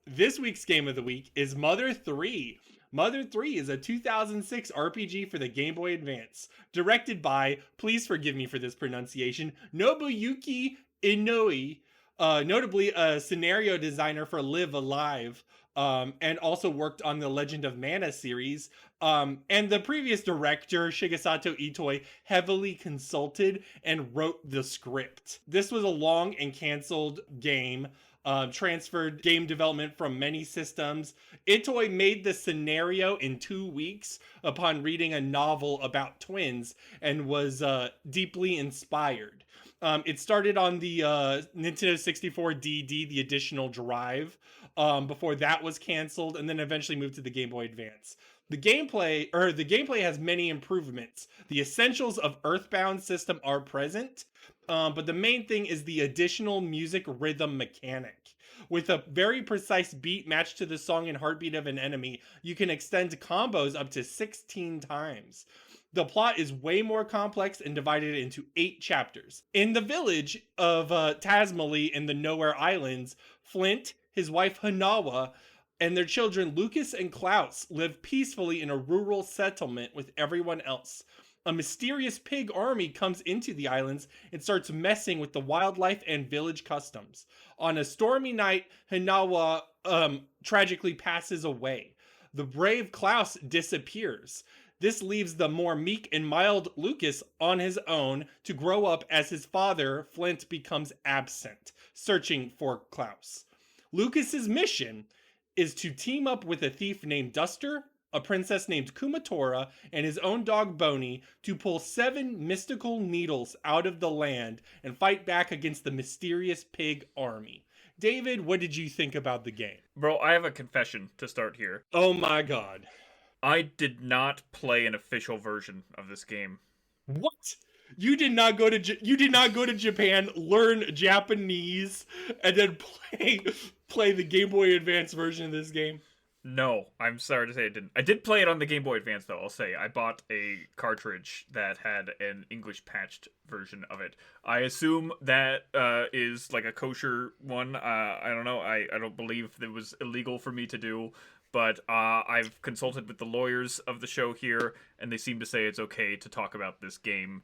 This week's game of the week is Mother 3. Mother 3 is a 2006 RPG for the Game Boy Advance, directed by, please forgive me for this pronunciation, Nobuyuki Inoue, notably a scenario designer for Live Alive, and also worked on the Legend of Mana series. And the previous director, Shigesato Itoi, heavily consulted and wrote the script. This was a long and canceled game. Transferred game development from many systems. Itoi made the scenario in 2 weeks upon reading a novel about twins and was deeply inspired. It started on the Nintendo 64 DD, the additional drive, before that was canceled, and then eventually moved to the Game Boy Advance. The gameplay has many improvements. The essentials of Earthbound system are present, but the main thing is the additional music rhythm mechanic. With a very precise beat matched to the song and heartbeat of an enemy, you can extend combos up to 16 times. The plot is way more complex and divided into 8 chapters. In the village of Tasmali in the Nowhere Islands, Flint, his wife Hanawa, and their children Lucas and Klaus live peacefully in a rural settlement with everyone else. A mysterious pig army comes into the islands and starts messing with the wildlife and village customs. On a stormy night, Hanawa tragically passes away. The brave Klaus disappears. This leaves the more meek and mild Lucas on his own to grow up as his father, Flint, becomes absent, searching for Klaus. Lucas's mission is to team up with a thief named Duster, a princess named Kumatora, and his own dog Boney to pull 7 mystical needles out of the land and fight back against the mysterious pig army. David, what did you think about the game? Bro, I have a confession to start here. Oh my god. I did not play an official version of this game. What? You did not go to Japan, learn Japanese, and then play the Game Boy Advance version of this game? No, I'm sorry to say I didn't. I did play it on the Game Boy Advance, though, I'll say. I bought a cartridge that had an English patched version of it. I assume that is like a kosher one. I don't know. I don't believe it was illegal for me to do. But I've consulted with the lawyers of the show here, and they seem to say it's okay to talk about this game.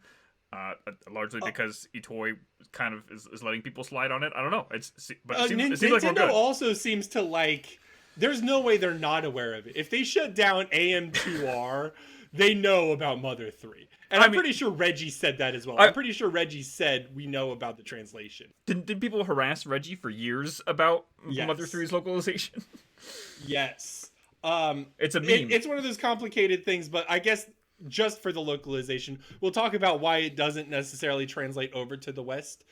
Largely because Itoi kind of is letting people slide on it. I don't know. It seems like we're good. Nintendo also seems to like... There's no way they're not aware of it. If they shut down AM2R, they know about Mother 3. And I'm pretty sure Reggie said that as well. I'm pretty sure Reggie said we know about the translation. Did people harass Reggie for years about Mother 3's localization? Yes. It's a meme. It's one of those complicated things, but I guess just for the localization, we'll talk about why it doesn't necessarily translate over to the West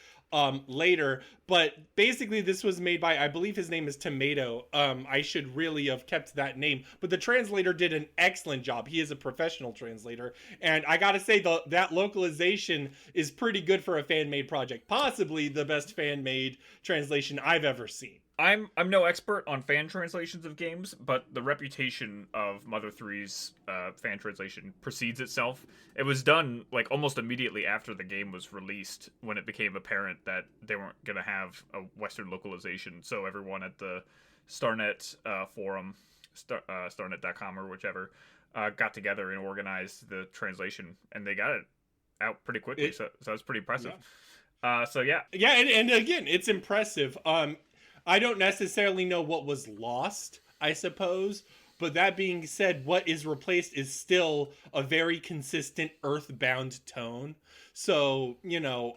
later. But basically this was made by, I believe his name is Tomato. I should really have kept that name, but the translator did an excellent job. He is a professional translator, and I gotta say that localization is pretty good for a fan-made project. Possibly the best fan-made translation I've ever seen. I'm no expert on fan translations of games, but the reputation of Mother 3's fan translation precedes itself. It was done like almost immediately after the game was released, when it became apparent that they weren't going to have a Western localization. So everyone at the StarNet forum, starnet.com or whichever, got together and organized the translation, and they got it out pretty quickly. So it's pretty impressive. Yeah. Yeah, and again, it's impressive. I don't necessarily know what was lost, I suppose, But that being said, what is replaced is still a very consistent Earthbound tone. So,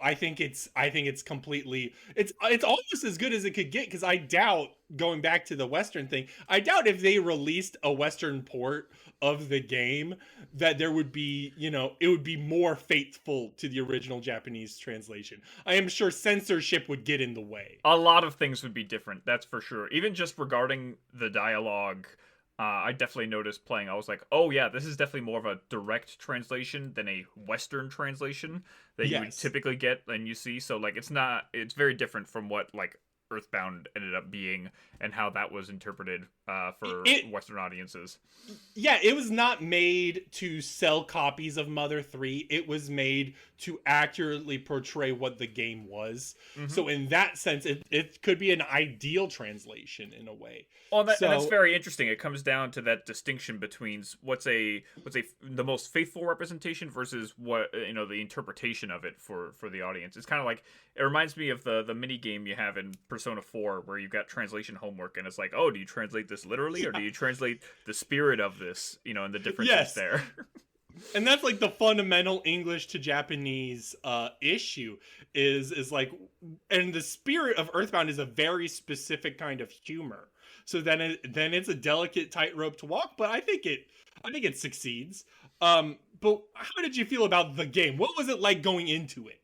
I think it's completely it's almost as good as it could get, because I doubt, going back to the Western thing, I doubt if they released a Western port of the game that there would be, it would be more faithful to the original Japanese translation. I am sure censorship would get in the way. A lot of things would be different, that's for sure. Even just regarding the dialogue, I definitely noticed playing. I was like, oh yeah, this is definitely more of a direct translation than a Western translation that you would Yes. typically get and you see. So like, it's very different from what like Earthbound ended up being and how that was interpreted for It Western audiences. Yeah, it was not made to sell copies of Mother 3. It was made to accurately portray what the game was. Mm-hmm. So in that sense, it could be an ideal translation in a way. Well, and that's So very interesting. It comes down to that distinction between the most faithful representation versus what the interpretation of it for the audience. It's kind of like, it reminds me of the mini game you have in Persona 4 where you've got translation homework, and it's like, oh, do you translate this literally or do you translate the spirit of this? And the differences Yes. there. And that's like the fundamental English to Japanese issue is like, and the spirit of Earthbound is a very specific kind of humor. So then it's a delicate tightrope to walk, but I think it succeeds. But how did you feel about the game? What was it like going into it?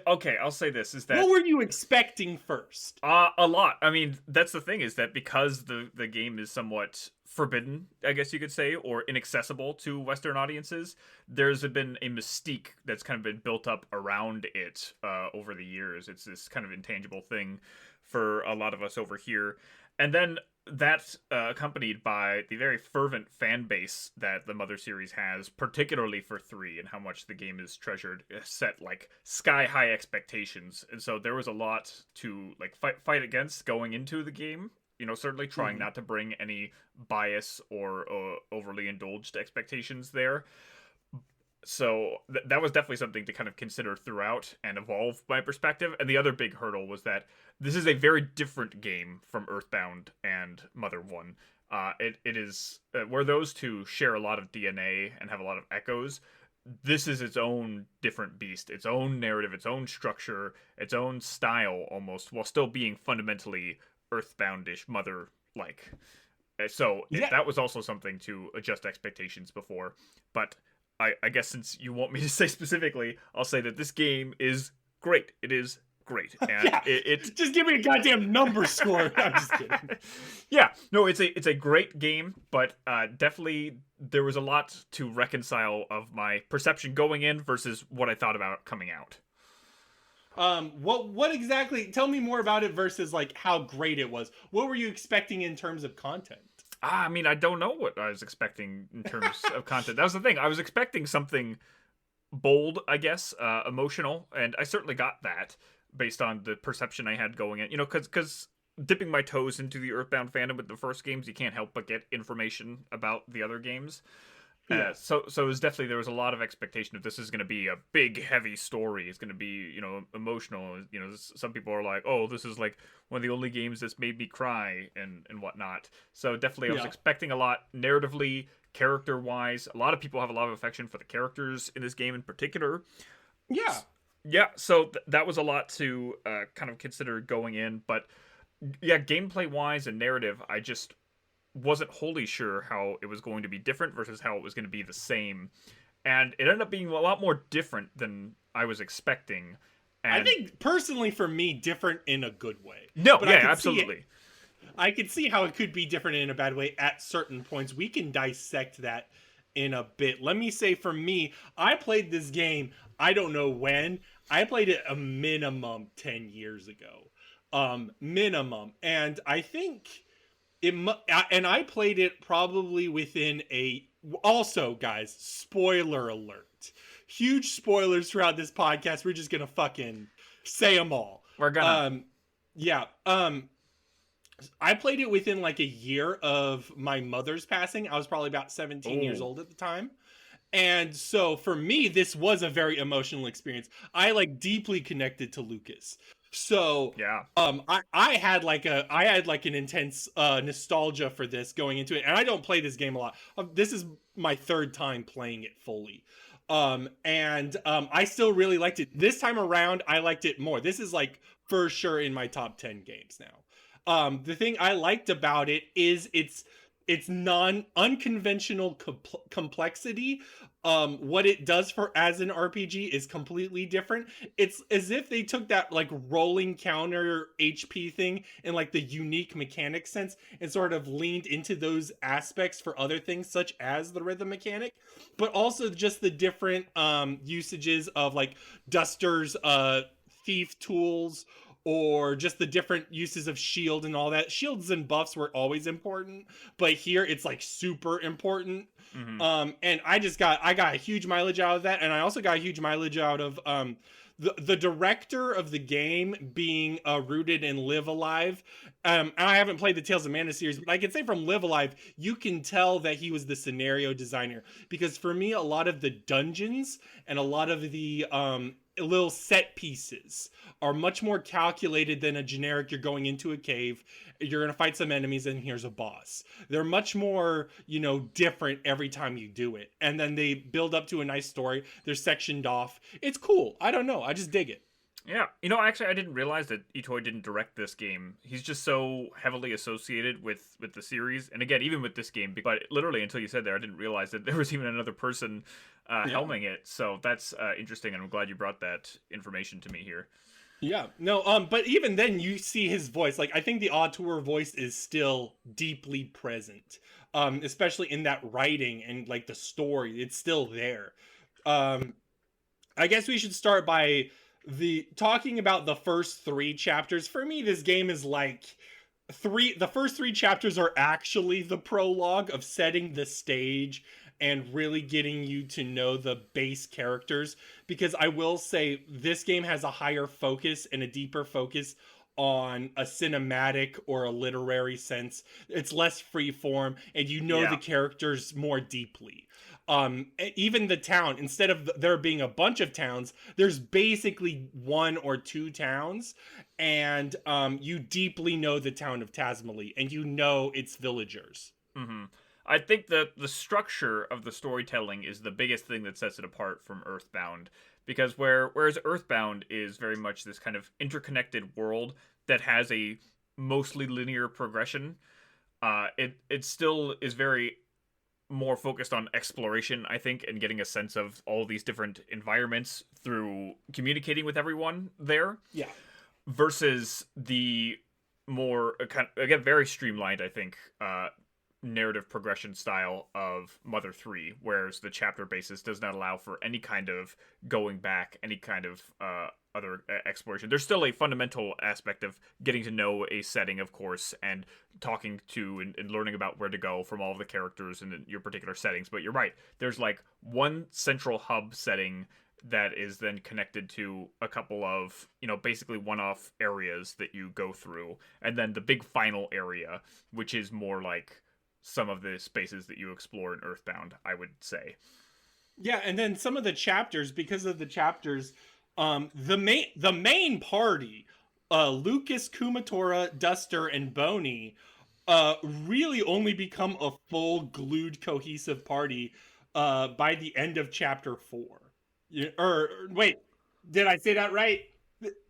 Okay, I'll say this is that What were you expecting first? a lot. I mean, that's the thing, is that because the game is somewhat forbidden, I guess you could say, or inaccessible to Western audiences, there's been a mystique that's kind of been built up around it over the years. It's this kind of intangible thing for a lot of us over here. And then that's accompanied by the very fervent fan base that the Mother series has, particularly for 3, and how much the game is treasured, set like sky high expectations. And so there was a lot to like fight against going into the game. Certainly trying not to bring any bias or overly indulged expectations there. So that was definitely something to kind of consider throughout and evolve my perspective. And the other big hurdle was that this is a very different game from Earthbound and Mother 1. It is where those two share a lot of DNA and have a lot of echoes. This is its own different beast, its own narrative, its own structure, its own style almost, while still being fundamentally Earthboundish, Mother-like. So Yeah. that was also something to adjust expectations before. But I guess since you want me to say specifically, I'll say that this game is great. It is great. And Yeah. it Just give me a goddamn number score. I'm just kidding. yeah, no, it's a great game, but definitely there was a lot to reconcile of my perception going in versus what I thought about coming out. What exactly? Tell me more about it versus like how great it was. What were you expecting in terms of content? I mean, I don't know what I was expecting in terms of content. That was the thing. I was expecting something bold, I guess, emotional, and I certainly got that based on the perception I had going in. Because dipping my toes into the Earthbound fandom with the first games, you can't help but get information about the other games. Yeah. So it was definitely, there was a lot of expectation that this is going to be a big, heavy story. It's going to be, emotional. Some people are like, oh, this is like one of the only games that's made me cry and whatnot. So definitely I was expecting a lot narratively, character-wise. A lot of people have a lot of affection for the characters in this game in particular. Yeah. Yeah, so that was a lot to kind of consider going in. But yeah, gameplay-wise and narrative, I just wasn't wholly sure how it was going to be different versus how it was going to be the same, and it ended up being a lot more different than I was expecting. And I think personally for me, different in a good way. No, But yeah, absolutely. I could see how it could be different in a bad way at certain points. We can dissect that in a bit. Let me say, for me, I played this game, I don't know when. I played it a minimum 10 years ago. Minimum. And I think and I played it probably within also, guys, spoiler alert. Huge spoilers throughout this podcast. We're just gonna fucking say them all. We're gonna. Yeah. I played it within like a year of my mother's passing. I was probably about 17 years old at the time. And so for me, this was a very emotional experience. I like deeply connected to Lucas. So Yeah. I had like an intense nostalgia for this going into it, and I don't play this game a lot. This is my third time playing it fully. And I still really liked it. This time around, I liked it more. This is like for sure in my top 10 games now. The thing I liked about it is its non unconventional complexity. What it does for as an RPG is completely different. It's as if they took that like rolling counter HP thing in like the unique mechanic sense and sort of leaned into those aspects for other things such as the rhythm mechanic, but also just the different usages of like Duster's thief tools, or just the different uses of shield and all that. Shields and buffs were always important, but here it's like super important. Hmm. And I got a huge mileage out of that, and I also got a huge mileage out of the director of the game being rooted in Live Alive. And I haven't played the Tales of Mana series, but I can say from Live Alive, you can tell that he was the scenario designer, because for me, a lot of the dungeons and a lot of the little set pieces are much more calculated than a generic you're going into a cave, you're going to fight some enemies, and here's a boss. They're much more, different every time you do it. And then they build up to a nice story. They're sectioned off. It's cool. I don't know. I just dig it. Yeah, actually, I didn't realize that Itoi didn't direct this game. He's just so heavily associated with the series, and again, even with this game. But literally, until you said there, I didn't realize that there was even another person helming it. So that's interesting, and I'm glad you brought that information to me here. Yeah. No, but even then you see his voice. Like I think the auteur voice is still deeply present. Especially in that writing and like the story. It's still there. Um I guess we should start by the talking about the first 3 chapters. For me, this game is like the first 3 chapters are actually the prologue of setting the stage and really getting you to know the base characters, because I will say this game has a higher focus and a deeper focus on a cinematic or a literary sense. It's less free form, and you know the Yeah. characters more deeply. Even the town, instead of there being a bunch of towns, there's basically 1 or 2 towns, and you deeply know the town of Tasmally, and you know its villagers. Hmm. I think that the structure of the storytelling is the biggest thing that sets it apart from Earthbound, because whereas Earthbound is very much this kind of interconnected world that has a mostly linear progression, it still is very more focused on exploration, I think, and getting a sense of all these different environments through communicating with everyone there, Yeah. versus the more kind of, again, very streamlined, I think, narrative progression style of Mother 3, whereas the chapter basis does not allow for any kind of going back, any kind of other exploration. There's still a fundamental aspect of getting to know a setting, of course, and talking to and learning about where to go from all of the characters in your particular settings. But you're right. There's like one central hub setting that is then connected to a couple of, basically one-off areas that you go through. And then the big final area, which is more like some of the spaces that you explore in Earthbound, I would say. Yeah, and then some of the chapters, because of the chapters, the main party, Lucas, Kumatora, Duster, and Boney, really only become a full glued cohesive party by the end of chapter 4. Or wait, did I say that right?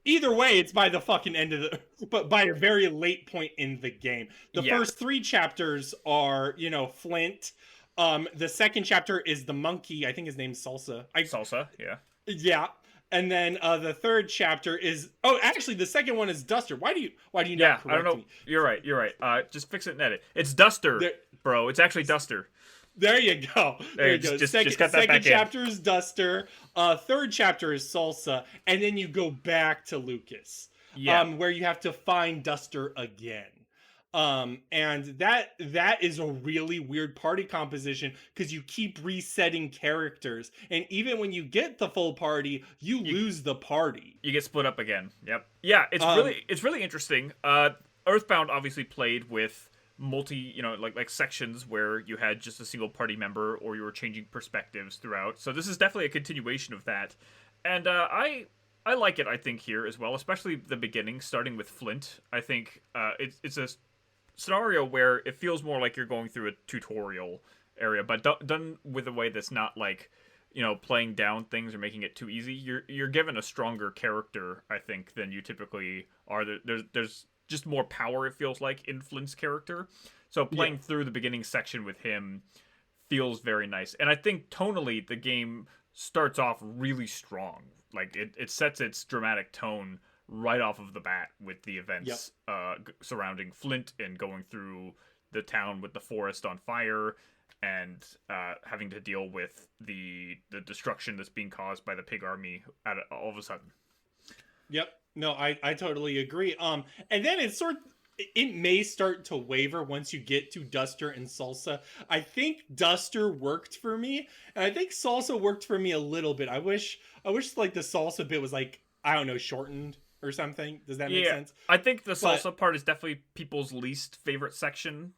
Either way, it's by the fucking end of the, but by a very late point in the game. The Yeah. first 3 chapters are, Flint. The second chapter is the monkey. I think his name's Salsa. Salsa, yeah. Yeah. And then the third chapter is, oh, actually the second one is Duster. Why do you Yeah, not I don't correct know. me? You're right. Just fix it and edit. It's Duster, There, bro. It's actually Duster. there you go. There you go. Just Second, cut that second back in. chapter is Duster. Third chapter is Salsa, and then you go back to Lucas. Yeah. Where you have to find Duster again. And that is a really weird party composition, because you keep resetting characters, and even when you get the full party, you lose the party. You get split up again. Yep. Yeah, it's really interesting. Earthbound obviously played with multi, like sections where you had just a single party member, or you were changing perspectives throughout. So this is definitely a continuation of that. And I I like it. I think here as well, especially the beginning, starting with Flint. I think it's a scenario where it feels more like you're going through a tutorial area, but done with a way that's not like, playing down things or making it too easy. You're given a stronger character, I think, than you typically are. There's just more power, it feels like, in Flint's character. So Yeah. playing through the beginning section with him feels very nice. And I think tonally the game starts off really strong. Like it sets its dramatic tone right off of the bat with the Yep. events surrounding Flint and going through the town with the forest on fire and having to deal with the destruction that's being caused by the pig army all of a sudden. Yep. No, I totally agree. And then it may start to waver once you get to Duster and Salsa. I think Duster worked for me, and I think Salsa worked for me a little bit. I wish like the Salsa bit was like, I don't know, shortened or something. Does that make Yeah, sense? I think the But salsa part is definitely people's least favorite section.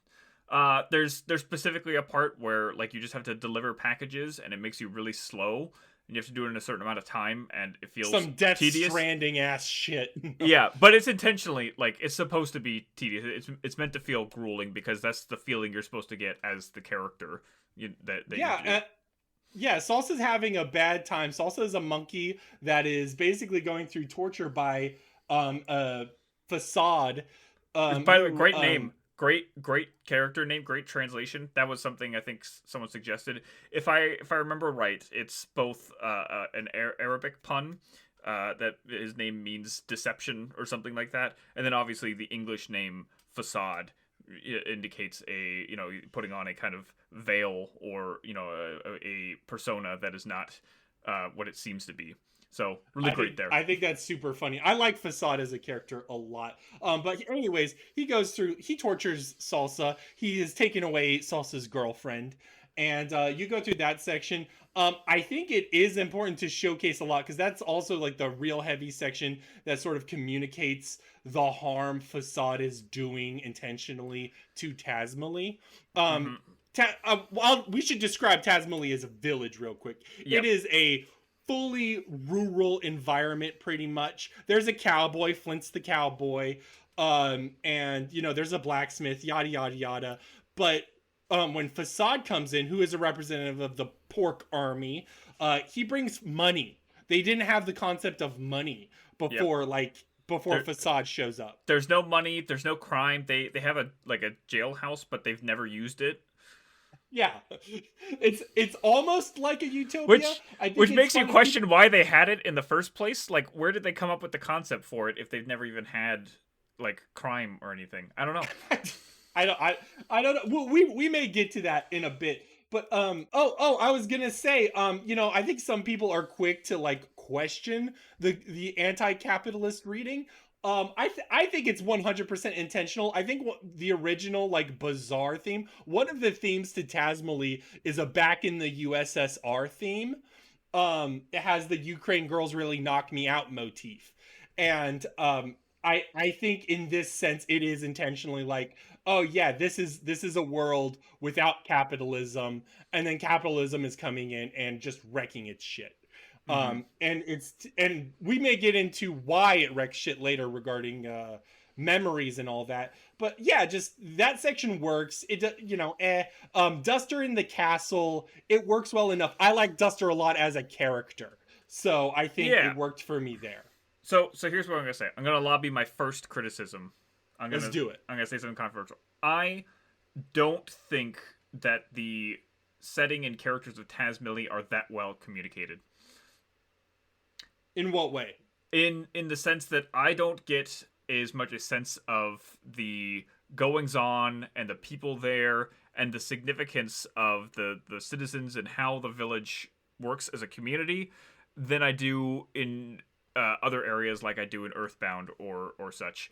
There's specifically a part where like you just have to deliver packages and it makes you really slow and you have to do it in a certain amount of time and it feels some Death tedious. Stranding ass shit. Yeah, but it's intentionally like it's supposed to be tedious. It's meant to feel grueling because that's the feeling you're supposed to get as the character that you do. Yeah. Yeah, Salsa's having a bad time. Salsa is a monkey that is basically going through torture by a facade. By the way, Who great name, great character name, great translation. That was something I think someone suggested. If I remember right, it's both an Arabic pun that his name means deception or something like that, and then obviously the English name facade indicates a putting on a kind of veil or a persona that is not what it seems to be. So really great there. I think that's super funny. I like Facade as a character a lot. But anyways, he tortures Salsa. He is taking away Salsa's girlfriend, and you go through that section. I think it is important to showcase a lot because that's also like the real heavy section that sort of communicates the harm Facade is doing intentionally to Tasmali. Hmm. Well, we should describe Tasmali as a village real quick. It Yep. is a fully rural environment pretty much. There's a cowboy, Flint's the cowboy, and there's a blacksmith, yada yada yada. But when Facade comes in, who is a representative of the pork army, he brings money. They didn't have the concept of money Yep. before There, Facade shows up. there's no money. There's no crime. They have a jailhouse, but they've never used it. Yeah, it's almost like a utopia. Which I think which it's makes you funny. question why they had it in the first place. Like, where did they come up with the concept for it if they've never even had like crime or anything? I don't know. I don't know. Well, we may get to that in a bit. But I was gonna say, I think some people are quick to like question the anti-capitalist reading. I think it's 100% intentional. I think the original like bizarre theme, one of the themes to Tasmali is a back in the USSR theme. It has the Ukraine girls really knock me out motif, and I think in this sense it is intentionally like, oh yeah, this is a world without capitalism, and then capitalism is coming in and just wrecking its shit. Hmm. And we may get into why it wrecks shit later regarding memories and all that. But yeah, just that section works. Duster in the castle, it works well enough. I like Duster a lot as a character, so I think Yeah. it worked for me there. So here's what I'm gonna say. I'm gonna lobby my first criticism. Let's do it. I'm gonna say something controversial. I don't think that the setting and characters of Tasmili are that well communicated. In what way? In the sense that I don't get as much a sense of the goings on and the people there and the significance of the citizens and how the village works as a community than I do in other areas like I do in Earthbound or such.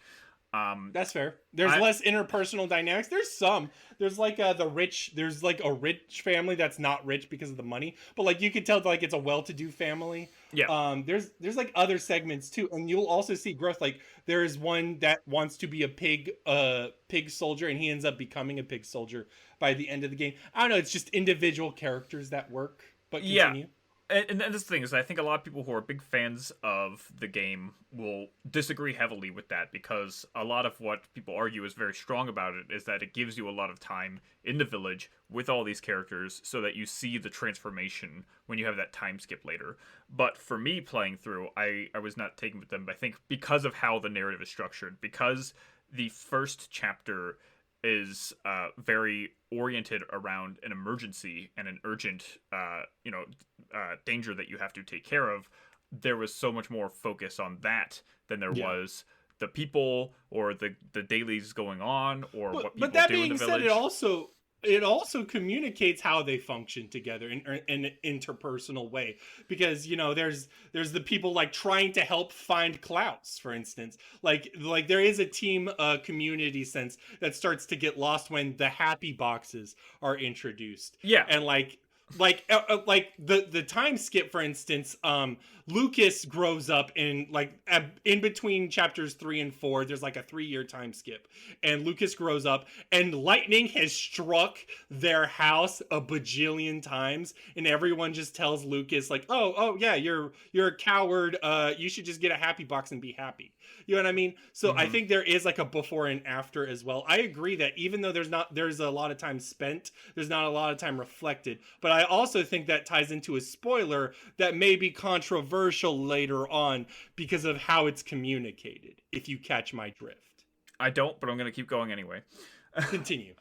That's fair. There's I less interpersonal dynamics. There's some. There's like there's like a rich family that's not rich because of the money, but like you could tell like it's a well-to-do family. Yeah. There's like other segments too, and you'll also see growth. Like there is one that wants to be a pig soldier, and he ends up becoming a pig soldier by the end of the game. I don't know. It's just individual characters that work. But Yeah. continue. and this thing is, I think a lot of people who are big fans of the game will disagree heavily with that, because a lot of what people argue is very strong about it is that it gives you a lot of time in the village with all these characters so that you see the transformation when you have that time skip later. But for me playing through, I was not taken with them, I think, because of how the narrative is structured, because the first chapter is very oriented around an emergency and an urgent, danger that you have to take care of. There was so much more focus on that than there was the people or the dailies going on or what people but that do in being the said, village. it also communicates how they function together in an interpersonal way, because there's the people like trying to help find Klaus, for instance. Like there is a team community sense that starts to get lost when the happy boxes are introduced. Yeah. And like the time skip, for instance, Lucas grows up in between chapters 3 and 4. There's like a 3-year time skip, and Lucas grows up, and lightning has struck their house a bajillion times, and everyone just tells Lucas like, oh yeah, you're a coward, you should just get a happy box and be happy. You know what I mean? So I think there is like a before and after as well. I agree that even though there's a lot of time spent, there's not a lot of time reflected. But I also think that ties into a spoiler that may be controversial later on because of how it's communicated, if you catch my drift. I don't, but I'm going to keep going anyway. Continue.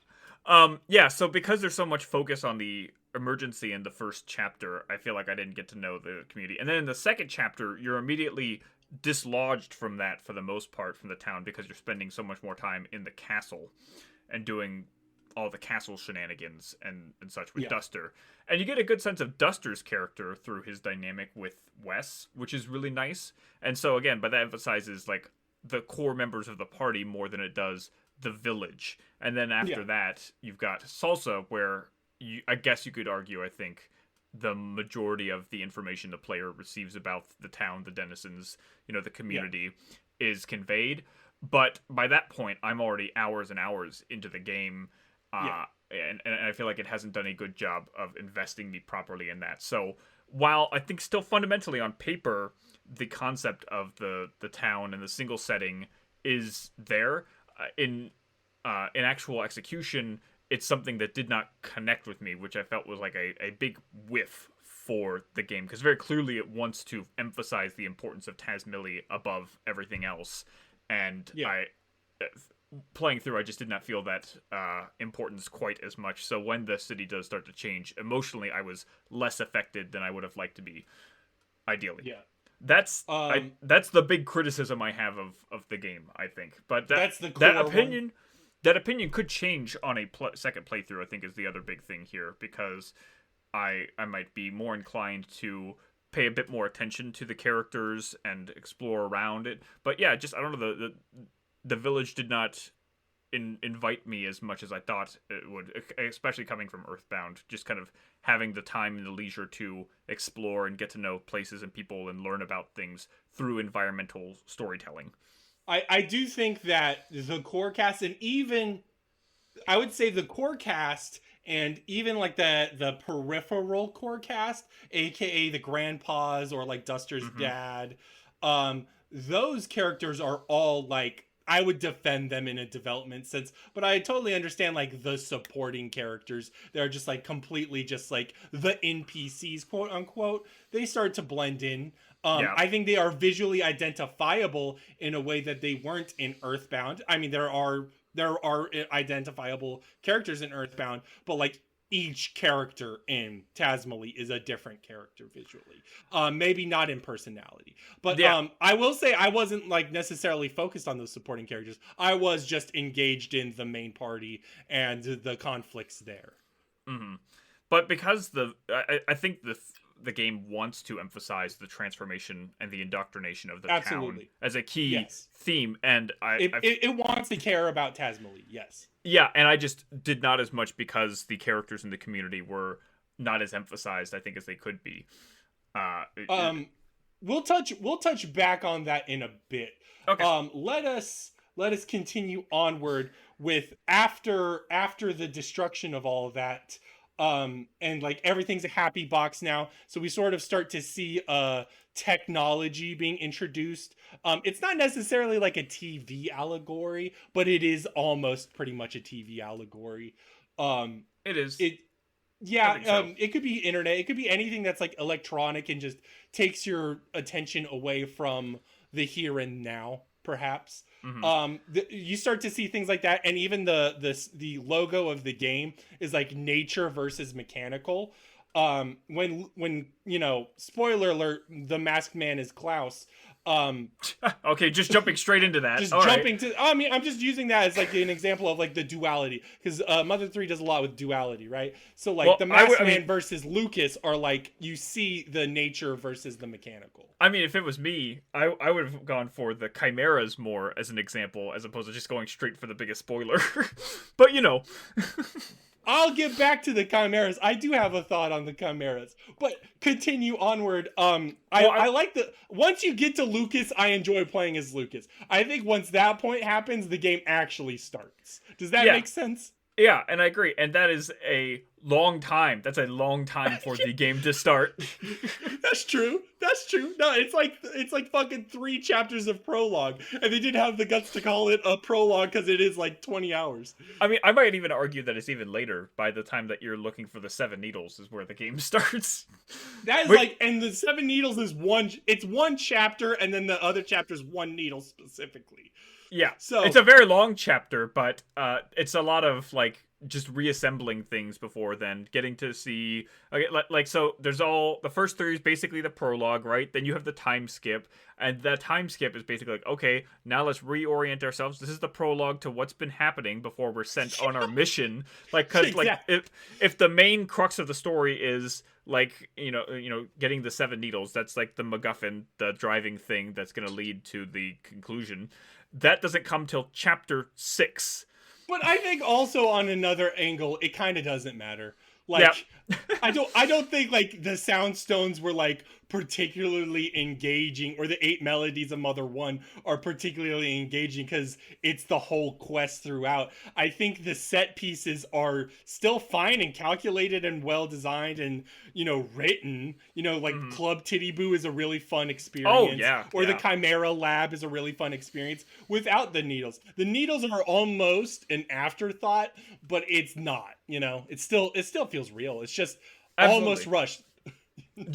Yeah, so because there's so much focus on the emergency in the first chapter, I feel like I didn't get to know the community. And then in the second chapter, you're immediately dislodged from that for the most part from the town, because you're spending so much more time in the castle and doing all the castle shenanigans and such with Duster. And you get a good sense of Duster's character through his dynamic with Wes, which is really nice. And so again, but that emphasizes like the core members of the party more than it does the village. And then after that, you've got Salsa, where I guess you could argue, I think, the majority of the information the player receives about the town, the denizens, the community is conveyed. But by that point, I'm already hours and hours into the game. And I feel like it hasn't done a good job of investing me properly in that. So while I think still fundamentally on paper, the concept of the town and the single setting is there, in actual execution, it's something that did not connect with me, which I felt was like a big whiff for the game, because very clearly it wants to emphasize the importance of Tazmily above everything else. And playing through, I just did not feel that importance quite as much. So when the city does start to change, emotionally, I was less affected than I would have liked to be, ideally. Yeah. That's the big criticism I have of the game, I think. But that's the that opinion one. That opinion could change on a second playthrough, I think, is the other big thing here, because I might be more inclined to pay a bit more attention to the characters and explore around it. But yeah, just I don't know, the village did not invite me as much as I thought it would, especially coming from Earthbound. Just kind of having the time and the leisure to explore and get to know places and people and learn about things through environmental storytelling. I do think that the core cast, and even I would say the core cast and even like the peripheral core cast, aka the grandpas or like Duster's dad, those characters are all like, I would defend them in a development sense, but I totally understand like the supporting characters. They're just like completely just like the NPCs, quote unquote. They start to blend in. I think they are visually identifiable in a way that they weren't in Earthbound. I mean, there are identifiable characters in Earthbound, but like each character in Tazmily is a different character visually. Maybe not in personality. But I will say I wasn't like necessarily focused on those supporting characters. I was just engaged in the main party and the conflicts there. Mm-hmm. But because I think the game wants to emphasize the transformation and the indoctrination of the town as a key theme, and it wants to care about Tazmily, yes. Yeah, and I just did not as much, because the characters in the community were not as emphasized, I think, as they could be. We'll touch back on that in a bit. Okay. Let us continue onward with after the destruction of all of that. And like everything's a happy box now, so we sort of start to see technology being introduced. It's not necessarily like a TV allegory, but it is almost pretty much a TV allegory. um It is. it I Yeah, think so. it could be internet, it could be anything that's like electronic and just takes your attention away from the here and now, perhaps. Hmm. You start to see things like that, and even the logo of the game is like nature versus mechanical. When spoiler alert, the masked man is Klaus. um Okay, just jumping straight into that. just All right. jumping to I mean, I'm just using that as like an example of like the duality, because Mother 3 does a lot with duality, right? So like Well, the masked man versus Lucas are like, you see the nature versus the mechanical. I mean, if it was me, I would have gone for the chimeras more as an example, as opposed to just going straight for the biggest spoiler. But I'll get back to the chimeras. I do have a thought on the chimeras, but continue onward. I like the once you get to Lucas, I enjoy playing as Lucas. I think once that point happens, the game actually starts. Does that yeah, make sense? yeah, and I agree. And that is a long time. That's a long time for the game to start. That's true. That's true. No, it's like fucking 3 chapters of prologue, and they didn't have the guts to call it a prologue because it is like 20 hours. I mean, I might even argue that it's even later. By the time that you're looking for the 7 Needles, is where the game starts. That is like, and the 7 Needles is one. It's one chapter, and then the other chapter is one needle specifically. Yeah, So it's a very long chapter, but it's a lot of like just reassembling things before then getting to see. Okay, like so there's all the first 3 is basically the prologue, right? Then you have the time skip, and that time skip is basically like, okay, now let's reorient ourselves. This is the prologue to what's been happening before we're sent on our mission. Like, because exactly. like if the main crux of the story is like getting the 7 Needles, that's like the MacGuffin, the driving thing that's going to lead to the conclusion. That doesn't come till chapter 6. But I think also on another angle, it kind of doesn't matter. Yeah, Like, I don't think like the sound stones were like particularly engaging, or the 8 melodies of Mother 1 are particularly engaging because it's the whole quest throughout. I think the set pieces are still fine and calculated and well designed and, written. Like Club Titty Boo is a really fun experience. Oh, yeah, Or the yeah. Chimera Lab is a really fun experience without the needles. The needles are almost an afterthought, but it's not. It still feels real. It's just almost Absolutely. rushed.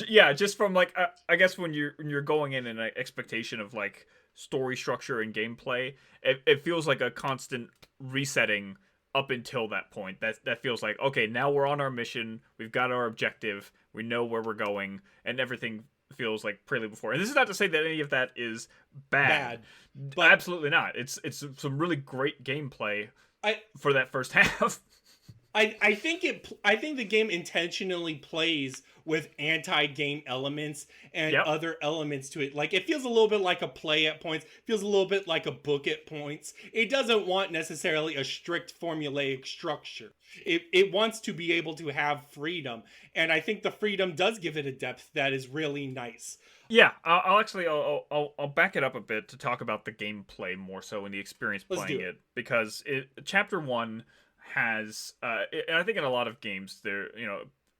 Yeah, just from like I guess when you're going in an expectation of like story structure and gameplay, it feels like a constant resetting up until that point. That feels like, okay, now we're on our mission, we've got our objective, we know where we're going, and everything feels like Prelude before. And this is not to say that any of that is bad. But Absolutely not. It's some really great gameplay I for that first half. I think the game intentionally plays with anti-game elements and Yep. other elements to it. Like, it feels a little bit like a play at points, feels a little bit like a book at points. It doesn't want necessarily a strict formulaic structure. It wants to be able to have freedom, and I think the freedom does give it a depth that is really nice. Yeah, I'll actually I'll back it up a bit to talk about the gameplay more so in the experience Let's playing do it. it, because chapter 1 has and I think in a lot of games there,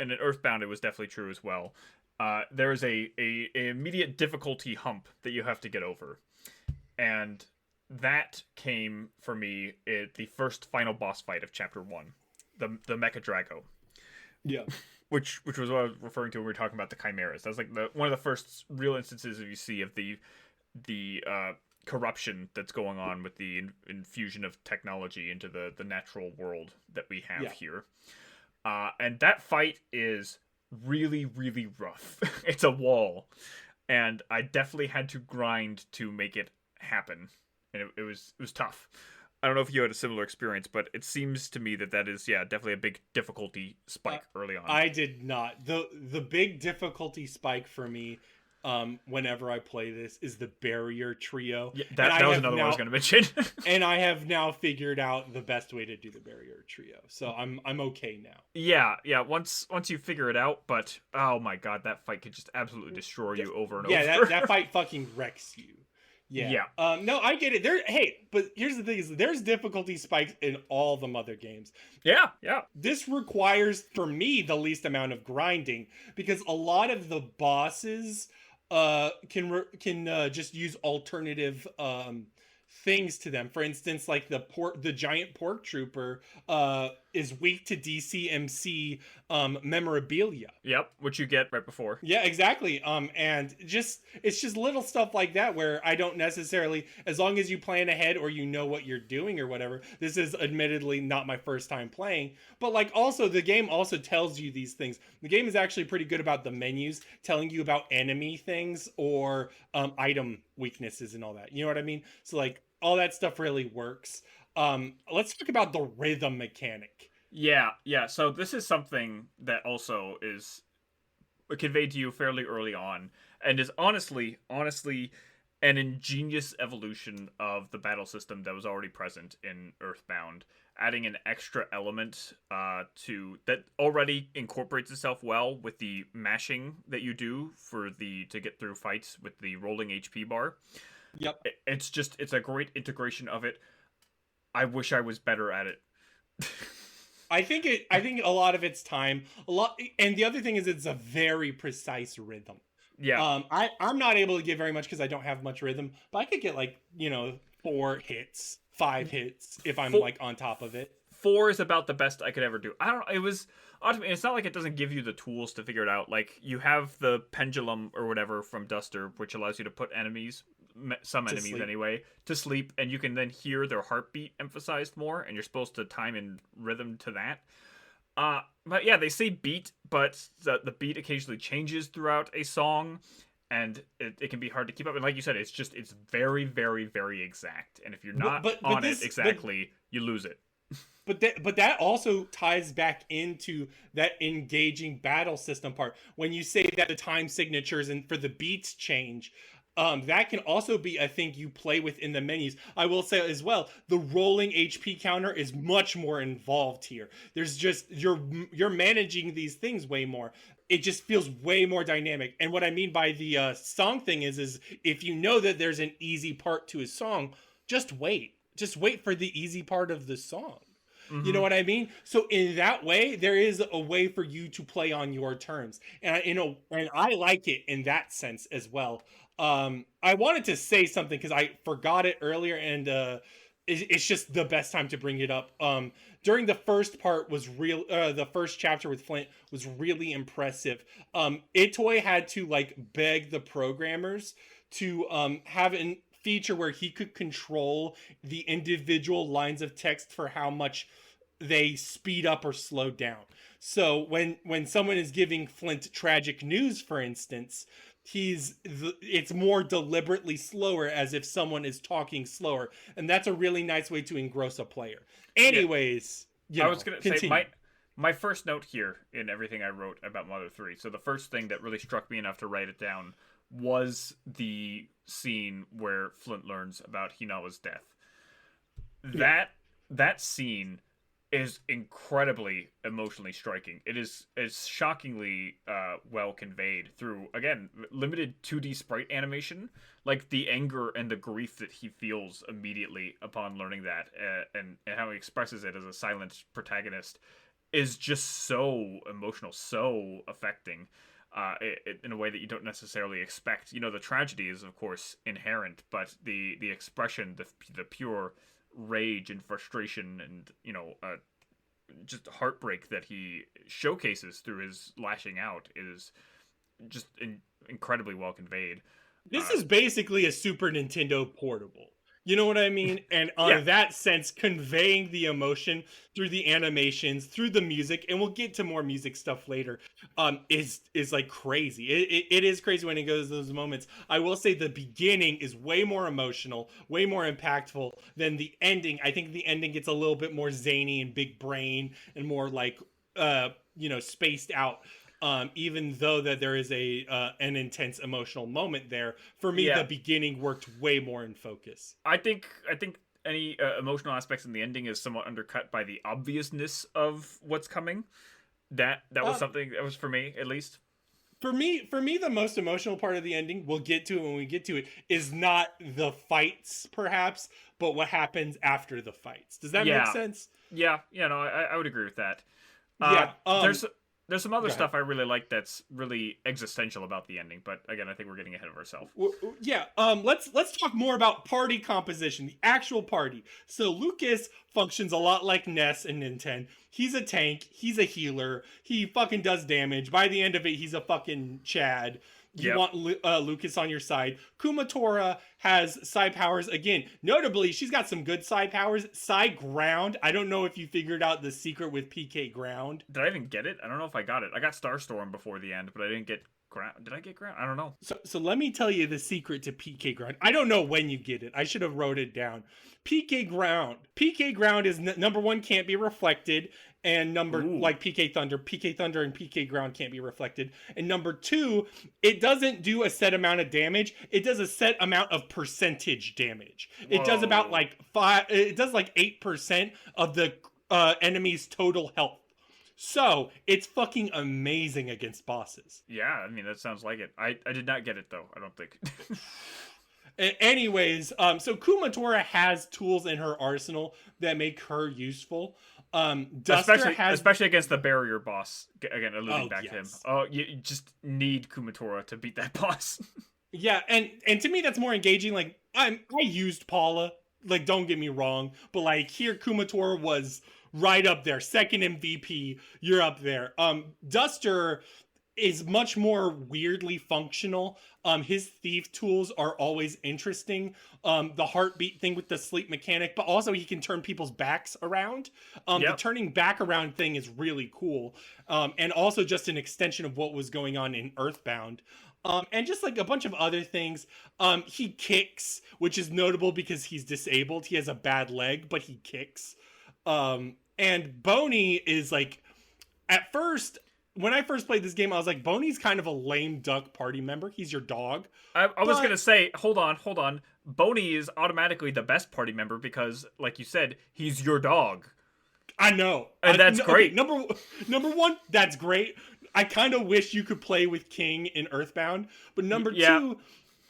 and in Earthbound it was definitely true as well. There is a immediate difficulty hump that you have to get over, and that came for me at the first final boss fight of chapter 1, the Mecha Drago, Yeah. which was what I was referring to when we were talking about the chimeras. That's like one of the first real instances you see of the corruption that's going on with the infusion of technology into the natural world that we have here. And that fight is really, really rough. It's a wall, and I definitely had to grind to make it happen, and it was tough. I don't know if you had a similar experience, but it seems to me that is, definitely a big difficulty spike early on. I did not. The big difficulty spike for me, whenever I play this, is the barrier trio. Yeah, that was another one I was going to mention. And I have now figured out the best way to do the barrier trio, so I'm okay now. Yeah. Once you figure it out, but oh my god, that fight could just absolutely destroy you over and over. Yeah, that fight fucking wrecks you. Yeah. Yeah. No, I get it. But here's the thing: is there's difficulty spikes in all the Mother games. Yeah. Yeah. This requires, for me, the least amount of grinding because a lot of the bosses can just use alternative things to them. For instance, like the giant pork trooper is weak to DCMC memorabilia. Yep. Which you get right before. Yeah, exactly. And it's just little stuff like that where I don't necessarily, as long as you plan ahead or you know what you're doing or whatever. This is admittedly not my first time playing, but like also the game also tells you these things. The game is actually pretty good about the menus telling you about enemy things or item weaknesses and all that. You know what I mean? So like all that stuff really works. Let's talk about the rhythm mechanic. Yeah. Yeah. So this is something that also is conveyed to you fairly early on and is honestly an ingenious evolution of the battle system that was already present in Earthbound, adding an extra element to that already incorporates itself well with the mashing that you do to get through fights with the rolling HP bar. Yep. It's a great integration of it. I wish I was better at it. I think a lot of it's time. And the other thing is it's a very precise rhythm. Yeah. I'm not able to get very much because I don't have much rhythm, but I could get like, 4 hits, 5 hits if I'm like on top of it. 4 is about the best I could ever do. I don't know. It was ultimately, it's not like it doesn't give you the tools to figure it out. Like you have the pendulum or whatever from Duster, which allows you to put some enemies sleep. anyway, to sleep, and you can then hear their heartbeat emphasized more, and you're supposed to time and rhythm to that. But yeah, they say beat, but the beat occasionally changes throughout a song, and it can be hard to keep up. And like you said, it's very, very, very exact. And if you're not on it exactly, you lose it. But that also ties back into that engaging battle system part. When you say that the time signatures and for the beats change, that can also be a thing you play with in the menus. I will say as well, the rolling HP counter is much more involved here. There's just you're managing these things way more. It just feels way more dynamic. And what I mean by the song thing is if you know that there's an easy part to a song, just wait. Just wait for the easy part of the song. Mm-hmm. You know what I mean? So in that way, there is a way for you to play on your terms, and and I like it in that sense as well. I wanted to say something because I forgot it earlier, and it's just the best time to bring it up. During the first part the first chapter with Flint was really impressive. Itoy had to like beg the programmers to have an feature where he could control the individual lines of text for how much they speed up or slow down. So when someone is giving Flint tragic news, for instance, it's more deliberately slower, as if someone is talking slower, and that's a really nice way to engross a player. Anyways, I was gonna say my first note here in everything I wrote about Mother 3. So the first thing that really struck me enough to write it down was the scene where Flint learns about Hinawa's death. That scene is incredibly emotionally striking. It is shockingly well conveyed through, again, limited 2D sprite animation. Like the anger and the grief that he feels immediately upon learning that, and how he expresses it as a silent protagonist is just so emotional, so affecting. In a way that you don't necessarily expect. The tragedy is of course inherent, but the expression, the pure rage and frustration and just heartbreak that he showcases through his lashing out is just incredibly well conveyed. This is basically a Super Nintendo portable. You know what I mean? And on that sense, conveying the emotion through the animations, through the music, and we'll get to more music stuff later, is like crazy. It is crazy when it goes to those moments. I will say the beginning is way more emotional, way more impactful than the ending. I think the ending gets a little bit more zany and big brain and more like, spaced out. Even though that there is an intense emotional moment there, for me, the beginning worked way more in focus. I think any emotional aspects in the ending is somewhat undercut by the obviousness of what's coming. That was something that was for me, at least. For me, the most emotional part of the ending, we'll get to it when we get to it, is not the fights, perhaps, but what happens after the fights. Does that make Yeah, sense? yeah, no, I would agree with that. Uh, Yeah. there's some other Go ahead. stuff I really like that's really existential about the ending, but again, I think we're getting ahead of ourselves. Yeah. Let's talk more about party composition, the actual party. So Lucas functions a lot like Ness and Nintendo. He's a tank. He's a healer. He fucking does damage. By the end of it, he's a fucking Chad. You Yep. want Lucas on your side. Kumatora has side powers. Again, notably, she's got some good side powers. Side ground. I don't know if you figured out the secret with PK ground. Did I even get it? I don't know if I got it. I got Starstorm before the end, but I didn't get ground. Did I get ground? I don't know. So let me tell you the secret to PK ground. I don't know when you get it. I should have wrote it down. PK ground. PK ground is number one, can't be reflected, and Ooh. like PK Thunder and PK ground can't be reflected. And number two, it doesn't do a set amount of damage. It does a set amount of percentage damage. It does about Whoa. like it does like 8% of the enemy's total health. So it's fucking amazing against bosses. Yeah, I mean that sounds like it. I did not get it though. I don't think. Anyways, so Kumatora has tools in her arsenal that make her useful. Duster especially against the barrier boss. Again, alluding Oh, back to him. yes. Oh, you just need Kumatora to beat that boss. Yeah, and to me that's more engaging. Like I used Paula. Like don't get me wrong, but like here Kumatora was right up there, second MVP. You're up there. Duster is much more weirdly functional. His thief tools are always interesting. The heartbeat thing with the sleep mechanic, but also he can turn people's backs around. The Yep. turning back around thing is really cool. And also just an extension of what was going on in Earthbound. And just like a bunch of other things. He kicks, which is notable because he's disabled. He has a bad leg, but he kicks. And Boney is like, at first, when I first played this game, I was like, Boney's kind of a lame duck party member. He's your dog. I was But- gonna say, hold on. Boney is automatically the best party member because, like you said, he's your dog. I know. And that's great. Okay, number one, that's great. I kind of wish you could play with King in Earthbound. But number Yeah. two,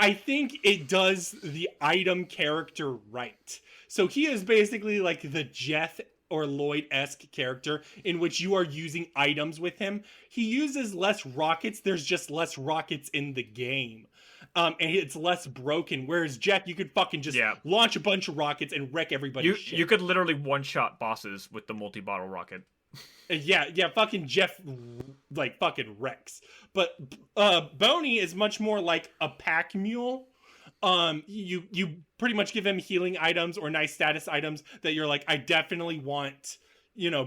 I think it does the item character right. So he is basically like the Jeff or Lloyd-esque character in which you are using items with him. He uses less rockets. There's just less rockets in the game. And it's less broken. Whereas Jeff, you could fucking just Yeah. launch a bunch of rockets and wreck everybody's shit. You could literally one-shot bosses with the multi-bottle rocket. Yeah, fucking Jeff, like, fucking wrecks. But Boney is much more like a pack mule. You pretty much give him healing items or nice status items that you're like, I definitely want,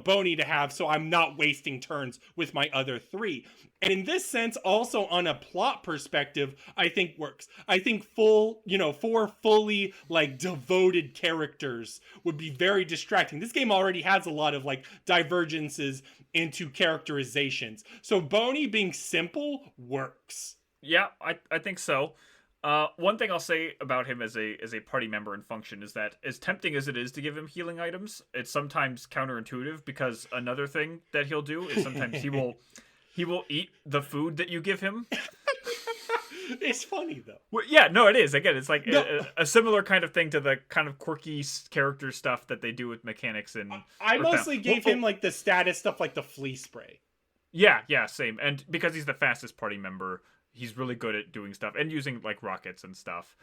Boney to have, so I'm not wasting turns with my other three. And in this sense, also on a plot perspective, I think works. I think four fully like devoted characters would be very distracting. This game already has a lot of like divergences into characterizations. So Boney being simple works. Yeah, I think so. One thing I'll say about him as a party member and function is that as tempting as it is to give him healing items, it's sometimes counterintuitive because another thing that he'll do is sometimes he will eat the food that you give him. It's funny though. Well, yeah, no, it is. Again, it's like No. a similar kind of thing to the kind of quirky character stuff that they do with mechanics and. I mostly gave him like the status stuff, like the flea spray. Yeah, same. And because he's the fastest party member, he's really good at doing stuff and using like rockets and stuff.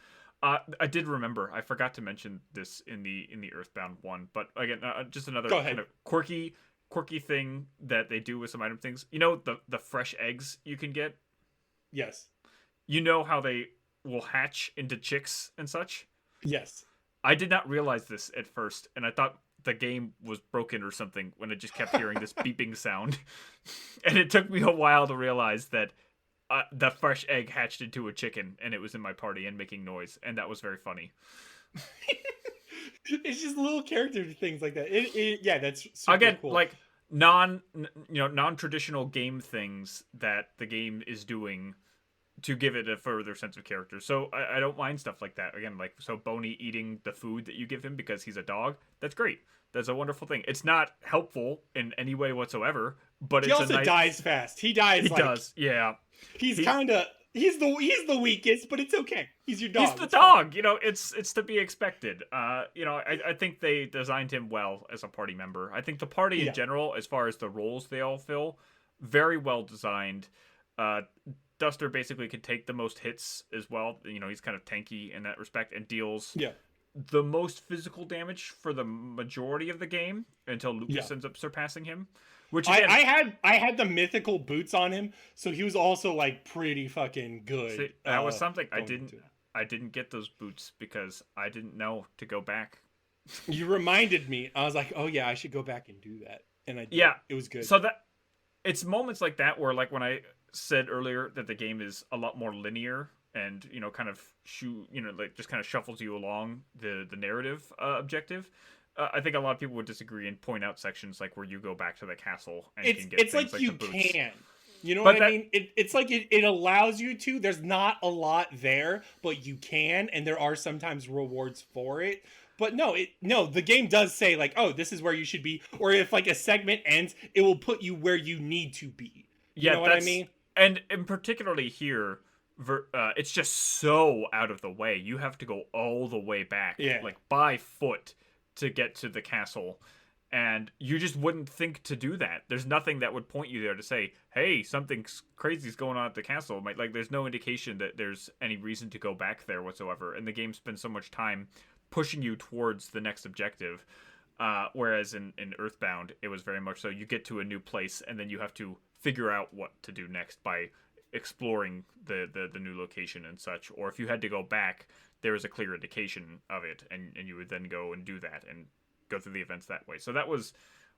I did remember. I forgot to mention this in the Earthbound one, but again, just another Go ahead. kind of quirky thing that they do with some item things. You know the fresh eggs you can get. Yes. You know how they will hatch into chicks and such. Yes. I did not realize this at first, and I thought the game was broken or something when it just kept hearing this beeping sound. And it took me a while to realize that the fresh egg hatched into a chicken, and it was in my party and making noise, and that was very funny. It's just little character things like that. Yeah, that's super Again, cool. like non-traditional game things that the game is doing to give it a further sense of character. So I don't mind stuff like that. Again, like so Boney eating the food that you give him because he's a dog. That's great. That's a wonderful thing. It's not helpful in any way whatsoever, but He it's also dies fast. He dies. He like, does, yeah. He's the weakest, but it's okay. He's your dog. He's the dog. You know, it's to be expected. You know, I think they designed him well as a party member. I think the party in general, as far as the roles they all fill, very well designed. Duster basically can take the most hits as well. You know, he's kind of tanky in that respect and deals the most physical damage for the majority of the game until Lucas ends up surpassing him. Which again, I had the mythical boots on him, so he was also like pretty fucking good. See, that was something I didn't get those boots because I didn't know to go back. You reminded me. I was like, oh yeah, I should go back and do that, and I did. Yeah, it was good. So that it's moments like that where, like when I said earlier that the game is a lot more linear and, you know, kind of like just kind of shuffles you along the narrative objective. I think a lot of people would disagree and point out sections like where you go back to the castle and can get it's things like the you boots. can. You know what I mean? It's like it allows you to. There's not a lot there, but you can, and there are sometimes rewards for it. But no, the game does say like, oh, this is where you should be, or if like a segment ends, it will put you where you need to be. You know what I mean? And particularly here, it's just so out of the way. You have to go all the way back, like by foot, to get to the castle. And you just wouldn't think to do that. There's nothing that would point you there to say, hey, something crazy is going on at the castle. Like, there's no indication that there's any reason to go back there whatsoever. And the game spends so much time pushing you towards the next objective. Whereas in Earthbound, it was very much so you get to a new place and then you have to figure out what to do next by exploring the new location and such. Or if you had to go back, there was a clear indication of it, and you would then go and do that and go through the events that way. So that was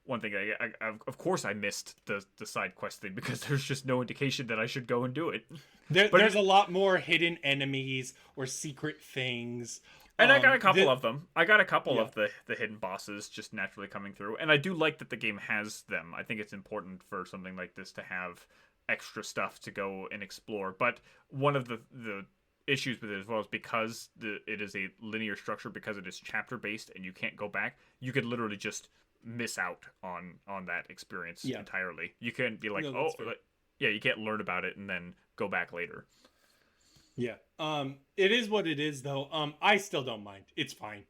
one thing. I of course I missed the side quest thing because there's just no indication that I should go and do it. There's a lot more hidden enemies or secret things. And I got a couple of them. I got a couple of the hidden bosses just naturally coming through. And I do like that the game has them. I think it's important for something like this to have extra stuff to go and explore. But one of the issues with it as well is because it is a linear structure, because it is chapter based and you can't go back, you could literally just miss out on that experience entirely. You can't be like, you can't learn about it and then go back later. Yeah. It is what it is though. I still don't mind. It's fine.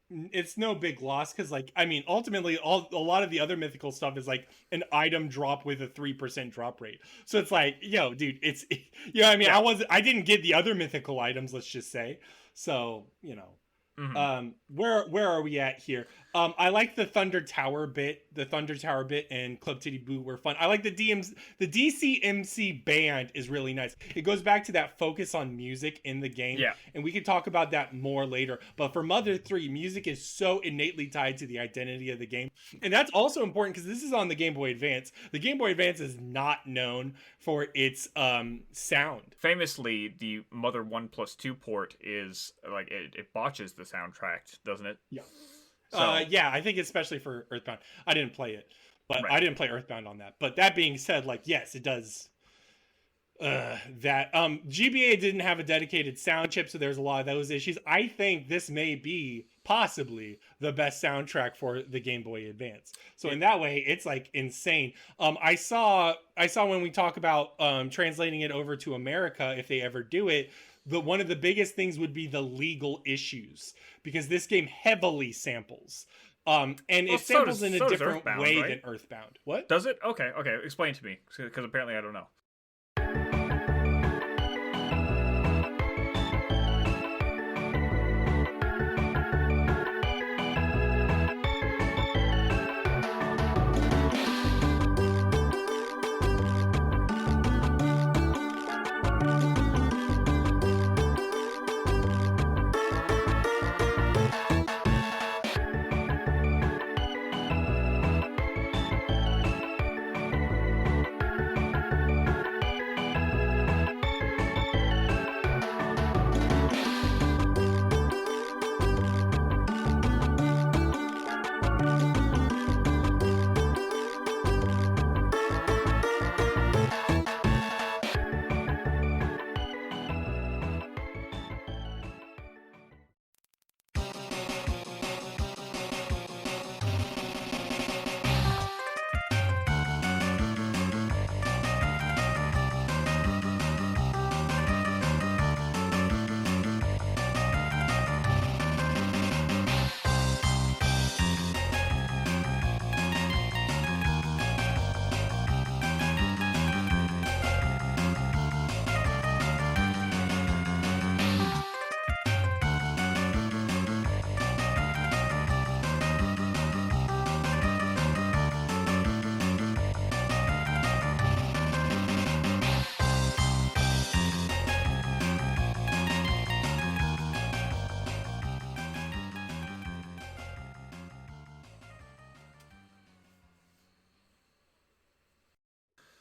It's no big loss because, like, I mean, ultimately, a lot of the other mythical stuff is like an item drop with a 3% drop rate. So it's like, yo, dude, you know what I mean? Yeah. I didn't get the other mythical items, let's just say. So, you know, where are we at here? I like the Thunder Tower bit. The Thunder Tower bit and Club Titty Boo were fun. I like the DCMC band is really nice. It goes back to that focus on music in the game. Yeah. And we could talk about that more later. But for Mother 3, music is so innately tied to the identity of the game. And that's also important because this is on the Game Boy Advance. The Game Boy Advance is not known for its sound. Famously, the Mother 1+2 port is like it botches the soundtrack, doesn't it? Yeah. So. Yeah, I think especially for Earthbound. I didn't play it, but I didn't play Earthbound on that. But that being said, like, yes, it does. GBA didn't have a dedicated sound chip, so there's a lot of those issues. I think this may be possibly the best soundtrack for the Game Boy Advance. So in that way, it's like insane. I saw when we talk about translating it over to America, if they ever do it, one of the biggest things would be the legal issues, because this game heavily samples. It samples in a different way than Earthbound. What? Does it? Okay. Explain to me, because apparently I don't know.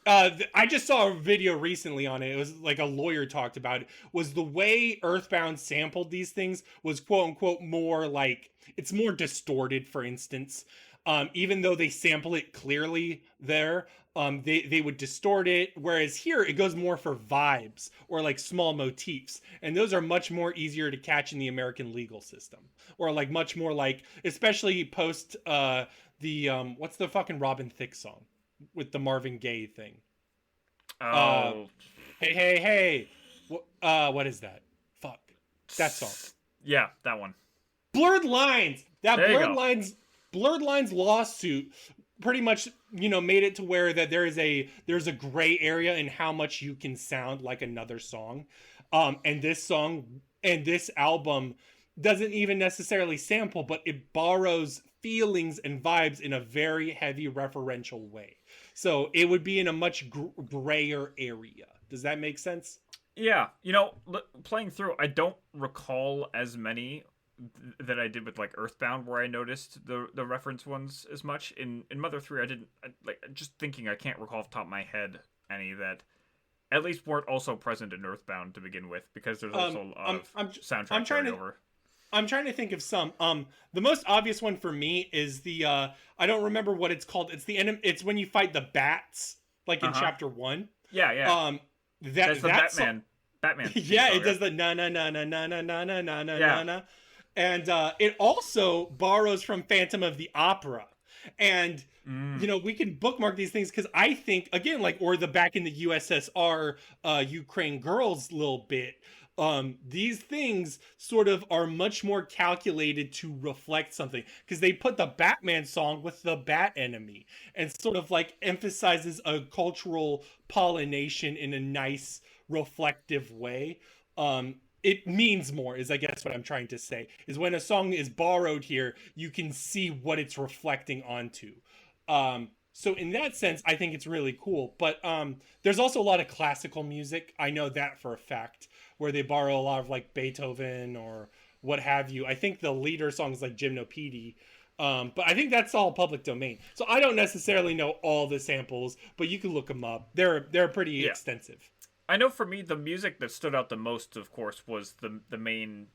I just saw a video recently on it. It was like a lawyer talked about it. Was the way Earthbound sampled these things was quote unquote more like it's more distorted. For instance, even though they sample it clearly there, they would distort it. Whereas here it goes more for vibes or like small motifs, and those are much more easier to catch in the American legal system, or like much more like especially post the what's the fucking Robin Thicke song with the Marvin Gaye thing. Uh, Oh, hey, hey, hey. What is that? Fuck. That song. yeah, that one. Blurred Lines. That There you go. Blurred Lines lawsuit pretty much, made it to where that there's a gray area in how much you can sound like another song. And this song and this album doesn't even necessarily sample, but it borrows feelings and vibes in a very heavy referential way. So it would be in a much grayer area. Does that make sense? Yeah, playing through, I don't recall as many that I did with like Earthbound, where I noticed the reference ones as much. In Mother 3, I didn't like just thinking. I can't recall off the top of my head any that at least weren't also present in Earthbound to begin with, because there's also a lot of I'm soundtrack trying to carryover. I'm trying to think of some. The most obvious one for me is the I don't remember what it's called. It's the enemy. It's when you fight the bats, like in Uh-huh. chapter 1. Yeah, yeah. That's the That Batman. yeah, song, it does the na na na na na na na na na na Yeah. na, and it also borrows from Phantom of the Opera, and we can bookmark these things because I think again, like or the back in the USSR, Ukraine girls little bit. These things sort of are much more calculated to reflect something because they put the Batman song with the bat enemy and sort of like emphasizes a cultural pollination in a nice reflective way. It means more is I guess what I'm trying to say is when a song is borrowed here you can see what it's reflecting onto. So in that sense I think it's really cool, but there's also a lot of classical music, I know that for a fact, where they borrow a lot of like Beethoven or what have you. I think the leader songs like Gymnopedie, but I think that's all public domain. So I don't necessarily know all the samples, but you can look them up. They're pretty Yeah. extensive. I know for me, the music that stood out the most, of course, was the main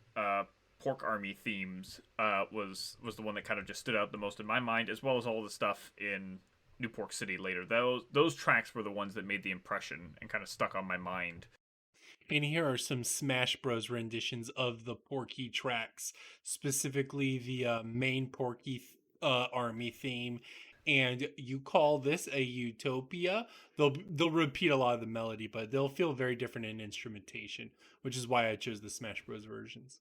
Pork Army themes. Was the one that kind of just stood out the most in my mind, as well as all the stuff in New Pork City later. Those tracks were the ones that made the impression and kind of stuck on my mind. And here are some Smash Bros. Renditions of the Porky tracks, specifically the main Porky Army theme. And you call this a utopia? They'll repeat a lot of the melody, but they'll feel very different in instrumentation, which is why I chose the Smash Bros. Versions.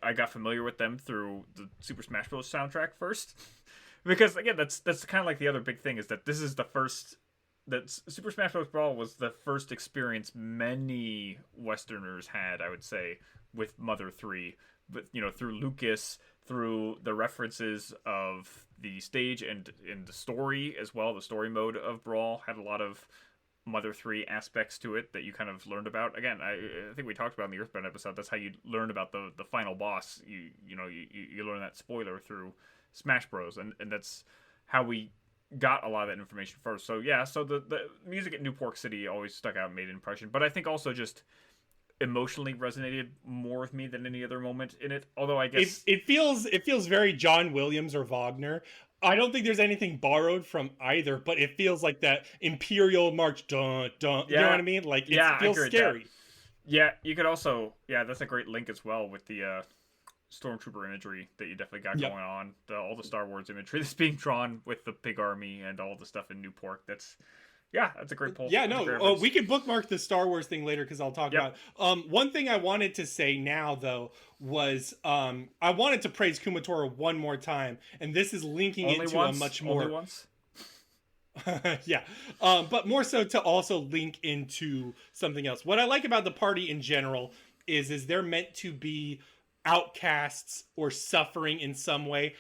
I got familiar with them through the Super Smash Bros. Soundtrack first, because again, that's kind of like the other big thing is that this is the first that Super Smash Bros. Brawl was the first experience many Westerners had, I would say, with Mother 3, but through Lucas, through the references of the stage and in the story as well. The story mode of Brawl had a lot of Mother 3 aspects to it that you kind of learned about. Again, I think we talked about in the Earthbound episode. That's how you learn about the final boss. You learn that spoiler through Smash Bros. And that's how we got a lot of that information first. So yeah, so the music at New Pork City always stuck out and made an impression. But I think also just emotionally resonated more with me than any other moment in it. Although I guess it feels very John Williams or Wagner. I don't think there's anything borrowed from either, but it feels like that Imperial March, dun dun. Yeah, you know what I mean? Like it feels scary. Yeah, you could also that's a great link as well with the stormtrooper imagery that you definitely got going on. All the Star Wars imagery that's being drawn with the big army and all the stuff in Newport. That's a great pull. Yeah, no, we can bookmark the Star Wars thing later because I'll talk about it. One thing I wanted to say now, though, was I wanted to praise Kumatora one more time, and this is linking it to a much more... Only once? Yeah, but more so to also link into something else. What I like about the party in general is they're meant to be outcasts or suffering in some way.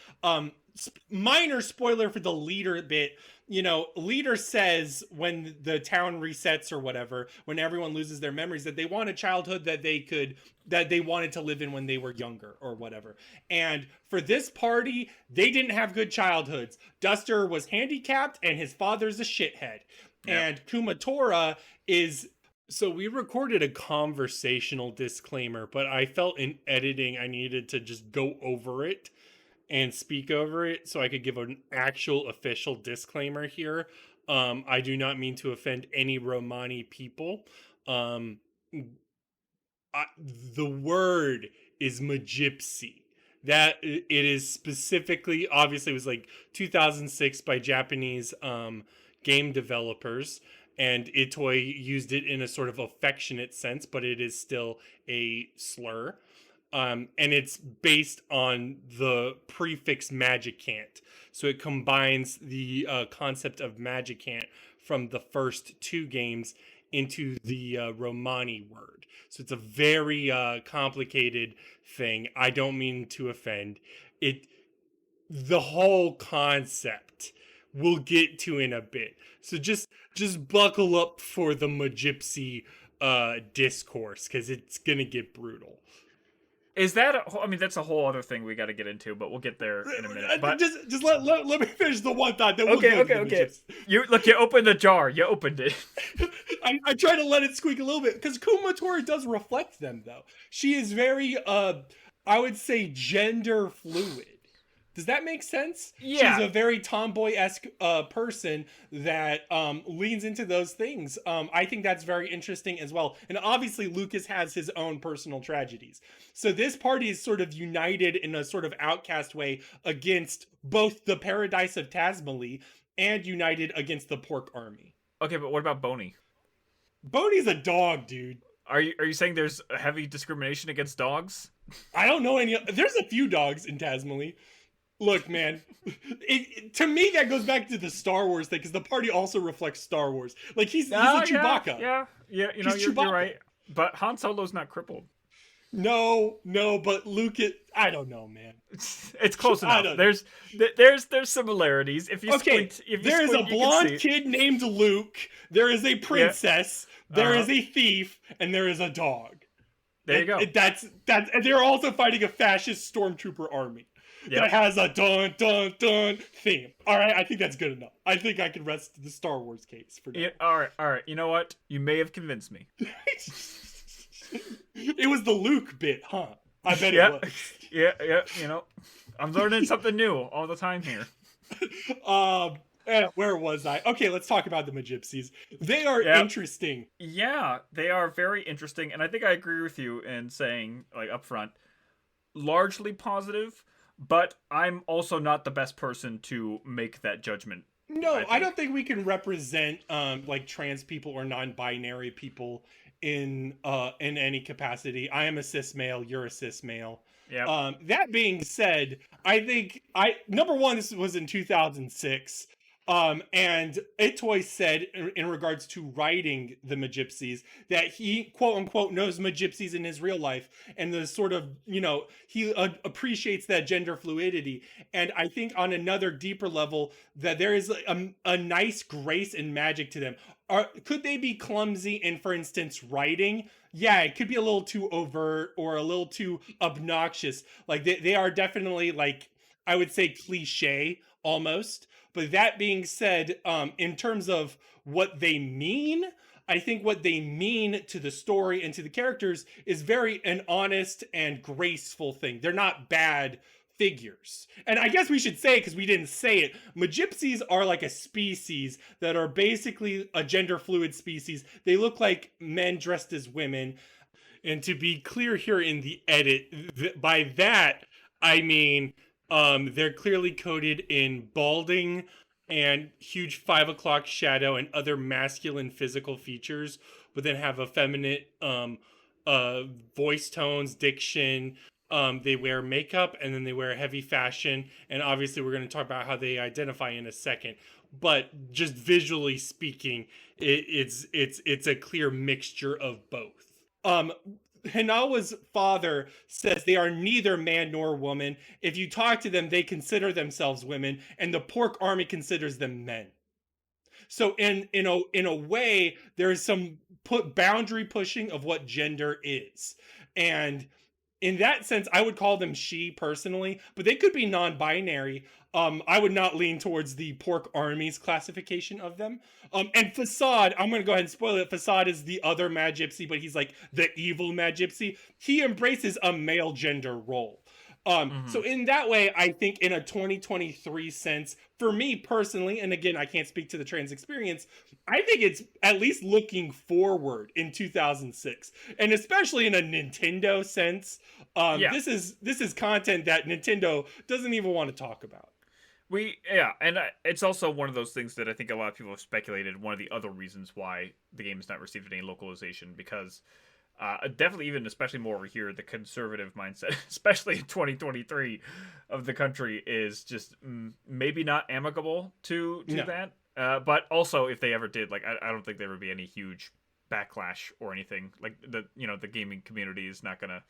Minor spoiler for the leader bit. Leader says when the town resets or whatever, when everyone loses their memories, that they want a childhood that they wanted to live in when they were younger or whatever. And for this party, they didn't have good childhoods. Duster was handicapped and his father's a shithead. Yep. And Kumatora is... So we recorded a conversational disclaimer, but I felt in editing I needed to just go over it and speak over it so I could give an actual official disclaimer here. I do not mean to offend any Romani people. The word is Magypsy. That it is specifically, obviously it was like 2006 by Japanese game developers, and Itoi used it in a sort of affectionate sense, but it is still a slur. And it's based on the prefix Magicant. So it combines the concept of Magicant from the first two games into the Romani word. So it's a very complicated thing. I don't mean to offend. The whole concept we'll get to in a bit. So just buckle up for the Magypsy discourse, because it's going to get brutal. Is that that's a whole other thing we got to get into, but we'll get there in a minute. But just let me finish the one thought. Then okay. You opened the jar. You opened it. I try to let it squeak a little bit because Kumatora does reflect them, though. She is very, I would say, gender fluid. Does that make sense? Yeah. She's a very tomboy-esque person that leans into those things. I think that's very interesting as well. And obviously, Lucas has his own personal tragedies. So this party is sort of united in a sort of outcast way against both the Paradise of Tazmily and united against the Pork Army. Okay, but what about Boney? Boney's a dog, dude. Are you saying there's a heavy discrimination against dogs? I don't know any... There's a few dogs in Tazmily. Look, man, to me that goes back to the Star Wars thing, because the party also reflects Star Wars. Like he's a Chewbacca. Yeah, you're right. But Han Solo's not crippled. No, but Luke, I don't know, man. It's close enough. There's similarities. If you squint, there is a blonde kid named Luke. There is a princess. Yeah. There is a thief, and there is a dog. There you go. That's and they're also fighting a fascist stormtrooper army. Yep. That has a dun dun dun theme. All right, I think that's good enough. I think I can rest the Star Wars case for now. Yeah, all right. You know what? You may have convinced me. It was the Luke bit, huh? I bet it was. Yeah. I'm learning something new all the time here. Where was I? Okay, let's talk about the Magypsies. They are interesting. Yeah, they are very interesting, and I think I agree with you in saying, like, up front, largely positive. But I'm also not the best person to make that judgment. No, I don't think we can represent like trans people or non-binary people in any capacity. I am a cis male. You're a cis male. Yeah. That being said, I think number one, this was in 2006. And Itoy said in regards to writing the Magypsies that he quote unquote knows Magypsies in his real life, and the sort of, he appreciates that gender fluidity. And I think on another deeper level that there is a nice grace and magic to them. Could they be clumsy in, for instance, writing? Yeah, it could be a little too overt or a little too obnoxious. Like they are definitely, like, I would say, cliche almost. But that being said, in terms of what they mean, I think what they mean to the story and to the characters is very an honest and graceful thing. They're not bad figures. And I guess we should say, because we didn't say it, Magypsies are like a species that are basically a gender fluid species. They look like men dressed as women. And to be clear here in the edit, by that, I mean, they're clearly coded in balding and huge 5 o'clock shadow and other masculine physical features, but then have effeminate voice tones, diction. They wear makeup and then they wear heavy fashion. And obviously, we're going to talk about how they identify in a second. But just visually speaking, it's a clear mixture of both. Hinawa's father says they are neither man nor woman. If you talk to them, they consider themselves women, and the Pork Army considers them men. So in a way, there is some boundary pushing of what gender is, and in that sense, I would call them she personally, but they could be non-binary. I would not lean towards the Pork Army's classification of them. And Facade, I'm going to go ahead and spoil it. Facade is the other Mad Gypsy, but he's like the evil Mad Gypsy. He embraces a male gender role. So in that way, I think in a 2023 sense, for me personally, and again, I can't speak to the trans experience, I think it's at least looking forward in 2006, and especially in a Nintendo sense. This is content that Nintendo doesn't even want to talk about. And it's also one of those things that I think a lot of people have speculated. One of the other reasons why the game has not received any localization, because definitely, even especially more over here, the conservative mindset, especially in 2023 of the country, is just maybe not amicable to that. But also, if they ever did, like, I don't think there would be any huge backlash or anything. Like, the gaming community is not gonna.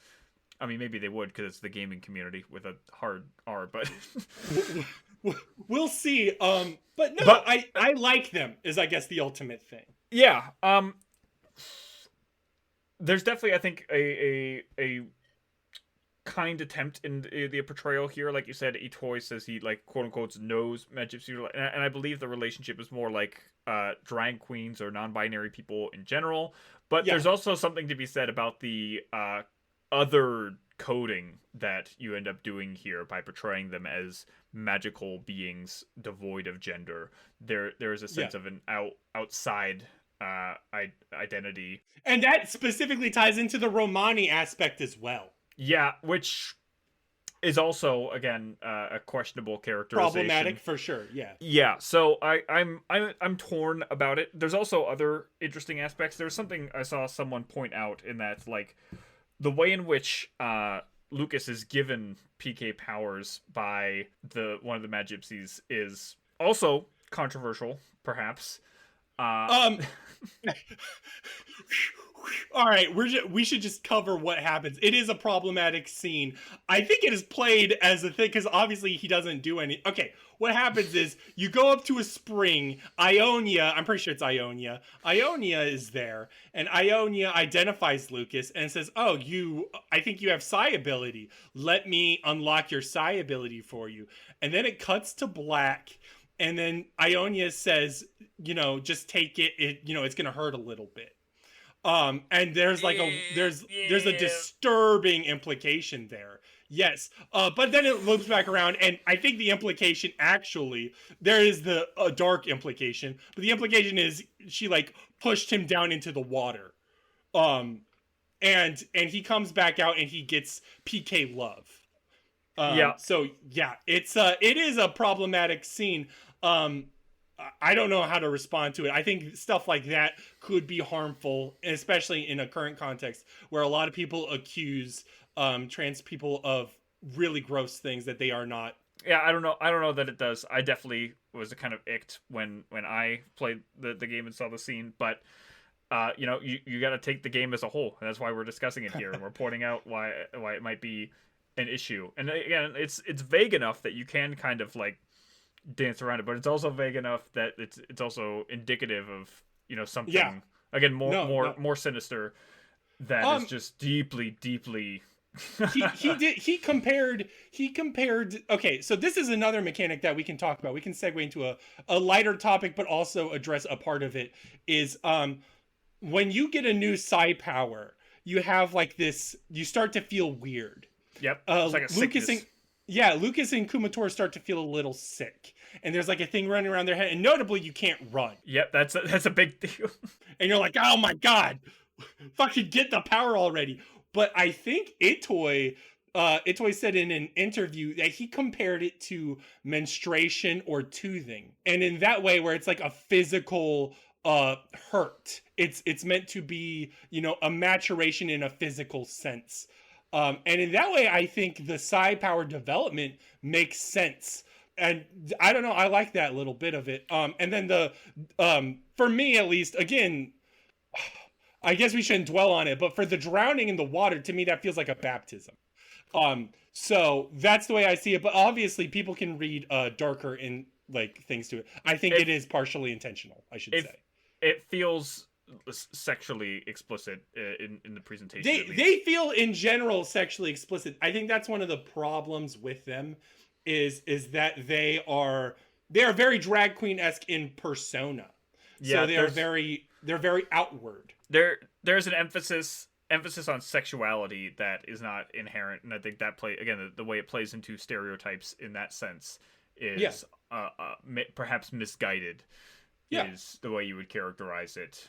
I mean, maybe they would, because it's the gaming community with a hard R, but we'll see. But no, I like them, is I guess the ultimate thing. Yeah. There's definitely, I think, a kind attempt in the portrayal here. Like you said, Itoy says he, like, quote unquote knows Mad Gypsy, and I believe the relationship is more like drag queens or non-binary people in general. But there's also something to be said about the other coding that you end up doing here by portraying them as magical beings devoid of gender. There is a sense of an outside identity, and that specifically ties into the Romani aspect as well. Yeah, which is also, again, a questionable characterization. Problematic for sure. Yeah. So I'm torn about it. There's also other interesting aspects. There's something I saw someone point out in that, like, the way in which Lucas is given PK powers by one of the Mad Gypsies is also controversial, perhaps. All right, we should just cover what happens. It is a problematic scene. I think it is played as a thing because obviously he doesn't do any. Okay, what happens is you go up to a spring. Ionia, I'm pretty sure it's Ionia. Ionia is there, and Ionia identifies Lucas and says, "Oh, I think you have psi ability. Let me unlock your psi ability for you." And then it cuts to black. And then Ionia says, just take it. It's going to hurt a little bit. And there's like there's a disturbing implication there. Yes. But then it loops back around, and I think the implication actually, there is a dark implication, but the implication is she, like, pushed him down into the water. And he comes back out and he gets PK love. So yeah, it is a problematic scene. I don't know how to respond to it. I think stuff like that could be harmful, especially in a current context where a lot of people accuse trans people of really gross things that they are not. Yeah, I don't know that it does. I definitely was a kind of icked when I played the game and saw the scene, but you got to take the game as a whole, and that's why we're discussing it here, and we're pointing out why it might be an issue. And again, it's vague enough that you can kind of like dance around it, but it's also vague enough that it's also indicative of something again more sinister that is just deeply he compared okay, so this is another mechanic that we can talk about. We can segue into a lighter topic but also address a part of it is when you get a new psi power, you have like this, you start to feel weird. Yep. It's like a sickness. Lucas and Kumator start to feel a little sick, and there's like a thing running around their head, and notably you can't run. Yep, that's a big deal. And you're like, oh my god, fucking get the power already. But I think Itoi said in an interview that he compared it to menstruation or toothing, and in that way where it's like a physical hurt, it's meant to be a maturation in a physical sense. And in that way, I think the psi power development makes sense. And I don't know, I like that little bit of it. And then for me at least, again, I guess we shouldn't dwell on it, but for the drowning in the water, to me, that feels like a baptism. So that's the way I see it. But obviously, people can read darker in like things to it. I think it is partially intentional, I should say. It feels sexually explicit in the presentation. They feel in general sexually explicit. I think that's one of the problems with them is that they are very drag queen-esque in persona. Yeah, so they're very outward. There's an emphasis on sexuality that is not inherent, and I think that the way it plays into stereotypes in that sense is perhaps misguided. Yeah. Is the way you would characterize it.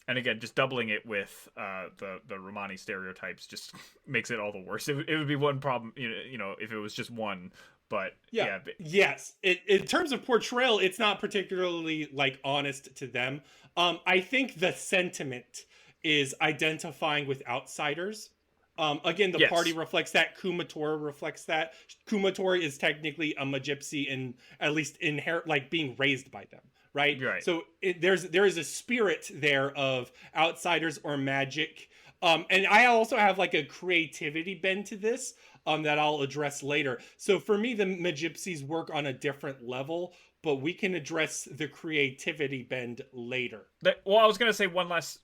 And again, just doubling it with the Romani stereotypes just makes it all the worse. It would be one problem, if it was just one. But yes. In terms of portrayal, it's not particularly like honest to them. I think the sentiment is identifying with outsiders. Again, the party reflects that. Kumatora reflects that. Kumatora is technically a Magypsy and at least inherent, like being raised by them. Right. So there is a spirit there of outsiders or magic. And I also have like a creativity bend to this that I'll address later. So for me, the Magypsies work on a different level, but we can address the creativity bend later. Well, I was going to say one last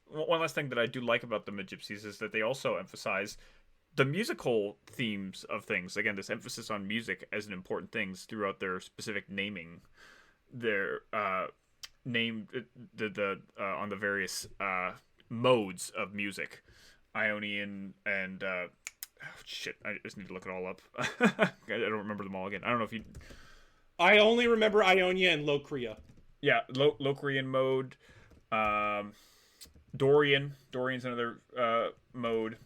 thing that I do like about the Magypsies is that they also emphasize the musical themes of things. Again, this emphasis on music as an important thing throughout their specific naming. Their named on the various modes of music, Ionian and I just need to look it all up. I don't remember them all again. I don't know if you. I only remember Ionia and Locrian. Yeah, Locrian mode. Dorian's another mode.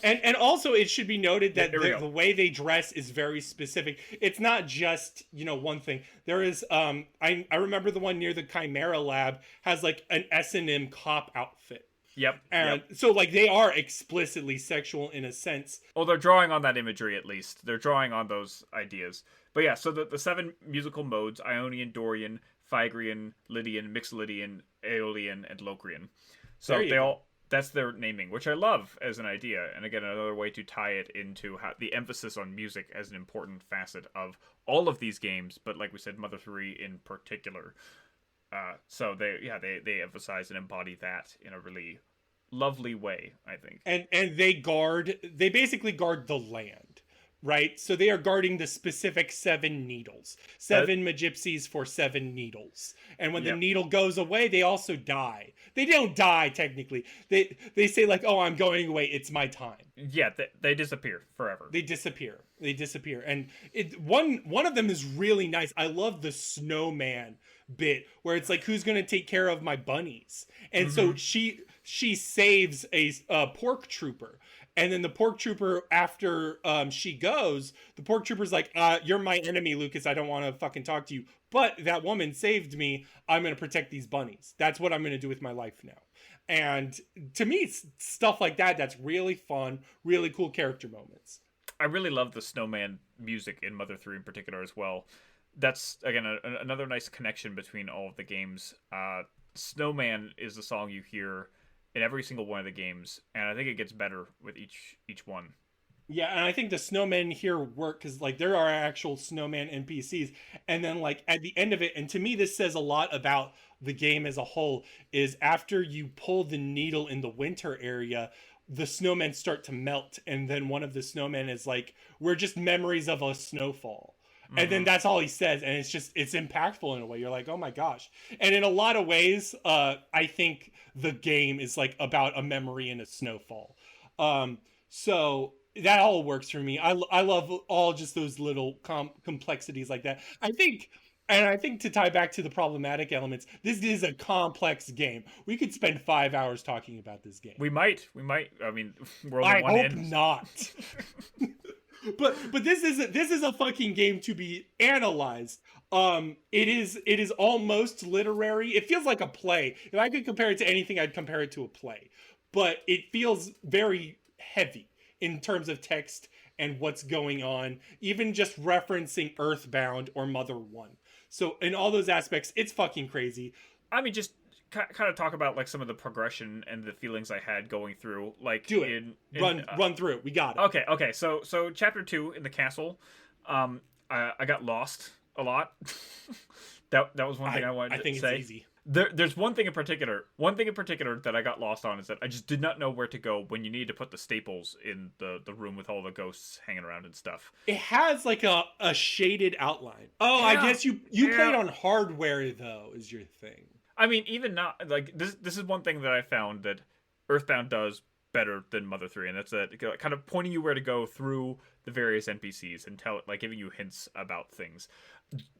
And also it should be noted that the way they dress is very specific. It's not just, one thing. There is I remember the one near the Chimera lab has like an S&M cop outfit. Yep. And so like they are explicitly sexual in a sense. Well, they're drawing on that imagery at least. They're drawing on those ideas. But yeah, so the 7 musical modes, Ionian, Dorian, Phygrian, Lydian, Mixed Lydian, Aeolian, and Locrian. So that's their naming, which I love as an idea. And again, another way to tie it into the emphasis on music as an important facet of all of these games, but like we said, Mother 3 in particular. So they emphasize and embody that in a really lovely way, I think. And they basically guard the land. Right? So they are guarding the specific 7 needles. 7 Magypsies for 7 needles. And when the needle goes away, they also die. They don't die, technically. They say, like, oh, I'm going away. It's my time. Yeah, they disappear forever. They disappear. And one of them is really nice. I love the snowman bit, where it's like, who's going to take care of my bunnies? And so she saves a pork trooper. And then the pork trooper, after she goes, the pork trooper's like, you're my enemy, Lucas. I don't want to fucking talk to you. But that woman saved me. I'm going to protect these bunnies. That's what I'm going to do with my life now. And to me, it's stuff like that that's really fun, really cool character moments. I really love the snowman music in Mother 3 in particular as well. that's again another nice connection between all of the games. Snowman is the song you hear in every single one of the games, and I think it gets better with each one. Yeah, and I think the snowmen here work because like there are actual snowman NPCs, and then like at the end of it, and to me this says a lot about the game as a whole. Is after you pull the needle in the winter area, the snowmen start to melt, and then one of the snowmen is like, "We're just memories of a snowfall." And then Mm-hmm. that's all he says, and it's impactful in a way. You're like, oh my gosh! And in a lot of ways, I think the game is like about a memory in a snowfall. Um, so that all works for me. I love all just those little complexities like that. I think to tie back to the problematic elements, this is a complex game. We could spend 5 hours talking about this game. We might. I mean, we're only I one hope in. not. But this is a fucking game to be analyzed. It is almost literary. It feels like a play. If I could compare it to anything, I'd compare it to a play. But it feels very heavy in terms of text and what's going on, even just referencing Earthbound or Mother 1. So in all those aspects, it's fucking crazy. I mean, just kind of talk about like some of the progression and the feelings I had going through, like Do it. in Run through it. We got it. okay. So chapter 2 in the castle, I got lost a lot. That was one thing I I wanted think to it's say. easy. There's one thing in particular. One thing in particular that I got lost on is that I just did not know where to go when you need to put the staples in the room with all the ghosts hanging around and stuff. It has like a shaded outline. Oh, I Yeah, guess you played yeah. on hardware though, is your thing. I mean, even not like this is one thing that I found that Earthbound does better than Mother 3, and that's that kind of pointing you where to go through the various NPCs and giving you hints about things.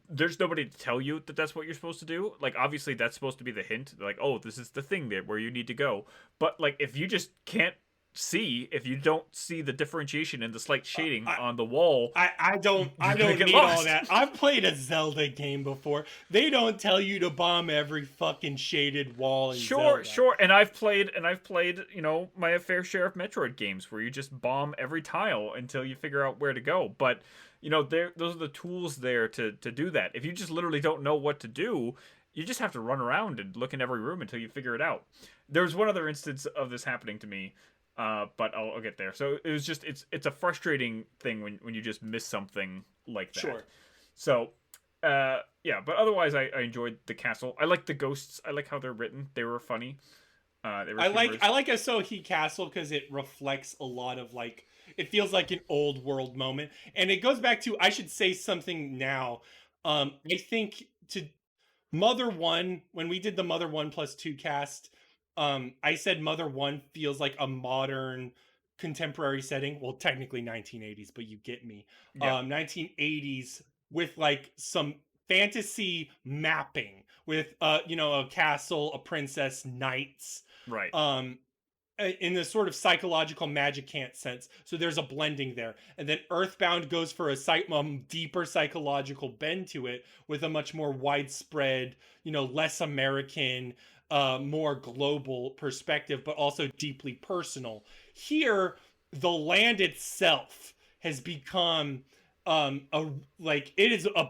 There's nobody to tell you that that's what you're supposed to do. Like obviously that's supposed to be the hint, like, oh, this is the thing there where you need to go. But like if you just can't see, if you don't see the differentiation and the slight shading I, on the wall, I you're gonna don't get need all lost. that. I've played a Zelda game before. They don't tell you to bomb every fucking shaded wall in Sure, Zelda. sure. And I've played, my fair share of Metroid games where you just bomb every tile until you figure out where to go. But, those are the tools there to do that. If you just literally don't know what to do, you just have to run around and look in every room until you figure it out. There was one other instance of this happening to me, but I'll get there. So it was just it's a frustrating thing when you just miss something like that. Sure. So yeah, but otherwise I enjoyed the castle. I like the ghosts. I like how they're written. They were funny. They were humorous. I like Asohi Castle because it reflects a lot of like it feels like an old world moment, and it goes back to I should say something now. I think to Mother 1, when we did the Mother 1 plus 2 cast, I said Mother 1 feels like a modern contemporary setting. Well, technically 1980s, but you get me. Yeah, 1980s with like some fantasy mapping with a castle, a princess, knights. right. Um in the sort of psychological magicant sense. So there's a blending there. And then Earthbound goes for a deeper psychological bend to it with a much more widespread, less American, more global perspective, but also deeply personal. Here, the land itself has become a like it is a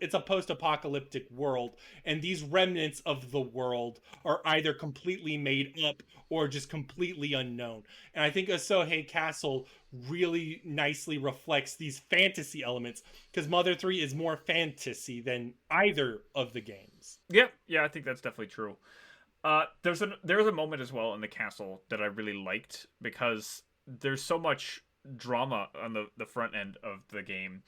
it's a post-apocalyptic world, and these remnants of the world are either completely made up or just completely unknown. And I think Asohe Castle really nicely reflects these fantasy elements because Mother 3 is more fantasy than either of the games. Yeah, I think that's definitely true. There was a moment as well in the castle that I really liked because there's so much drama on the front end of the game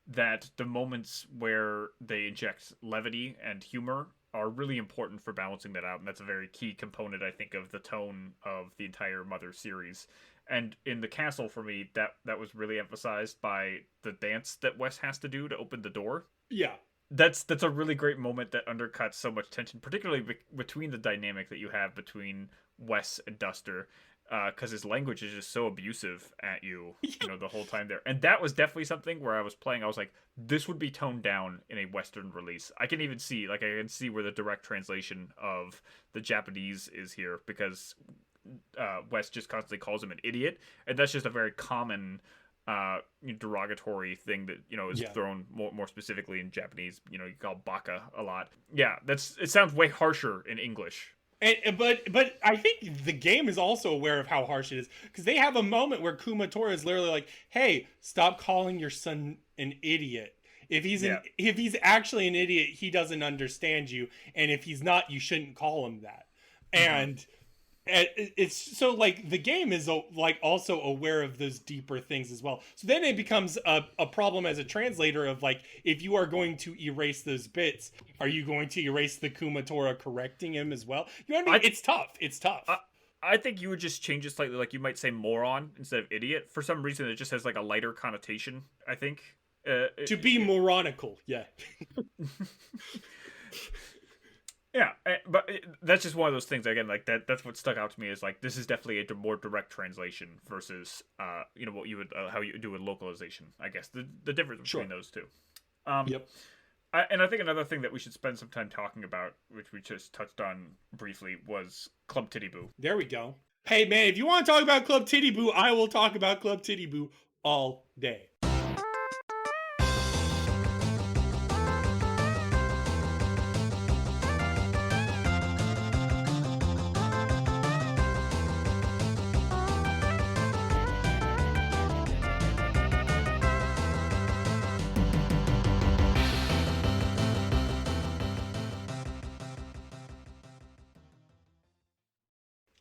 that the moments where they inject levity and humor are really important for balancing that out, and that's a very key component, I think, of the tone of the entire Mother series. And in the castle, for me, that was really emphasized by the dance that Wes has to do to open the door. Yeah. That's a really great moment that undercuts so much tension, particularly between the dynamic that you have between Wes and Duster, because his language is just so abusive at you, the whole time there. And that was definitely something where I was playing. I was like, this would be toned down in a Western release. I can even see, I can see where the direct translation of the Japanese is here because Wes just constantly calls him an idiot, and that's just a very common derogatory thing that is Yeah. thrown more specifically in Japanese. You call baka a lot. Yeah, it sounds way harsher in English. But I think the game is also aware of how harsh it is, because they have a moment where Kumatora is literally like, "Hey, stop calling your son an idiot. Yeah. If he's actually an idiot, he doesn't understand you, and if he's not, you shouldn't call him that." Mm-hmm. And it's so like the game is like also aware of those deeper things as well. So then it becomes a problem as a translator of like, if you are going to erase those bits, are you going to erase the Kumatora correcting him as well? You know what I mean? It's tough. It's tough. I think you would just change it slightly. Like you might say moron instead of idiot. For some reason, it just has like a lighter connotation. I think. To be moronical, yeah. Yeah, but that's just one of those things. Again, like that's what stuck out to me is like this is definitely a more direct translation versus what you would how you do with localization. I guess the difference between those two. Yep. And I think another thing that we should spend some time talking about, which we just touched on briefly, was Club Titty Boo. There we go. Hey man, if you want to talk about Club Titty Boo, I will talk about Club Titty Boo all day.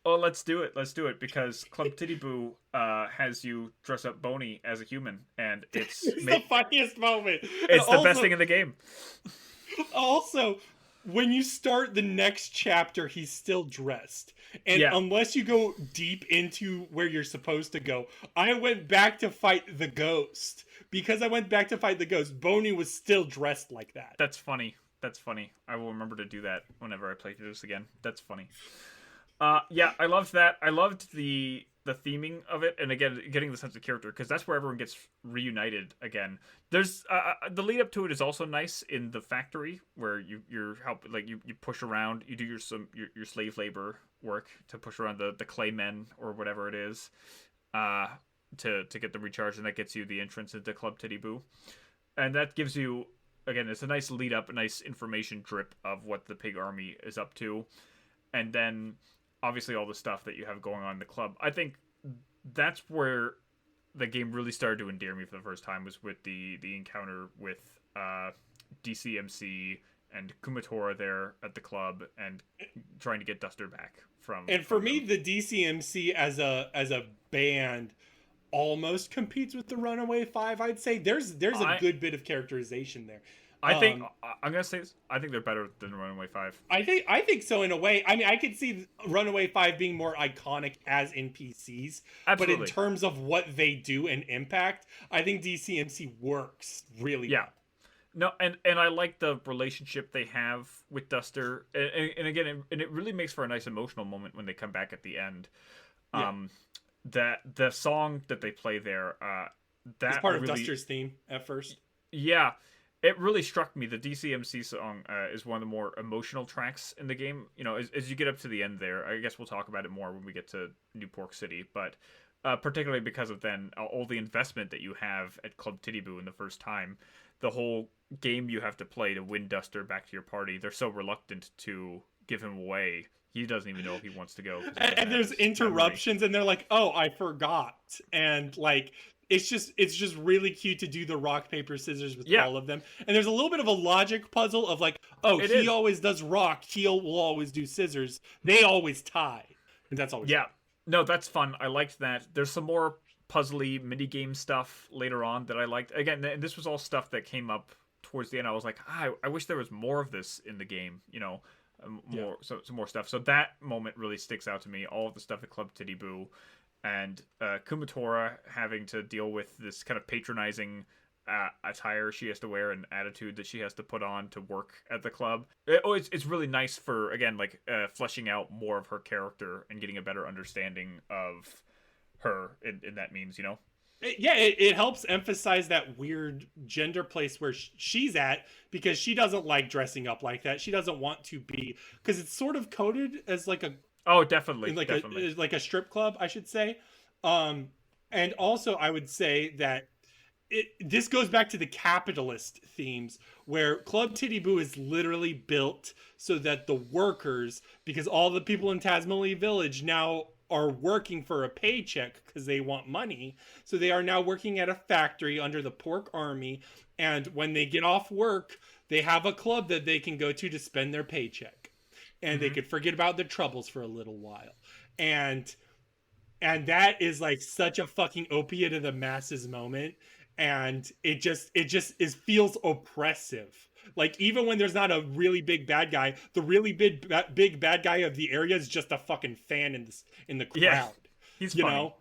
Oh, let's do it. Let's do it because Club Titty Boo has you dress up Boney as a human, and it's the funniest moment. It's the best thing in the game. Also, when you start the next chapter, he's still dressed. And unless you go deep into where you're supposed to go, I went back to fight the ghost. Because I went back to fight the ghost, Boney was still dressed like that. That's funny. That's funny. I will remember to do that whenever I play through this again. That's funny. Yeah, I loved that. I loved the theming of it, and again, getting the sense of character, because that's where everyone gets reunited again. There's the lead up to it is also nice in the factory where you're help like you push around, you do your slave labor work to push around the clay men or whatever it is, to get them recharged, and that gets you the entrance into Club Titty Boo, and that gives you again, it's a nice lead up, a nice information drip of what the pig army is up to, and then obviously all the stuff that you have going on in the club. I think that's where the game really started to endear me for the first time, was with the encounter with DCMC and Kumatora there at the club and trying to get Duster back from. And for me, the DCMC as a band almost competes with the Runaway Five. I'd say there's a good bit of characterization there. I think I'm gonna say this. I think they're better than Runaway Five. I think so in a way. I mean, I could see Runaway Five being more iconic as NPCs, Absolutely. but in terms of what they do and impact, I think DCMC works really well. No, and I like the relationship they have with Duster, and again, it really makes for a nice emotional moment when they come back at the end. That the song that they play there, it's part of Duster's theme at first. Yeah. It really struck me. The DCMC song is one of the more emotional tracks in the game. As you get up to the end there, I guess we'll talk about it more when we get to New Pork City, but particularly because of then all the investment that you have at Club Titty Boo in the first time, the whole game you have to play to win Duster back to your party, they're so reluctant to give him away. He doesn't even know if he wants to go. And there's interruptions, and they're like, "Oh, I forgot," and like. It's just really cute to do the rock, paper, scissors with all of them. And there's a little bit of a logic puzzle of like, oh, he always does rock, he will always do scissors. They always tie. And that's always fun. No, that's fun. I liked that. There's some more puzzly minigame stuff later on that I liked. Again, and this was all stuff that came up towards the end. I was like, I wish there was more of this in the game, some more stuff. So that moment really sticks out to me. All of the stuff at Club Titty Boo. And Kumatora having to deal with this kind of patronizing attire she has to wear and attitude that she has to put on to work at the club. It's really nice for, again, like fleshing out more of her character and getting a better understanding of her in that means, It helps emphasize that weird gender place where she's at, because she doesn't like dressing up like that. She doesn't want to be, because it's sort of coded as like a definitely like a strip club, I should say. And And also, I would say that this goes back to the capitalist themes where Club Titty Boo is literally built so that the workers, because all the people in Tasmania Village now are working for a paycheck because they want money. So they are now working at a factory under the pork army. And when they get off work, they have a club that they can go to spend their paycheck. And they Mm-hmm. could forget about their troubles for a little while. And that is like such a fucking opiate of the masses moment, and it just is feels oppressive. Like, even when there's not a really big bad guy, the really big bad guy of the area is just a fucking fan in the Yeah, crowd, he's you funny. know.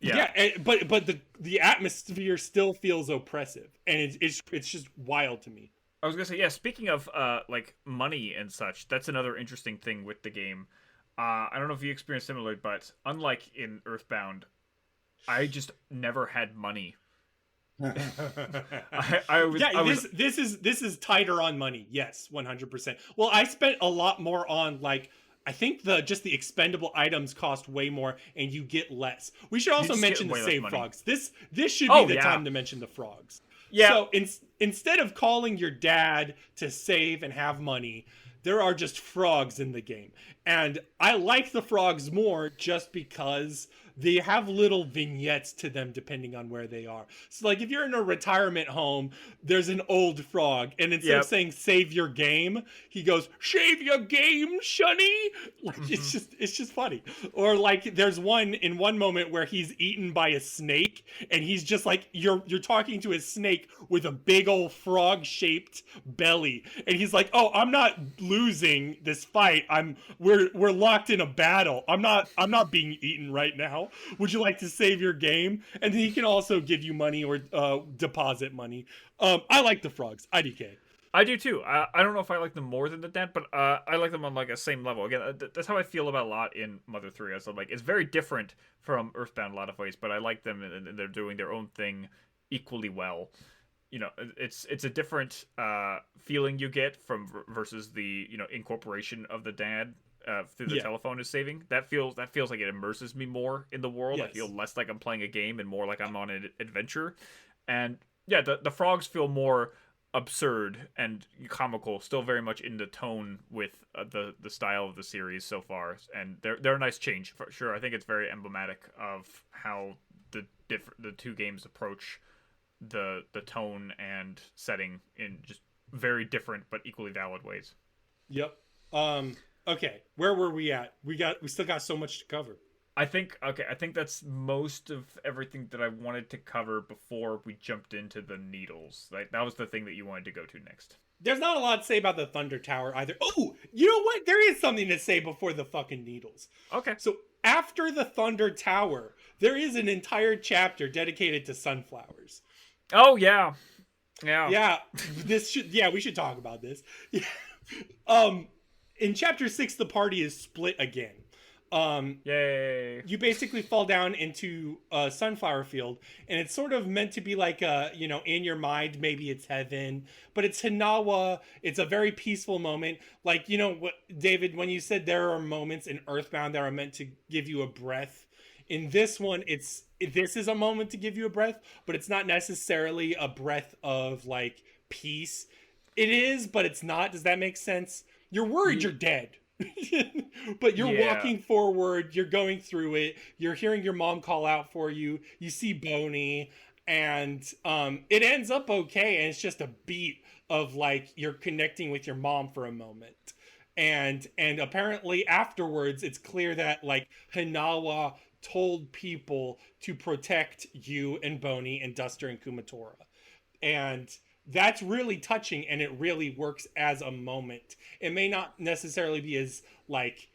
Yeah. Yeah, but the atmosphere still feels oppressive, and it's just wild to me. I was gonna say, yeah. Speaking of like money and such, that's another interesting thing with the game. I don't know if you experienced similarly, but unlike in Earthbound, I just never had money. I Yeah, was this is tighter on money. Yes, 100%. Well, I spent a lot more on, like, I think the expendable items cost way more and you get less. We should you also just get mention the way less save money. frogs. This should be Oh the yeah, time to mention the frogs. yeah. So instead of calling your dad to save and have money, there are just frogs in the game. And I like the frogs more just because they have little vignettes to them depending on where they are. So, like, if you're in a retirement home, there's an old frog, and instead of Yep. saying "save your game," he goes "shave your game, Shunny." Like, Hmm. it's just funny. Or, like, there's one moment where he's eaten by a snake, and he's just like, you're talking to a snake with a big old frog shaped belly, and he's like, "Oh, I'm not losing this fight. We're locked in a battle. I'm not being eaten right now. Would you like to save your game?" And then he can also give you money or deposit money. I like the frogs. IDK. I do too. I don't know if I like them more than the dad, but I like them on like a same level. Again, that's how I feel about a lot in Mother 3. So like, it's very different from Earthbound in a lot of ways, but I like them and they're doing their own thing equally well. You know, it's a different feeling you get from versus the incorporation of the dad through the Yeah. telephone is saving. That feels like it immerses me more in the world. I feel Yes. less like I'm playing a game and more like I'm on an adventure. And yeah, the frogs feel more absurd and comical, still very much in the tone with the style of the series so far, and they're a nice change for sure. I think it's very emblematic of how the two games approach the tone and setting in just very different but equally valid ways. Yep. Okay. Where were we at? We still got so much to cover. I think that's most of everything that I wanted to cover before we jumped into the needles. Like that was the thing that you wanted to go to next. There's not a lot to say about the Thunder Tower either. Oh, you know what? There is something to say before the fucking needles. Okay. So after the Thunder Tower, there is an entire chapter dedicated to sunflowers. Oh yeah. Yeah. Yeah, we should talk about this. um in chapter 6, the party is split again. Um Yay. you basically fall down into a sunflower field, and it's sort of meant to be like, in your mind maybe it's heaven, but it's Hinawa. It's a very peaceful moment. Like, what, David, when you said there are moments in Earthbound that are meant to give you a breath, in this one this is a moment to give you a breath, but it's not necessarily a breath of, like, peace. It is, but it's not. Does that make sense? You're worried you're dead. But you're Yeah. walking forward, you're going through it, you're hearing your mom call out for you, you see Boney, and it ends up okay, and it's just a beat of, like, you're connecting with your mom for a moment. And apparently afterwards it's clear that, like, Hinawa told people to protect you and Boney and Duster and Kumatora. And that's really touching, and it really works as a moment. It may not necessarily be as, like,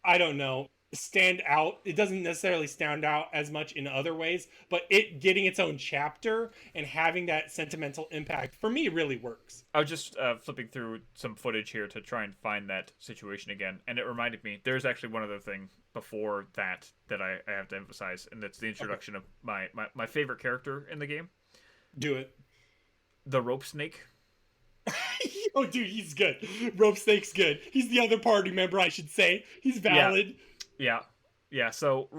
I don't know, stand out. It doesn't necessarily stand out as much in other ways, but it getting its own chapter and having that sentimental impact for me really works. I was just flipping through some footage here to try and find that situation again, and it reminded me there's actually one other thing before that I have to emphasize, and that's the Okay, introduction of my favorite character in the game, do it. the rope snake. Oh, dude, he's good. Rope Snake's good. He's the other party member, I should say. He's Yeah, valid. yeah, yeah. So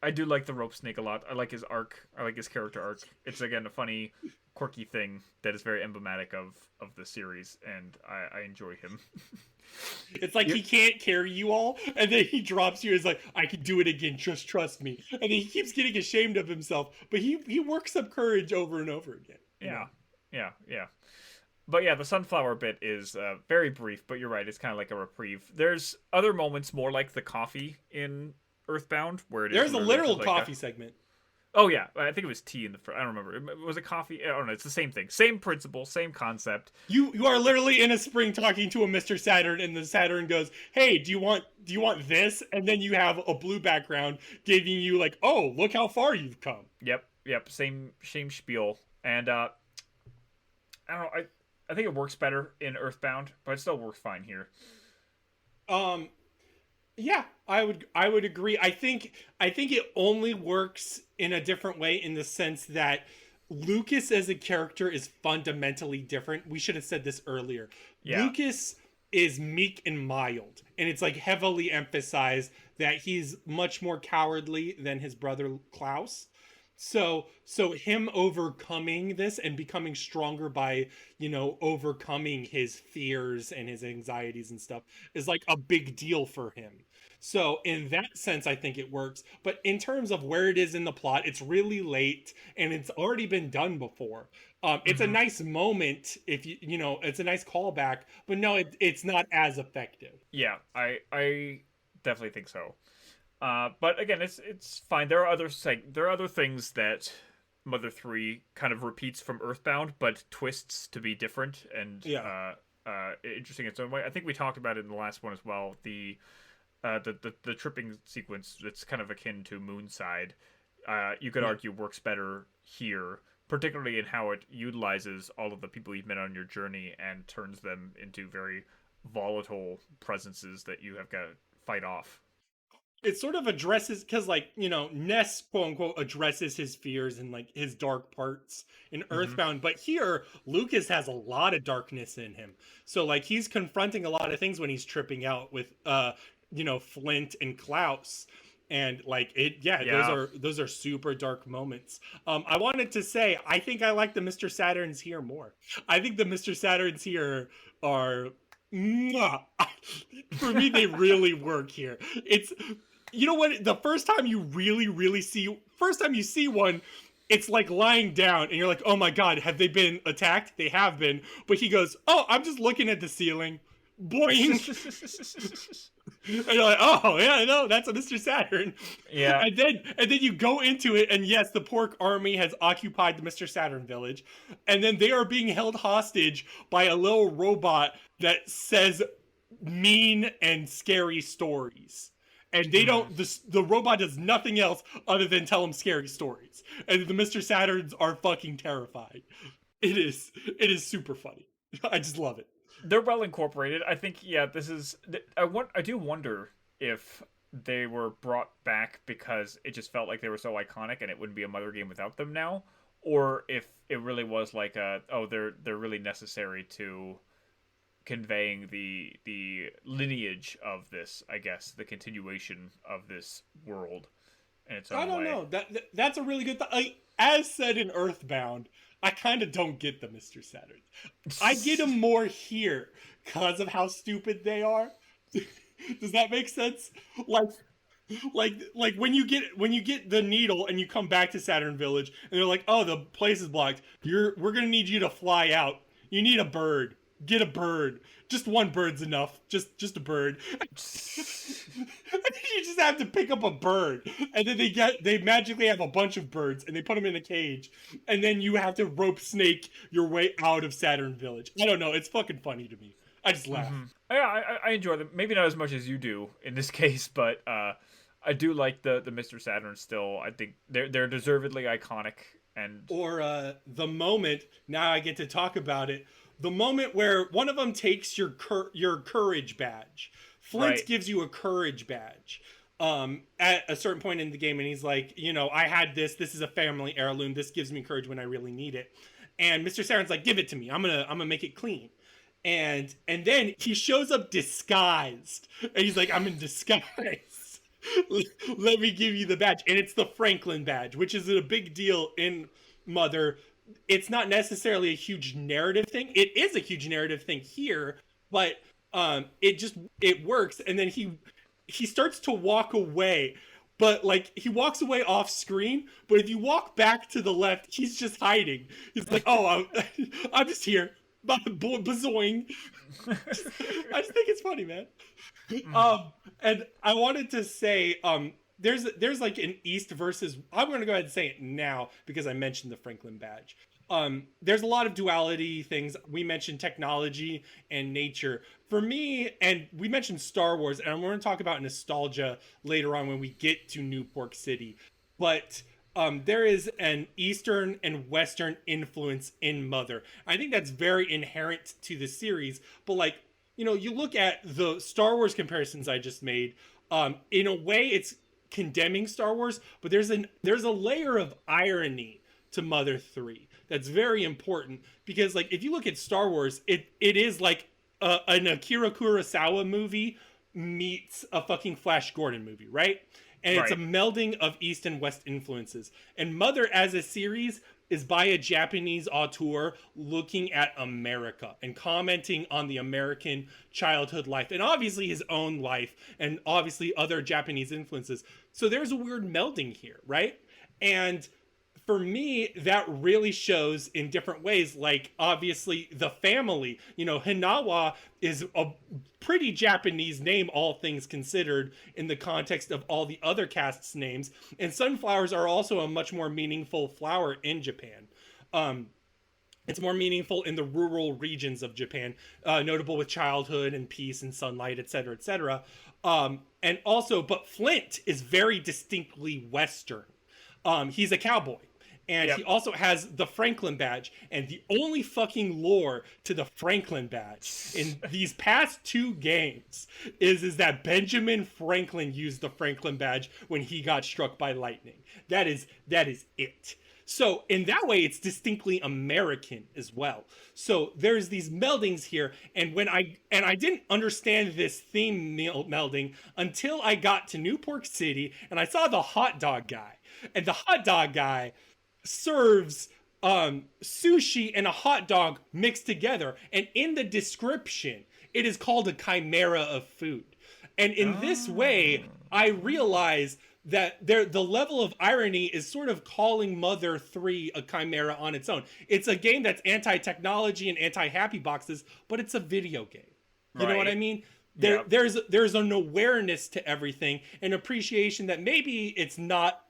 I do like the rope snake a lot. I like his arc. I like his character arc. It's again a funny, quirky thing that is very emblematic of the series, and I enjoy him. It's like he can't carry you all, and then he drops you. He's like, I can do it again. Just trust me. And then he keeps getting ashamed of himself, but he works up courage over and over again. Yeah, yeah. But yeah, the sunflower bit is very brief, but you're right. It's kind of like a reprieve. There's other moments more like the coffee in Earthbound, where it is. There's a literal like coffee segment. Oh yeah, I think it was tea in the front. I don't remember. Was it coffee? I don't know. It's the same thing, same principle, same concept. You are literally in a spring talking to a Mr. Saturn, and the Saturn goes, "Hey, do you want this?" And then you have a blue background giving you like, "Oh, look how far you've come." Yep. Same spiel, and I don't know. I think it works better in Earthbound, but it still works fine here. Yeah, I would agree. I think it only works in a different way in the sense that Lucas as a character is fundamentally different. We should have said this earlier. Yeah. Lucas is meek and mild, and it's like heavily emphasized that he's much more cowardly than his brother Klaus. So him overcoming this and becoming stronger by, overcoming his fears and his anxieties and stuff is like a big deal for him. So in that sense, I think it works. But in terms of where it is in the plot, it's really late and it's already been done before. It's a nice moment if it's a nice callback, but no, it's not as effective. Yeah, I definitely think so. But again, it's fine. There are other things that Mother 3 kind of repeats from Earthbound, but twists to be different and interesting in its own way. I think we talked about it in the last one as well. The tripping sequence that's kind of akin to Moonside, you could argue works better here, particularly in how it utilizes all of the people you've met on your journey and turns them into very volatile presences that you have got to fight off. It sort of addresses, because Ness quote unquote addresses his fears and like his dark parts in Earthbound, but here Lucas has a lot of darkness in him. So like he's confronting a lot of things when he's tripping out with Flint and Klaus. And like those are super dark moments. I wanted to say I think I like the Mr. Saturns here more. I think the Mr. Saturns here are for me they really work here. It's the first time you see one, it's like lying down and you're like, oh my god, have they been attacked? They have been. But he goes, oh, I'm just looking at the ceiling. Boing. And you're like, oh yeah, no, that's a Mr. Saturn. Yeah. And then you go into it, and yes, the Pork Army has occupied the Mr. Saturn village, and then they are being held hostage by a little robot that says mean and scary stories. And they don't. The robot does nothing else other than tell them scary stories. And the Mr. Saturns are fucking terrified. It is super funny. I just love it. They're well incorporated. I think. Yeah, this is. I do wonder if they were brought back because it just felt like they were so iconic and it wouldn't be a Mother game without them now, or if it really was like they're really necessary to conveying the lineage of this, I guess, the continuation of this world in its own way. I don't know. That's a really good thought. As said in Earthbound, I kind of don't get the Mr. Saturn. I get them more here because of how stupid they are. Does that make sense? Like when you get the needle and you come back to Saturn Village and they're like, oh, the place is blocked. We're gonna need you to fly out. You need a bird. Get a bird. Just one bird's enough. Just a bird. You just have to pick up a bird, and then they magically have a bunch of birds, and they put them in a cage, and then you have to rope snake your way out of Saturn Village. I don't know. It's fucking funny to me. I just laugh. Yeah, I enjoy them. Maybe not as much as you do in this case, but I do like the Mr. Saturn still. I think they're deservedly iconic. Or the moment. Now I get to talk about it. The moment where one of them takes your courage badge. Flint gives you a courage badge at a certain point in the game, and he's like, I had this. This is a family heirloom. This gives me courage when I really need it. And Mr. Saturn's like, give it to me. I'm gonna make it clean. And then he shows up disguised, and he's like, I'm in disguise. Let me give you the badge. And it's the Franklin badge, which is a big deal in Mother. It's not necessarily a huge narrative thing. It is a huge narrative thing here, but it works. And then he starts to walk away, but like he walks away off screen. But if you walk back to the left, he's just hiding. He's like, "Oh, I'm just here, bazoing." I just think it's funny, man. And I wanted to say, there's like an East versus. I'm going to go ahead and say it now because I mentioned the Franklin badge. There's a lot of duality things. We mentioned technology and nature. For me, and we mentioned Star Wars, and we're going to talk about nostalgia later on when we get to New Pork City. But there is an Eastern and Western influence in Mother. I think that's very inherent to the series. But like, you look at the Star Wars comparisons I just made. In a way, it's condemning Star Wars, but there's a layer of irony to Mother 3 that's very important, because like if you look at Star Wars, it is like an Akira Kurosawa movie meets a fucking Flash Gordon movie, right? And it's a melding of East and West influences. And Mother as a series is by a Japanese auteur looking at America and commenting on the American childhood life, and obviously his own life, and obviously other Japanese influences. So there's a weird melding here, right? And for me, that really shows in different ways. Like, obviously, the family, Hinawa is a pretty Japanese name, all things considered, in the context of all the other casts' names. And sunflowers are also a much more meaningful flower in Japan. It's more meaningful in the rural regions of Japan, notable with childhood and peace and sunlight, etc., etc. And also, but Flint is very distinctly Western. He's a cowboy. And he also has the Franklin badge. And the only fucking lore to the Franklin badge in these past 2 games is that Benjamin Franklin used the Franklin badge when he got struck by lightning. That is it. So in that way, it's distinctly American as well. So there's these meldings here. And I didn't understand this theme melding until I got to New Pork City and I saw the hot dog guy. And the hot dog guy serves sushi and a hot dog mixed together, and in the description it is called a chimera of food. And in this way, I realize that the level of irony is sort of calling Mother 3 a chimera on its own. It's a game that's anti-technology and anti-happy boxes, but it's a video game. You know what I mean? There's an awareness to everything, an appreciation that maybe it's not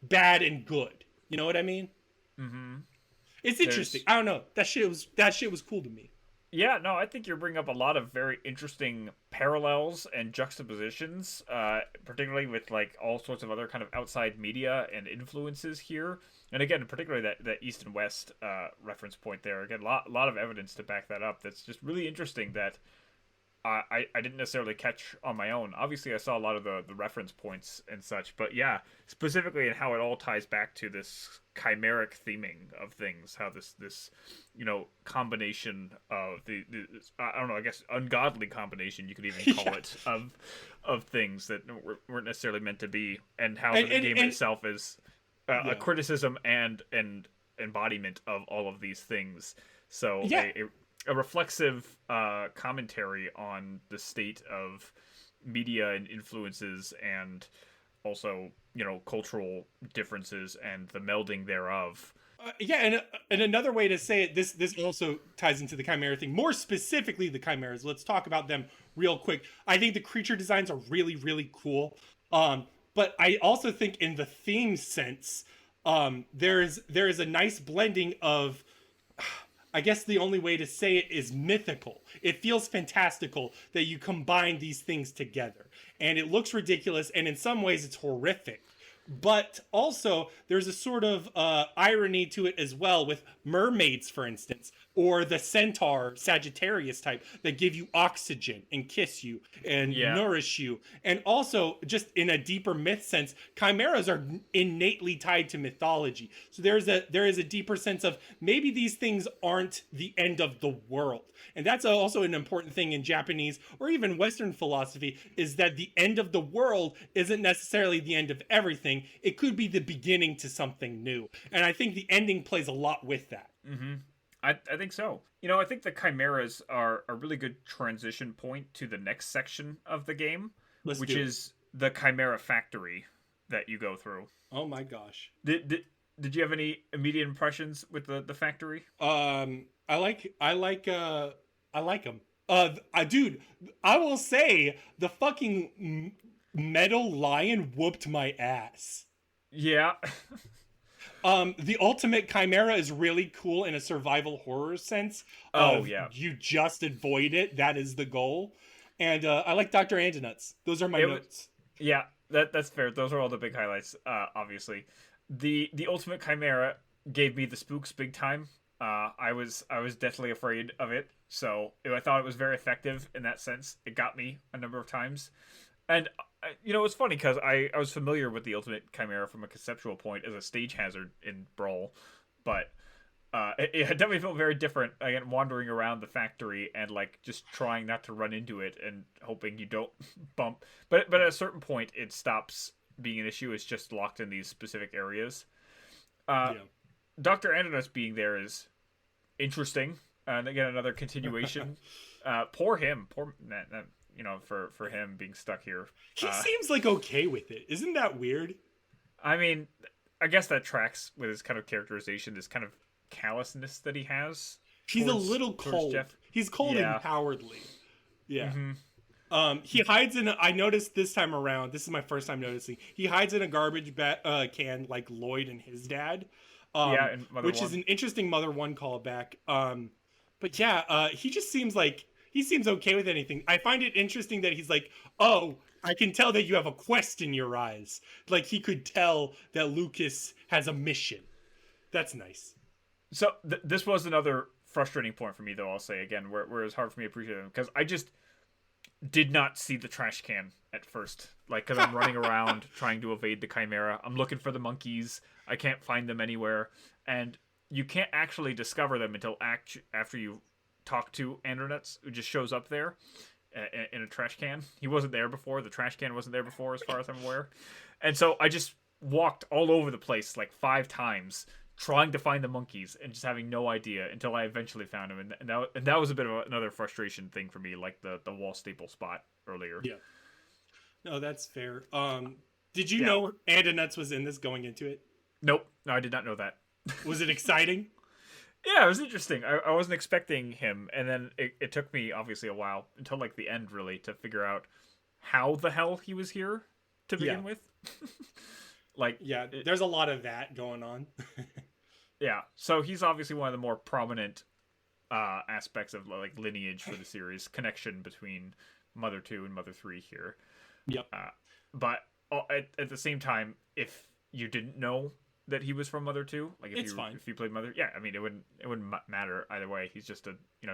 bad and good. You know what I mean? Mm-hmm. It's interesting. I don't know. That shit was cool to me. Yeah, no, I think you're bringing up a lot of very interesting parallels and juxtapositions, particularly with like all sorts of other kind of outside media and influences here. And again, particularly that East and West reference point there. Again, a lot of evidence to back that up. That's just really interesting that I didn't necessarily catch on my own. Obviously, I saw a lot of the reference points and such, but yeah, specifically in how it all ties back to this chimeric theming of things, how this combination of the I don't know, I guess ungodly combination you could even call it of things that weren't necessarily meant to be, and how the game itself is a criticism and embodiment of all of these things. So a reflexive commentary on the state of media and influences, and also cultural differences and the melding thereof. And another way to say it, this also ties into the chimera thing, more specifically the chimeras. Let's talk about them real quick. I think the creature designs are really, really cool, but I also think in the theme sense, there is a nice blending of, I guess the only way to say it is mythical. It feels fantastical that you combine these things together. And it looks ridiculous, and in some ways it's horrific. But also, there's a sort of irony to it as well, with mermaids, for instance. or the centaur Sagittarius type that give you oxygen and kiss you and Yeah. nourish you. And also, just in a deeper myth sense, chimeras are innately tied to mythology. So there is a deeper sense of maybe these things aren't the end of the world. And that's also an important thing in Japanese or even Western philosophy, is that the end of the world isn't necessarily the end of everything. It could be the beginning to something new. And I think the ending plays a lot with that. Mm-hmm. I think so. I think the chimeras are a really good transition point to the next section of the game, Let's which do it. is the chimera factory that you go through. Oh my gosh. Did you have any immediate impressions with the factory? I like them. Dude, I will say the fucking metal lion whooped my ass. Yeah. The ultimate chimera is really cool in a survival horror sense. Oh Of yeah. you just avoid it. That is the goal. And I like Dr. Andonuts. Those are my notes. Yeah, that's fair. Those are all the big highlights. Obviously, the ultimate chimera gave me the spooks big time. I was deathly afraid of it, so I thought it was very effective in that sense. It got me a number of times, and it's funny because I was familiar with the ultimate chimera from a conceptual point as a stage hazard in Brawl, but it definitely felt very different again wandering around the factory and like just trying not to run into it and hoping you don't bump. But at a certain point, it stops being an issue. It's just locked in these specific areas. Uh, Yeah. Dr. Andonuts being there is interesting, and again another continuation. Poor him. Poor for him being stuck here. He seems like okay with it. Isn't that weird? I mean, I guess that tracks with his kind of characterization, this kind of callousness that he has. He's a little towards cold. Jeff. He's cold Yeah. and cowardly. Yeah. Mhm. He hides in. I noticed this time around. This is my first time noticing. He hides in a garbage can like Lloyd and his dad. Yeah, and Mother Which is One. an interesting Mother One callback. But yeah, he just seems like he seems okay with anything. I find it interesting that he's like, oh, I can tell that you have a quest in your eyes. Like he could tell that Lucas has a mission. That's nice. So this was another frustrating point for me, though. I'll say again, where it was hard for me to appreciate him because I just did not see the trash can at first. Like, because I'm running around trying to evade the chimera. I'm looking for the monkeys. I can't find them anywhere, and you can't actually discover them until after you talk to Andronuts, who just shows up there in a trash can. He wasn't there before. The trash can wasn't there before, as far as I'm aware. And so I just walked all over the place like 5 times trying to find the monkeys and just having no idea until I eventually found them. And that was a bit of another frustration thing for me, like the wall staple spot earlier. Yeah. No, that's fair. Did you Yeah. know Andonuts was in this going into it? Nope. No, I did not know that. Was it exciting? Yeah, it was interesting. I wasn't expecting him, and then it took me obviously a while until like the end really to figure out how the hell he was here to begin with. Like, Yeah, there's a lot of that going on. yeah. So he's obviously one of the more prominent aspects of like lineage for the series, connection between Mother 2 and Mother 3 here. Yep. But at the same time, if you didn't know that he was from Mother 2, like It's fine. if you played Mother, yeah, I mean it wouldn't matter either way. He's just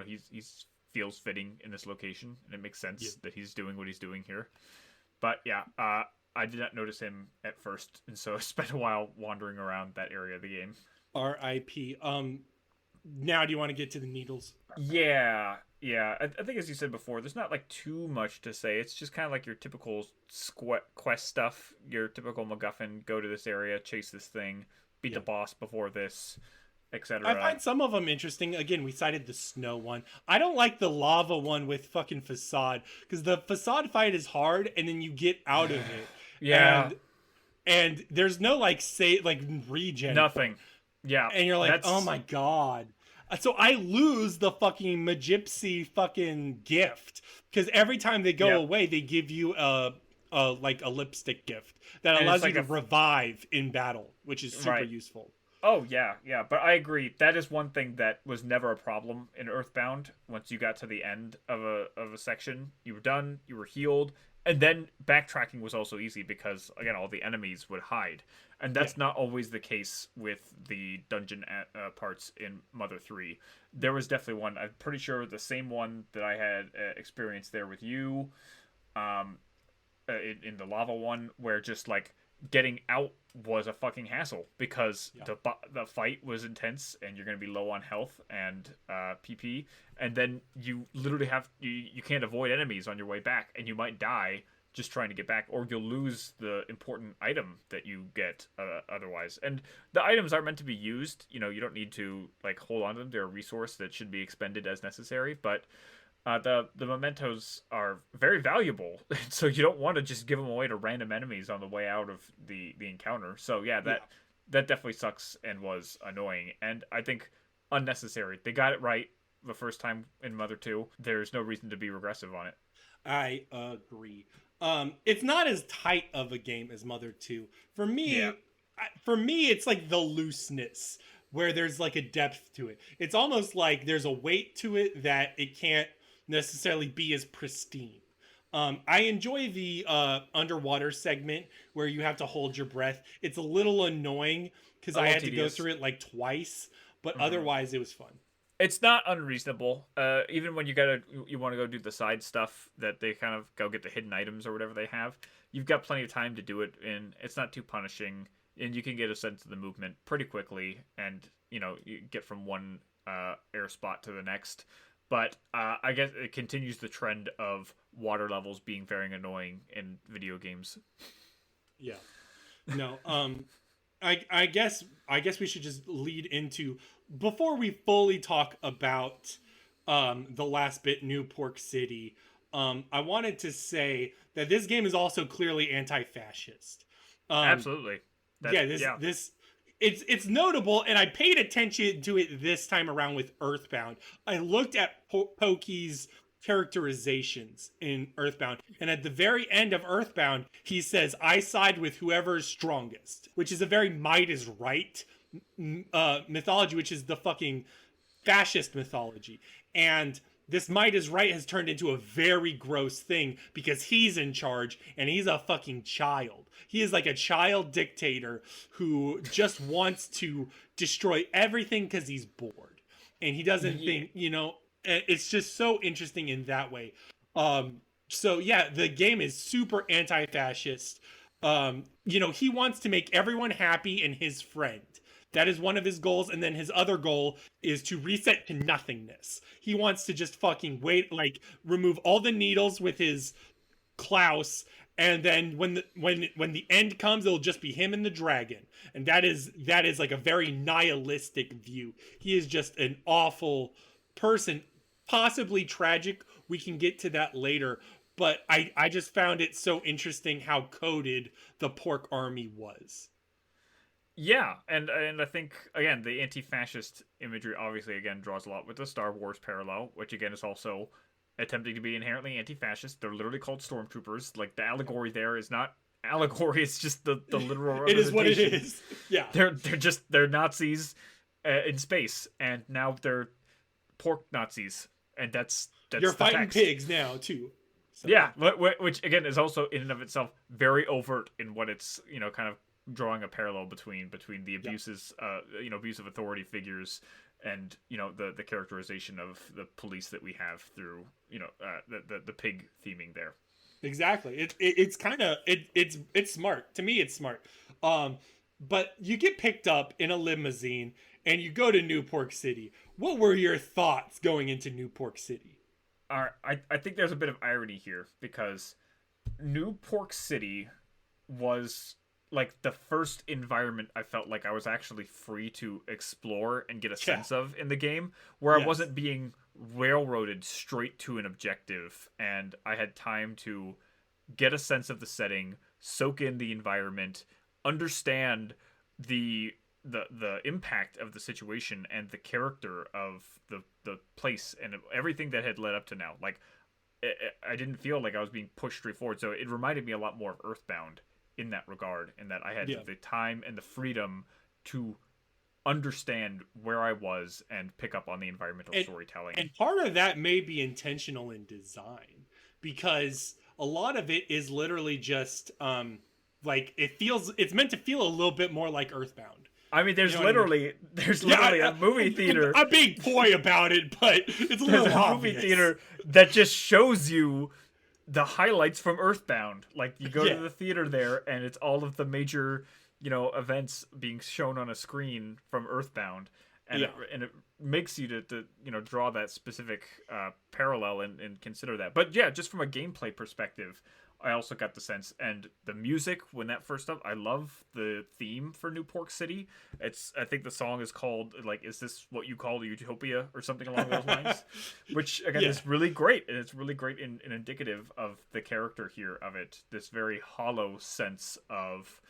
he's feels fitting in this location, and it makes sense that he's doing what he's doing here. But yeah, I did not notice him at first, and so I spent a while wandering around that area of the game. R.I.P. Now do you want to get to the needles? Yeah. I think as you said before, there's not like too much to say. It's just kind of like your typical quest stuff, your typical MacGuffin. Go to this area, chase this thing, beat the boss before this, etc. I find some of them interesting. Again, we cited the snow one. I don't like the lava one with fucking facade, because the facade fight is hard, and then you get out of it. Yeah. And there's no like regen. Nothing. Yeah. And you're like, oh my god. So I lose the fucking Magypsy fucking gift, because every time they go away, they give you a lipstick gift that allows you to revive in battle, which is super useful. Oh yeah. But I agree. That is one thing that was never a problem in Earthbound. Once you got to the end of a section, you were done. You were healed, And then backtracking was also easy because again all the enemies would hide, and Yeah. that's not always the case with the dungeon parts in Mother 3. There was definitely one, I'm pretty sure the same one that I had experienced there with you, um, in the lava one, where just like getting out was a fucking hassle because Yeah. the fight was intense and you're going to be low on health and PP, and then you literally you can't avoid enemies on your way back, and you might die just trying to get back, or you'll lose the important item that you get otherwise. And the items aren't meant to be used. You don't need to like hold on to them. They're a resource that should be expended as necessary, but the mementos are very valuable, so you don't want to just give them away to random enemies on the way out of the encounter. So yeah, that definitely sucks and was annoying, and I think unnecessary. They got it right the first time in Mother 2. There's no reason to be regressive on it. I agree. It's not as tight of a game as Mother 2. For me, Yeah. it's like the looseness where there's like a depth to it. It's almost like there's a weight to it that it can't necessarily be as pristine. I enjoy the underwater segment where you have to hold your breath. It's a little annoying because I had to go through it like twice, but otherwise it was fun. It's not unreasonable. Even when you want to go do the side stuff that they kind of go get the hidden items or whatever they have, you've got plenty of time to do it, and it's not too punishing, and you can get a sense of the movement pretty quickly, and you get from one air spot to the next. But I guess it continues the trend of water levels being very annoying in video games. Yeah. No. I guess we should just lead into, before we fully talk about the last bit, New Pork City. I wanted to say that this game is also clearly anti-fascist. Absolutely. This it's notable, and I paid attention to it this time around with Earthbound. I looked at Pokey's characterizations in Earthbound, and at the very end of Earthbound, he says, "I side with whoever is strongest," which is a very might is right mythology, which is the fucking fascist mythology. And this might is right has turned into a very gross thing because he's in charge and he's a fucking child. He is like a child dictator who just wants to destroy everything because he's bored. And he doesn't think, it's just so interesting in that way. So yeah, the game is super anti-fascist. He wants to make everyone happy and his friend. That is one of his goals, and then his other goal is to reset to nothingness. He wants to just fucking remove all the needles with his Klaus, and then when the end comes, it'll just be him and the dragon. And that is like a very nihilistic view. He is just an awful person, possibly tragic. We can get to that later. But I just found it so interesting how coded the Pork Army was. Yeah, and I think again the anti-fascist imagery obviously again draws a lot with the Star Wars parallel, which again is also attempting to be inherently anti-fascist. They're literally called stormtroopers. Like the allegory there is not allegory; it's just the literal. It is what it is. Yeah, they're Nazis in space, and now they're pork Nazis, and that's you're fighting text. Pigs now too. So. Yeah, which again is also in and of itself very overt in what it's kind of drawing a parallel between the abuses, abusive authority figures, and the characterization of the police that we have through the pig theming there. Exactly. It's kind of it's smart. To me, it's smart. But you get picked up in a limousine and you go to New Pork City. What were your thoughts going into New Pork City? I think there's a bit of irony here because New Pork City was like the first environment I felt like I was actually free to explore and get a sense of in the game, where I wasn't being railroaded straight to an objective, and I had time to get a sense of the setting, soak in the environment, understand the impact of the situation and the character of the place and everything that had led up to now. Like I didn't feel like I was being pushed straight forward, so it reminded me a lot more of Earthbound in that regard, in that I had the time and the freedom to understand where I was and pick up on the environmental storytelling. And part of that may be intentional in design, because a lot of it is literally just like it's meant to feel a little bit more like Earthbound. I mean, there's You know what I mean? literally a movie theater. I'm being coy about it, but it's a There's little a obvious. movie theater that just shows you the highlights from Earthbound. Like, you go to the theater there, and it's all of the major, events being shown on a screen from Earthbound, and it makes you to draw that specific parallel and consider that. But yeah, just from a gameplay perspective, I also got the sense, and the music when that first up, I love the theme for New Pork City. I think the song is called like, "Is This What You Call Utopia?" or something along those lines, which again is really great, and it's really great and indicative of the character here of it. This very hollow sense of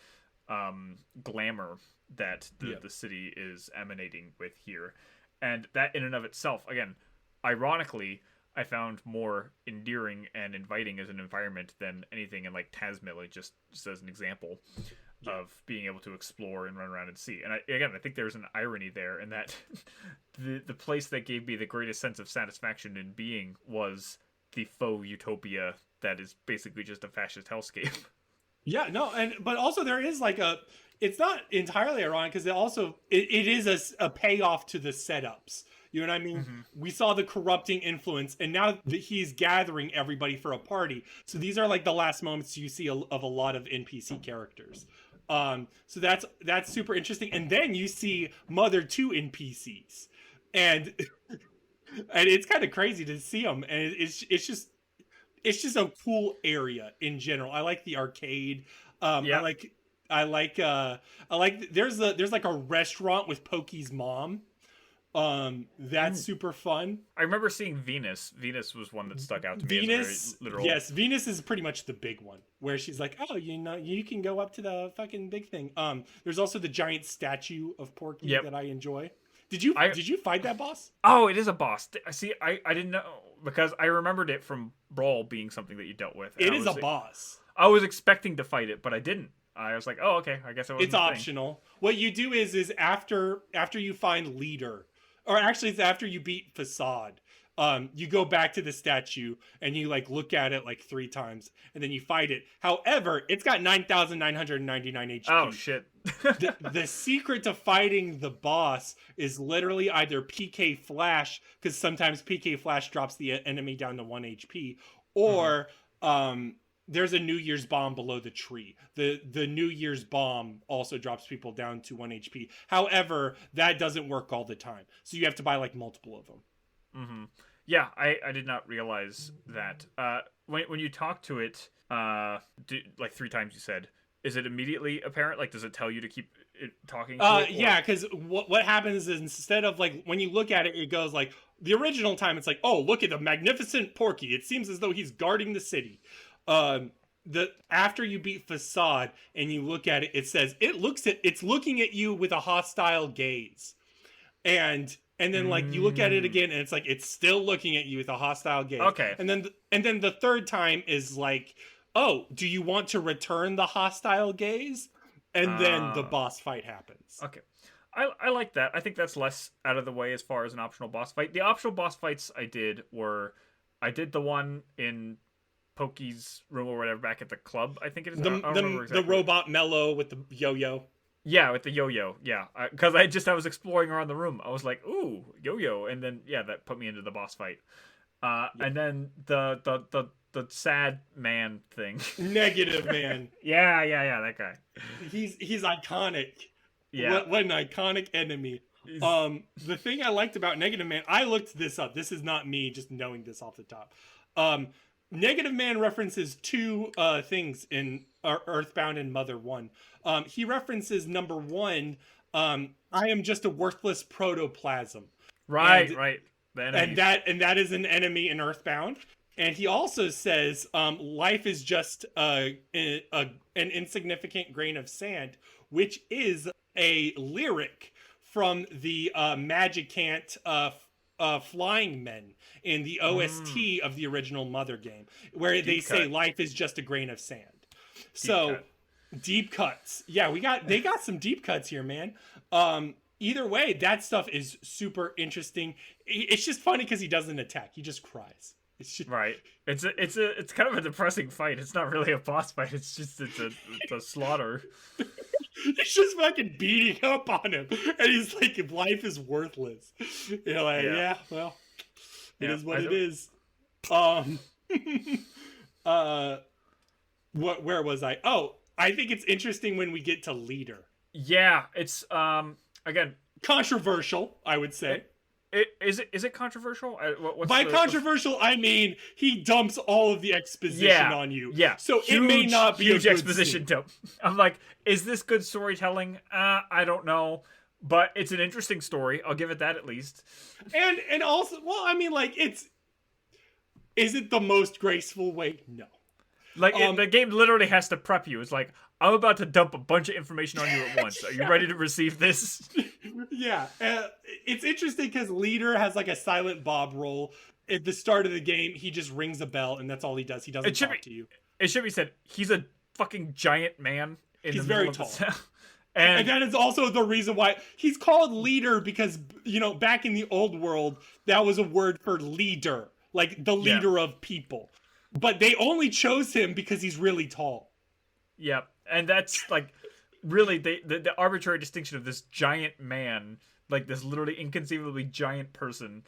glamour that the city is emanating with here, and that in and of itself, again, ironically, I found more endearing and inviting as an environment than anything in like Tasmilla, just as an example of being able to explore and run around and see. And I think there's an irony there in that the place that gave me the greatest sense of satisfaction in being was the faux utopia that is basically just a fascist hellscape. Yeah, no, but also there is like it's not entirely ironic because it is a payoff to the setups. You know what I mean? Mm-hmm. We saw the corrupting influence, and now that he's gathering everybody for a party. So these are like the last moments you see of a lot of NPC characters. So that's super interesting. And then you see Mother 2 NPCs, and it's kind of crazy to see them. And it's just a cool area in general. I like the arcade. I like there's like a restaurant with Pokey's mom. That's super fun. I remember seeing Venus. Venus was one that stuck out to me. As very literal. Yes, Venus is pretty much the big one, where she's like, "Oh, you can go up to the fucking big thing." There's also the giant statue of Porky that I enjoy. Did you fight that boss? Oh, it is a boss. See, I didn't know, because I remembered it from Brawl being something that you dealt with. It is a boss. I was expecting to fight it, but I didn't. I was like, oh, okay, I guess it wasn't. It's optional. What you do is after you find Leader, or actually it's after you beat Facade, you go back to the statue and you like look at it like 3 times and then you fight it. However, it's got 9,999 HP. Oh shit. the secret to fighting the boss is literally either PK Flash, because sometimes PK Flash drops the enemy down to 1 HP, or there's a New Year's bomb below the tree. The New Year's bomb also drops people down to 1 HP. However, that doesn't work all the time. So you have to buy like multiple of them. Mm-hmm. Yeah, I did not realize that. When you talk to it, like 3 times you said, is it immediately apparent? Like, does it tell you to keep talking to it? Yeah, because what happens is instead of like, when you look at it, it goes like, the original time it's like, oh, look at the magnificent Porky. It seems as though he's guarding the city. After you beat Facade and you look at it, it says it's looking at you with a hostile gaze, and then like you look at it again and it's like it's still looking at you with a hostile gaze. Okay. And then the third time is like, oh, do you want to return the hostile gaze? And then the boss fight happens. Okay. I like that. I think that's less out of the way as far as an optional boss fight. The optional boss fights I did the one in Pokey's room or whatever back at the club, I think it is. The robot Mellow with the yo-yo. Yeah, with the yo-yo. Yeah, because I was exploring around the room. I was like, ooh, yo-yo, and then that put me into the boss fight. And then the sad man thing. Negative Man. yeah, that guy. He's iconic. Yeah. What an iconic enemy. The thing I liked about Negative Man, I looked this up. This is not me just knowing this off the top. Negative Man references 2 things in Earthbound and Mother 1. He references number 1, I am just a worthless protoplasm. Right. And that is an enemy in Earthbound. And he also says, life is just an insignificant grain of sand, which is a lyric from the Magicant Flying Men in the OST of the original Mother game, where they say life is just a grain of sand. Deep cuts. Yeah, they got some deep cuts here, man. Either way, that stuff is super interesting. It's just funny because he doesn't attack. He just cries. It's just, Right. It's kind of a depressing fight. It's not really a boss fight. It's a slaughter. it's just fucking beating up on him, and he's like, life is worthless. You're like, Yeah. yeah, well, it Yeah. is what it is. Um, uh, where was I? Oh, I think it's interesting when we get to leader. Yeah. It's again. Controversial, I would say. Is it controversial? What's By the, controversial, I mean he dumps all of the exposition yeah, on you. Yeah. So it may not be a huge good exposition scene. dump. I'm like, is this good storytelling? I don't know, but it's an interesting story. I'll give it that at least. And also, well, I mean, like is it the most graceful way? No. Like the game literally has to prep you. It's like, I'm about to dump a bunch of information on you at once. Are you ready to receive this? Yeah, it's interesting because leader has like a silent Bob role. At the start of the game, he just rings a bell and that's all he does. He doesn't talk to you. It should be said, he's a fucking giant man in He's the middle very of tall. the town. And that is also the reason why he's called leader, because, you know, back in the old world, that was a word for leader, like the leader of people. But they only chose him because he's really tall. Yeah, and that's like really the arbitrary distinction of this giant man, like this literally inconceivably giant person,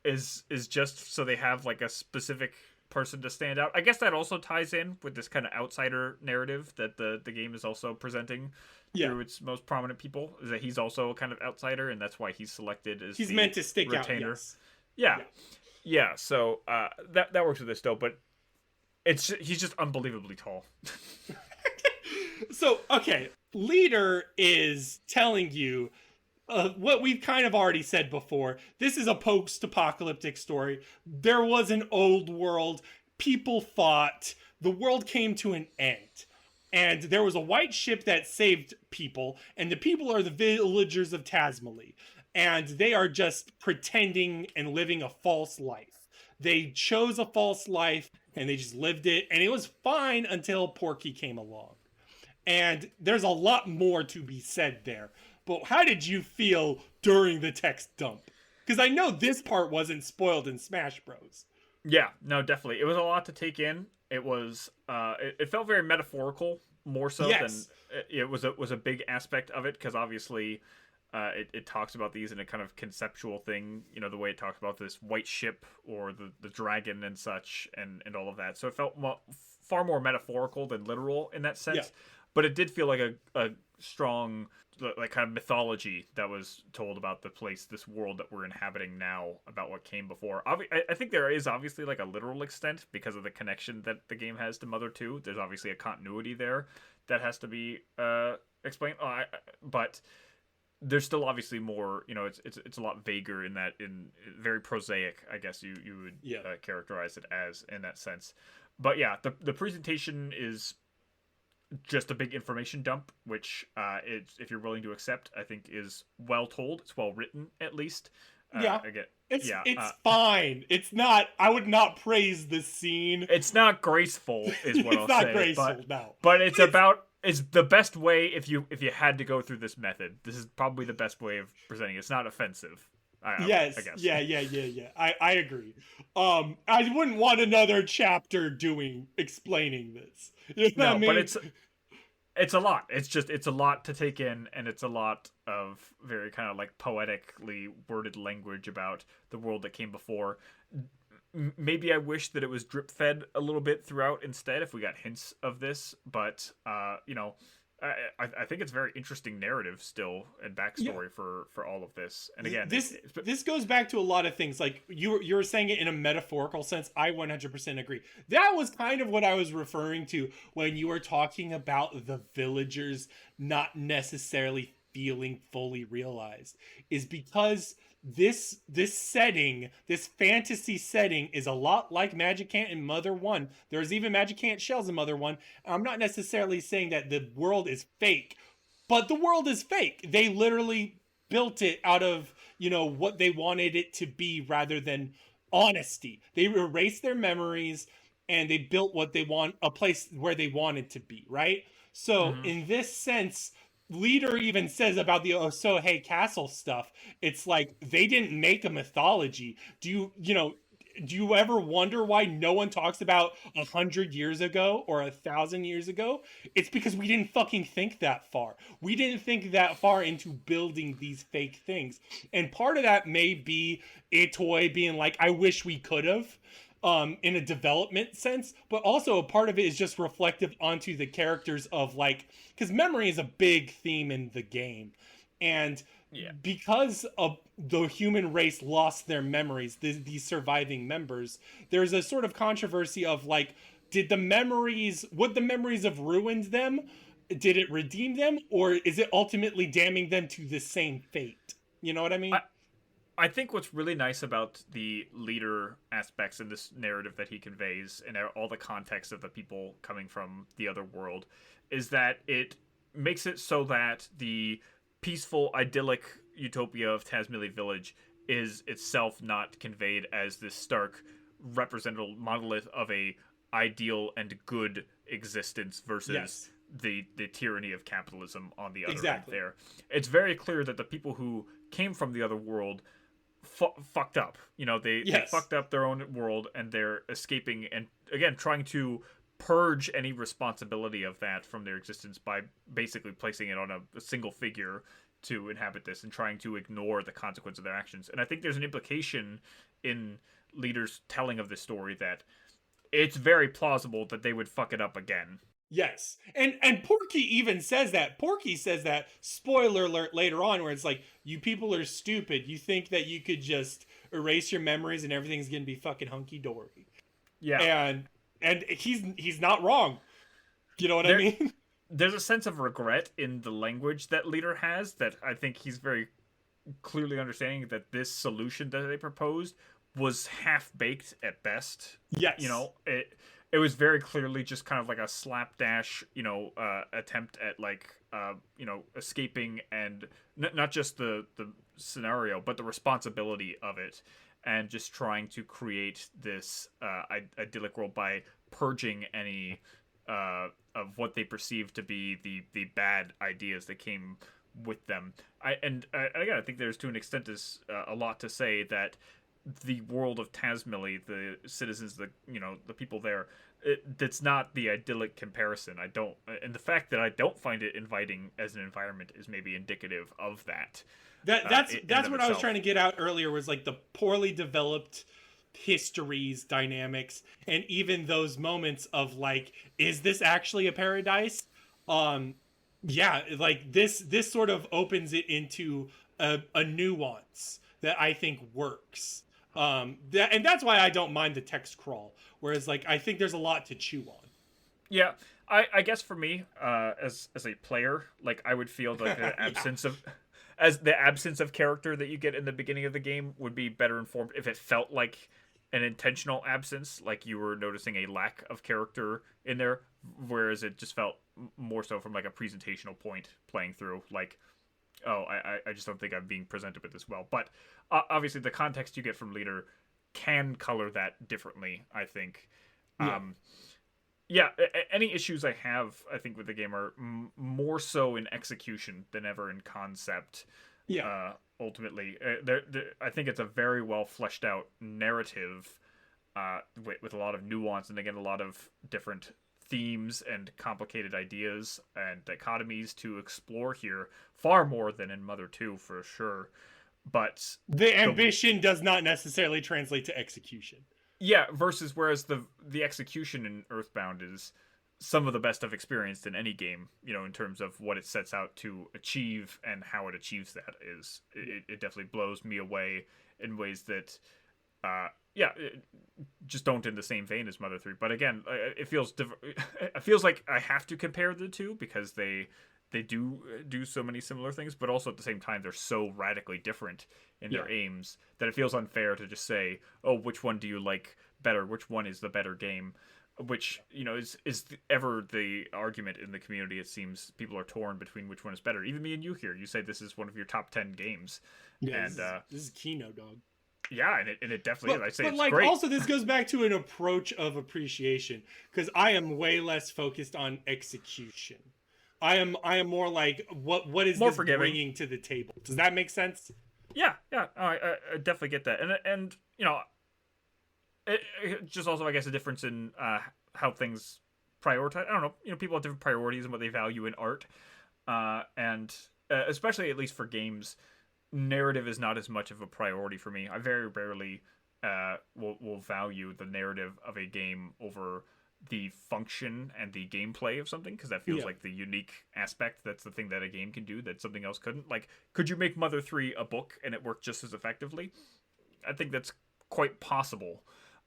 is just so they have like a specific person to stand out. I guess that also ties in with this kind of outsider narrative that the game is also presenting through its most prominent people, is that he's also a kind of outsider, and that's why he's selected as he's meant to stick retainer. out. Yes. Yeah. So that works with this though, but he's just unbelievably tall. So, okay, leader is telling you what we've kind of already said before. This is a post-apocalyptic story. There was an old world. People fought. The world came to an end. And there was a white ship that saved people. And the people are the villagers of Tasmali. And they are just pretending and living a false life. They chose a false life and they just lived it. And it was fine until Porky came along. And there's a lot more to be said there. But how did you feel during the text dump? Because I know this part wasn't spoiled in Smash Bros. Yeah, no, definitely. It was a lot to take in. It was, it felt very metaphorical, more so than it was a big aspect of it, because obviously it talks about these in a kind of conceptual thing, you know, the way it talks about this white ship or the dragon and such and all of that. So it felt far more metaphorical than literal in that sense. Yeah. But it did feel like a strong, like, kind of mythology that was told about the place, this world that we're inhabiting now, about what came before. I think there is obviously like a literal extent because of the connection that the game has to Mother 2. There's obviously a continuity there that has to be explained. But there's still obviously more, you know, it's a lot vaguer in that, in very prosaic, I guess you would characterize it as, in that sense. But yeah, the presentation is just a big information dump, which if you're willing to accept, I think is well told. It's well written, at least. Again, it's fine. It's not. I would not praise the scene. It's not graceful, is what I'll say. It's not graceful, no. But it's the best way if you had to go through this method. This is probably the best way of presenting it. It's not offensive. I guess. Yeah. I agree. I wouldn't want another chapter explaining this. You know what I mean? But it's a lot. It's a lot to take in, and it's a lot of very kind of like poetically worded language about the world that came before. Maybe I wish that it was drip fed a little bit throughout instead, if we got hints of this. But you know, I think it's very interesting narrative still and backstory for all of this. And again, this goes back to a lot of things. Like you were saying it in a metaphorical sense. I 100% agree. That was kind of what I was referring to when you were talking about the villagers not necessarily feeling fully realized, is because this setting, this fantasy setting, is a lot like Magicant in Mother 1. There's even Magicant shells in Mother 1. I'm not necessarily saying that the world is fake, but the world is fake. They literally built it out of, you know, what they wanted it to be rather than honesty. They erased their memories and they built what they want, a place where they wanted to be, right? So in this sense, Leader even says about the Osohe Castle stuff, it's like they didn't make a mythology. You know, do you ever wonder why no one talks about 100 years ago or 1,000 years ago? It's because we didn't fucking think that far. We didn't think that far into building these fake things. And part of that may be a toy being like, I wish we could have. In a development sense, but also a part of it is just reflective onto the characters of like, because memory is a big theme in the game, and Yeah. because of the human race lost their memories, these surviving members, there's a sort of controversy of like, would the memories have ruined them? Did it redeem them, or is it ultimately damning them to the same fate? You know what I mean? I think what's really nice about the leader aspects in this narrative that he conveys and all the context of the people coming from the other world is that it makes it so that the peaceful, idyllic utopia of Tasmili Village is itself not conveyed as this stark representative monolith of a ideal and good existence versus Yes. the tyranny of capitalism on the other Exactly. end there. It's very clear that the people who came from the other world fucked up. You know, they Yes. fucked up their own world and they're escaping and again trying to purge any responsibility of that from their existence by basically placing it on a single figure to inhabit this and trying to ignore the consequence of their actions. And I think there's an implication in leaders telling of this story that it's very plausible that they would fuck it up again. Yes. And Porky even says that. Porky says that, spoiler alert, later on, where it's like, you people are stupid. You think that you could just erase your memories and everything's gonna be fucking hunky dory. Yeah. And he's not wrong. You know what I mean? There's a sense of regret in the language that leader has that I think he's very clearly understanding that this solution that they proposed was half baked at best. Yes. You know, it was very clearly just kind of like a slapdash, attempt at like, escaping and not just the scenario, but the responsibility of it, and just trying to create this idyllic world by purging any of what they perceive to be the bad ideas that came with them. Again, I think there's to an extent is a lot to say that the world of Tasmili, the citizens, the people there, that's not the idyllic comparison. And the fact that I don't find it inviting as an environment is maybe indicative of that. That's what I was trying to get out earlier, was like the poorly developed histories, dynamics, and even those moments of like, is this actually a paradise? Yeah, like this sort of opens it into a nuance that I think works. And that's why I don't mind the text crawl. Whereas, like, I think there's a lot to chew on. Yeah, I guess for me, as a player, like I would feel like the absence of character that you get in the beginning of the game would be better informed if it felt like an intentional absence, like you were noticing a lack of character in there, whereas it just felt more so from like a presentational point playing through, like, oh, I just don't think I'm being presented with this well. But obviously, the context you get from Leader can color that differently, I think. Any issues I have, I think, with the game are more so in execution than ever in concept. Ultimately, I think it's a very well fleshed out narrative with a lot of nuance and again a lot of different themes and complicated ideas and dichotomies to explore here, far more than in Mother 2 for sure. But the ambition does not necessarily translate to execution. Yeah, whereas the execution in Earthbound is some of the best I've experienced in any game, in terms of what it sets out to achieve and how it achieves that. It definitely blows me away in ways that just don't in the same vein as Mother 3. But again, it feels like I have to compare the two because they do so many similar things, but also at the same time they're so radically different in their aims that it feels unfair to just say, oh, which one do you like better, which one is the better game, which is ever the argument in the community. It seems people are torn between which one is better. Even me and you here, you say this is one of your top 10 games. And this is Kino, dog. Yeah, and it definitely is. I say it's like, great. Also, this goes back to an approach of appreciation, because I am way less focused on execution. I am more like, what is more this forgiving. bringing to the table? Does that make sense? Yeah, I definitely get that, and it just also, I guess, a difference in how things prioritize. I don't know. People have different priorities and what they value in art, and especially at least for games, narrative is not as much of a priority for me. I very rarely will value the narrative of a game over the function and the gameplay of something, because that feels Yeah. like the unique aspect. That's the thing that a game can do that something else couldn't. Like, could you make Mother 3 a book and it worked just as effectively? I think that's quite possible.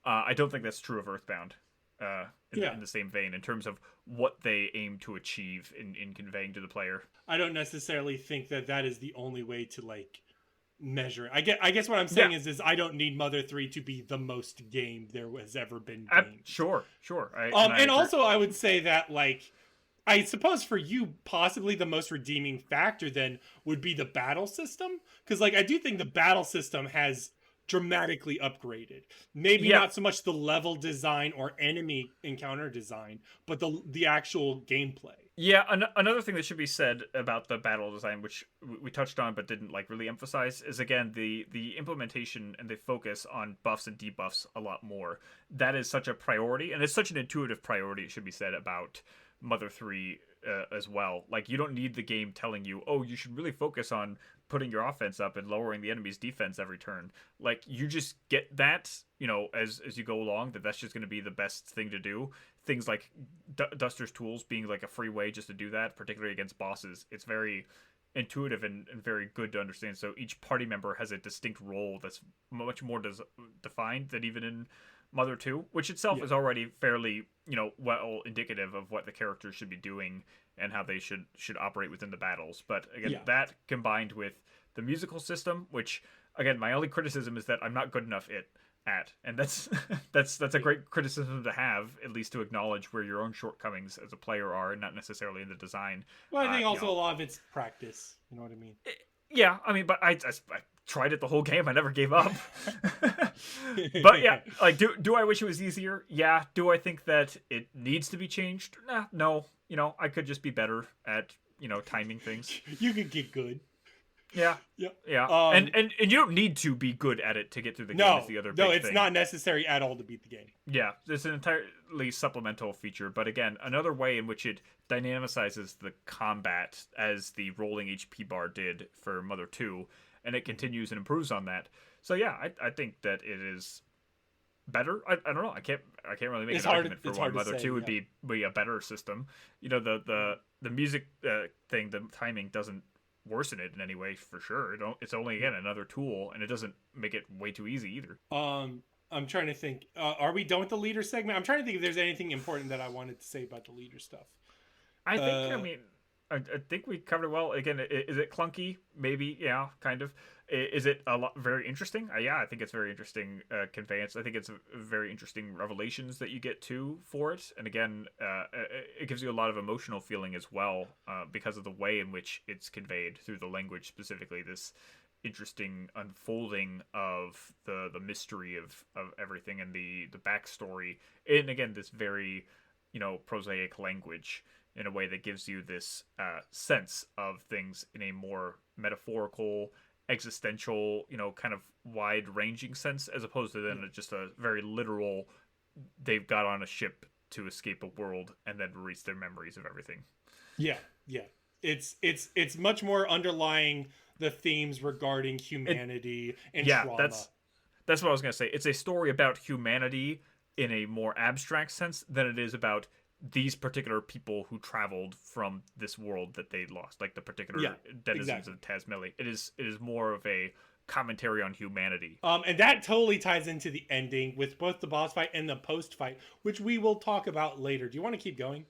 I don't think that's true of Earthbound. Yeah. In the same vein, in terms of what they aim to achieve in conveying to the player. I don't necessarily think that that is the only way to like measure it. I guess what I'm Yeah, saying is I don't need Mother 3 to be the most game there has ever been gamed. sure. And also I would say that like I suppose for you possibly the most redeeming factor then would be the battle system, because like I do think the battle system has dramatically upgraded. Maybe Yeah, not so much the level design or enemy encounter design, but the actual gameplay. yeah. Another thing that should be said about the battle design, which we touched on but didn't like really emphasize, is again the implementation and the focus on buffs and debuffs a lot more. That is such a priority, and it's such an intuitive priority. It should be said about Mother 3 as well. Like, you don't need the game telling you, oh, you should really focus on putting your offense up and lowering the enemy's defense every turn. Like, you just get that, as you go along, that's just going to be the best thing to do. Things like Duster's Tools being like a free way just to do that, particularly against bosses. It's very intuitive and very good to understand. So each party member has a distinct role that's much more defined than even in Mother 2, which itself is already fairly, well indicative of what the characters should be doing and how they should operate within the battles. But again, that combined with the musical system, which again, my only criticism is that I'm not good enough at, and that's that's a great criticism to have, at least to acknowledge where your own shortcomings as a player are, and not necessarily in the design. Well, I think also a lot of it's practice. You know what I mean? Yeah, I mean, but I tried it the whole game. I never gave up. But yeah, like, do I wish it was easier? Yeah. Do I think that it needs to be changed? No. I could just be better at timing things. You could get good. Yeah. Yeah. Yeah. And you don't need to be good at it to get through the game. No, Is the other no, big it's thing. not necessary at all to beat the game. Yeah, it's an entirely supplemental feature, but again, another way in which it dynamicizes the combat, as the rolling HP bar did for Mother 2, and it continues and improves on that. So yeah, I think that it is better. I don't know. I can't really make an argument for why Mother 2 would be a better system. The music thing, the timing doesn't worsen it in any way for sure. It's only, again, another tool, and it doesn't make it way too easy either. I'm trying to think. Are we done with the leader segment? I'm trying to think if there's anything important that I wanted to say about the leader stuff. I think we covered it well. Again, is it clunky? Maybe, yeah, kind of. Is it very interesting? Yeah, I think it's very interesting conveyance. I think it's very interesting revelations that you get for it. And again, it gives you a lot of emotional feeling as well, because of the way in which it's conveyed through the language, specifically this interesting unfolding of the mystery of everything and the backstory. And again, this very, prosaic language, in a way that gives you this sense of things in a more metaphorical, existential, kind of wide-ranging sense, as opposed to then just a very literal, they've got on a ship to escape a world and then release their memories of everything. Yeah. It's much more underlying the themes regarding humanity and trauma. That's what I was going to say. It's a story about humanity in a more abstract sense than it is about these particular people who traveled from this world that they lost, like the particular denizens of Tasmeli. It is more of a commentary on humanity. And that totally ties into the ending with both the boss fight and the post fight, which we will talk about later. Do you want to keep going?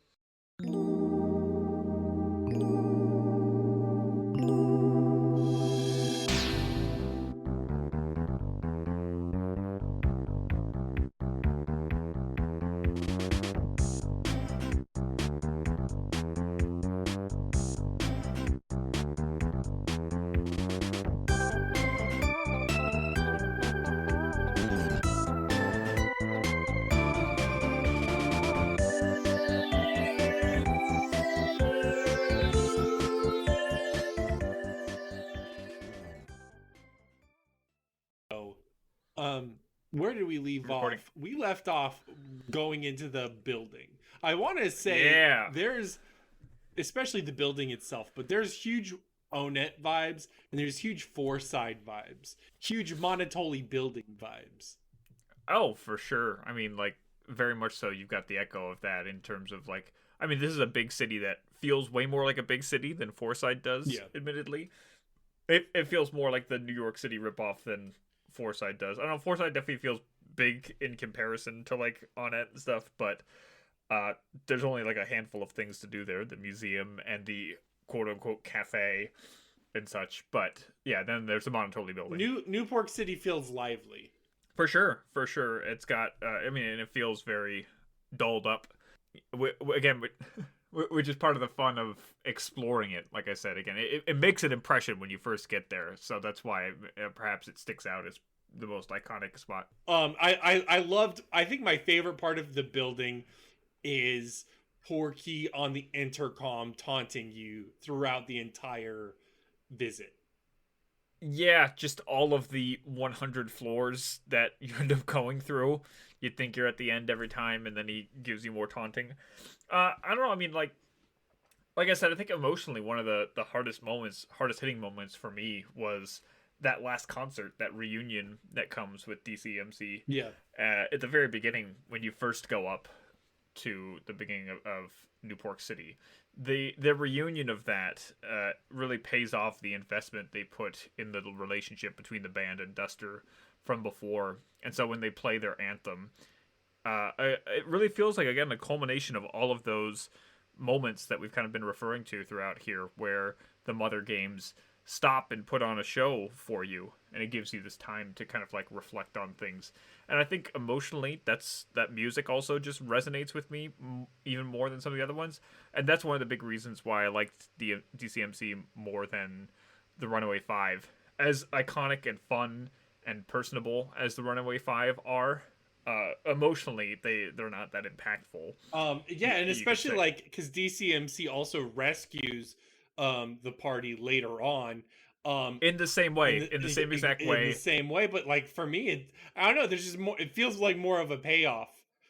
Where did we leave recording. off? We left off going into the building. I want to say Yeah. there's, especially the building itself, but there's huge Onet vibes and there's huge Foreside vibes, huge Monotoli building vibes. Oh, for sure. I mean, like, very much so. You've got the echo of that in terms of, like, I mean, this is a big city that feels way more like a big city than Forsyth does, Yeah. admittedly. It feels more like the New York City ripoff than Forsyth does. I don't know, Forsyth definitely feels big in comparison to, like, On It and stuff, but there's only, like, a handful of things to do there. The museum and the quote-unquote cafe and such. But, yeah, then there's the Monotoli building. Newport City feels lively. For sure, for sure. It's got, I mean, and it feels very dolled up. Again, which is part of the fun of exploring it. Like I said, again, it makes an impression when you first get there. So that's why perhaps it sticks out as the most iconic spot. I think my favorite part of the building is Porky on the intercom taunting you throughout the entire visit. Yeah, just all of the 100 floors that you end up going through. You'd think you're at the end every time, and then he gives you more taunting. I don't know. I mean, like I said, I think emotionally one of the hardest hitting moments for me was that last concert, that reunion that comes with DCMC. Yeah. At the very beginning, when you first go up to the beginning of Newport City, the reunion of that really pays off the investment they put in the relationship between the band and Duster from before. And so when they play their anthem, it really feels like, again, a culmination of all of those moments that we've kind of been referring to throughout here, where the Mother games stop and put on a show for you, and it gives you this time to kind of like reflect on things. And I think emotionally, that music also just resonates with me even more than some of the other ones, and that's one of the big reasons why I liked the DCMC more than the Runaway Five. As iconic and fun and personable as the Runaway Five are, emotionally they're not that impactful. Yeah, and especially like because DCMC also rescues the party later on, in the same way, in the same exact way, in the same way. But like for me, I don't know. There's just more. It feels like more of a payoff.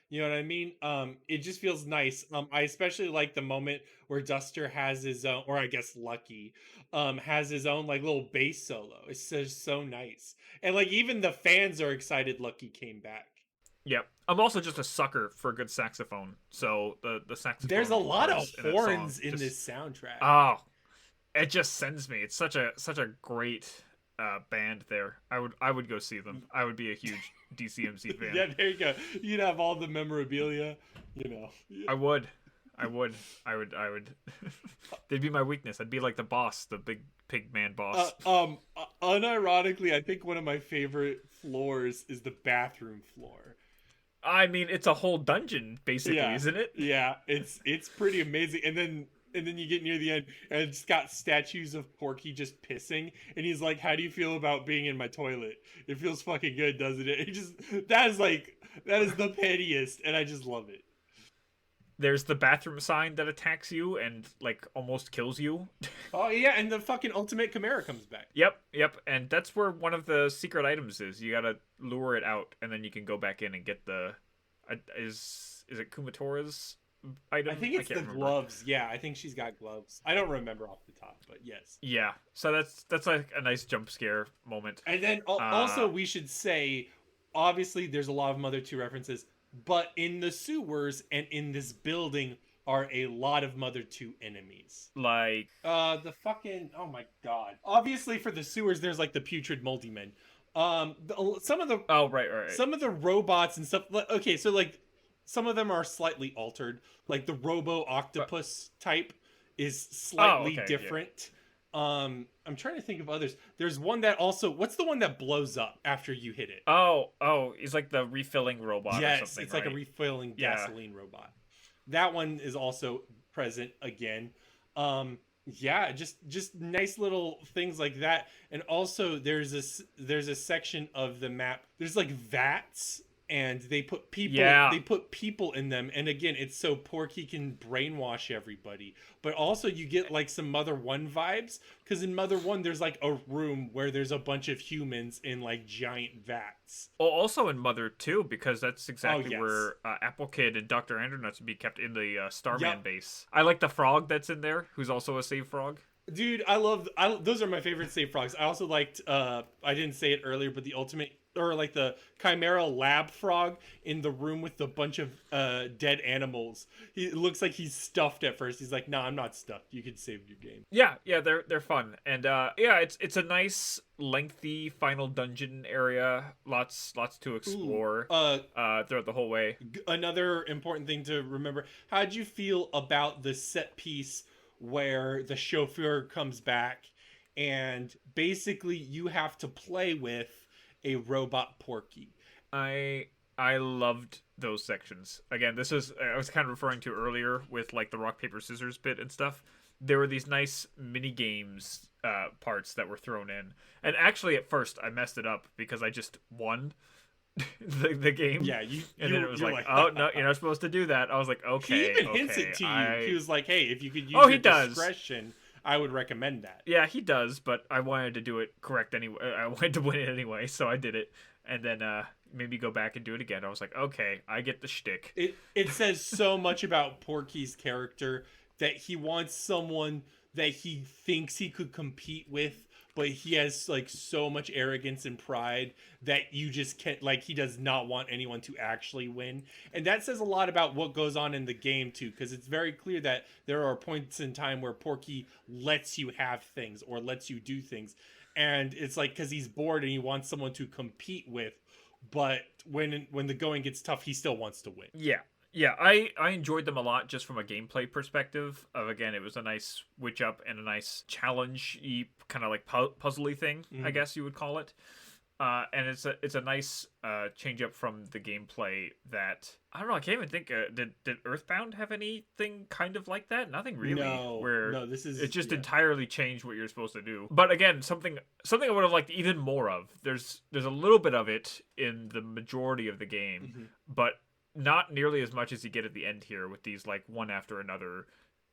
You know what I mean? It just feels nice. I especially like the moment where Duster has his own, or I guess Lucky, has his own like little bass solo. It's just so nice, and like even the fans are excited Lucky came back. Yep. I'm also just a sucker for a good saxophone. So the saxophone. There's a lot of in horns in this soundtrack. Oh, it just sends me. It's such a great band there. I would go see them. I would be a huge DCMC fan. Yeah, there you go. You'd have all the memorabilia, you know. I would. They'd be my weakness. I'd be like the boss, the big pig man boss. Unironically, I think one of my favorite floors is the bathroom floor. I mean, it's a whole dungeon, basically, isn't it? Yeah, it's pretty amazing. And then you get near the end, and it's got statues of Porky just pissing, and he's like, "How do you feel about being in my toilet? It feels fucking good, doesn't it?" That is the pettiest, and I just love it. There's the bathroom sign that attacks you and like almost kills you. Oh yeah, and the fucking ultimate Chimera comes back. Yep, and that's where one of the secret items is. You gotta lure it out, and then you can go back in and get the. Is it Kumatora's item? I think it's the gloves. Yeah, I think she's got gloves. I don't remember off the top, but yes. Yeah, so that's like a nice jump scare moment. And then also we should say, obviously, there's a lot of Mother 2 references. But in the sewers and in this building are a lot of Mother 2 enemies. Like the fucking, oh my god. Obviously for the sewers there's like the putrid moldy men. Some of the right. Some of the robots and stuff, okay, so like some of them are slightly altered. Like the Robo Octopus type is slightly different. Yeah. I'm trying to think of others. There's one that also, what's the one that blows up after you hit it? Oh, he's like the refilling robot. Yes, or something, it's like a refilling gasoline robot. That one is also present again. Yeah, just nice little things like that. And also there's a section of the map. There's like vats and Yeah. they put people in them, and again, it's so Porky can brainwash everybody. But also you get like some Mother One vibes, because in Mother One there's like a room where there's a bunch of humans in like giant vats. Oh, also in Mother too, because that's Oh exactly yes. where Apple Kid and Dr. Andronuts would be kept in the Starman Yep. base. I like the frog that's in there, who's also a save frog. Dude, those are my favorite save frogs. I also liked I didn't say it earlier, but the ultimate, or like the Chimera lab frog in the room with the bunch of dead animals. He it looks like he's stuffed at first. He's like, "Nah, I'm not stuffed. You can save your game." Yeah, yeah, they're fun, and yeah, it's a nice lengthy final dungeon area. Lots to Ooh, explore throughout the whole way. another important thing to remember. How'd you feel about the set piece where the chauffeur comes back and basically you have to play with a robot Porky? I I loved those sections. Again, this is I was kind of referring to earlier with like the rock paper scissors bit and stuff. There were these nice mini games parts that were thrown in, and actually at first I messed it up because I just won the game. Yeah, And then it was you're like, oh no, you're not supposed to do that. I was like, okay, he even hints it to you. He was like, "Hey, if you could use Oh, your he does. discretion, I would recommend that." Yeah, he does, but I wanted to do it correct anyway. I wanted to win it anyway, so I did it, and then maybe go back and do it again. I was like, okay, I get the shtick. It says so much about Porky's character that he wants someone that he thinks he could compete with, but he has like so much arrogance and pride that you just can't, like, he does not want anyone to actually win. And that says a lot about what goes on in the game too, because it's very clear that there are points in time where Porky lets you have things or lets you do things, and it's like because he's bored and he wants someone to compete with, but when the going gets tough, he still wants to win. Yeah, yeah, I enjoyed them a lot just from a gameplay perspective. Of again, it was a nice switch up and a nice challenge-y kind of like puzzly thing, I guess you would call it. And it's a nice change up from the gameplay that I don't know. I can't even think. Did Earthbound have anything kind of like that? Nothing really. No, this is it just yeah. entirely changed what you're supposed to do. But again, something I would have liked even more of. There's a little bit of it in the majority of the game, but not nearly as much as you get at the end here with these like one after another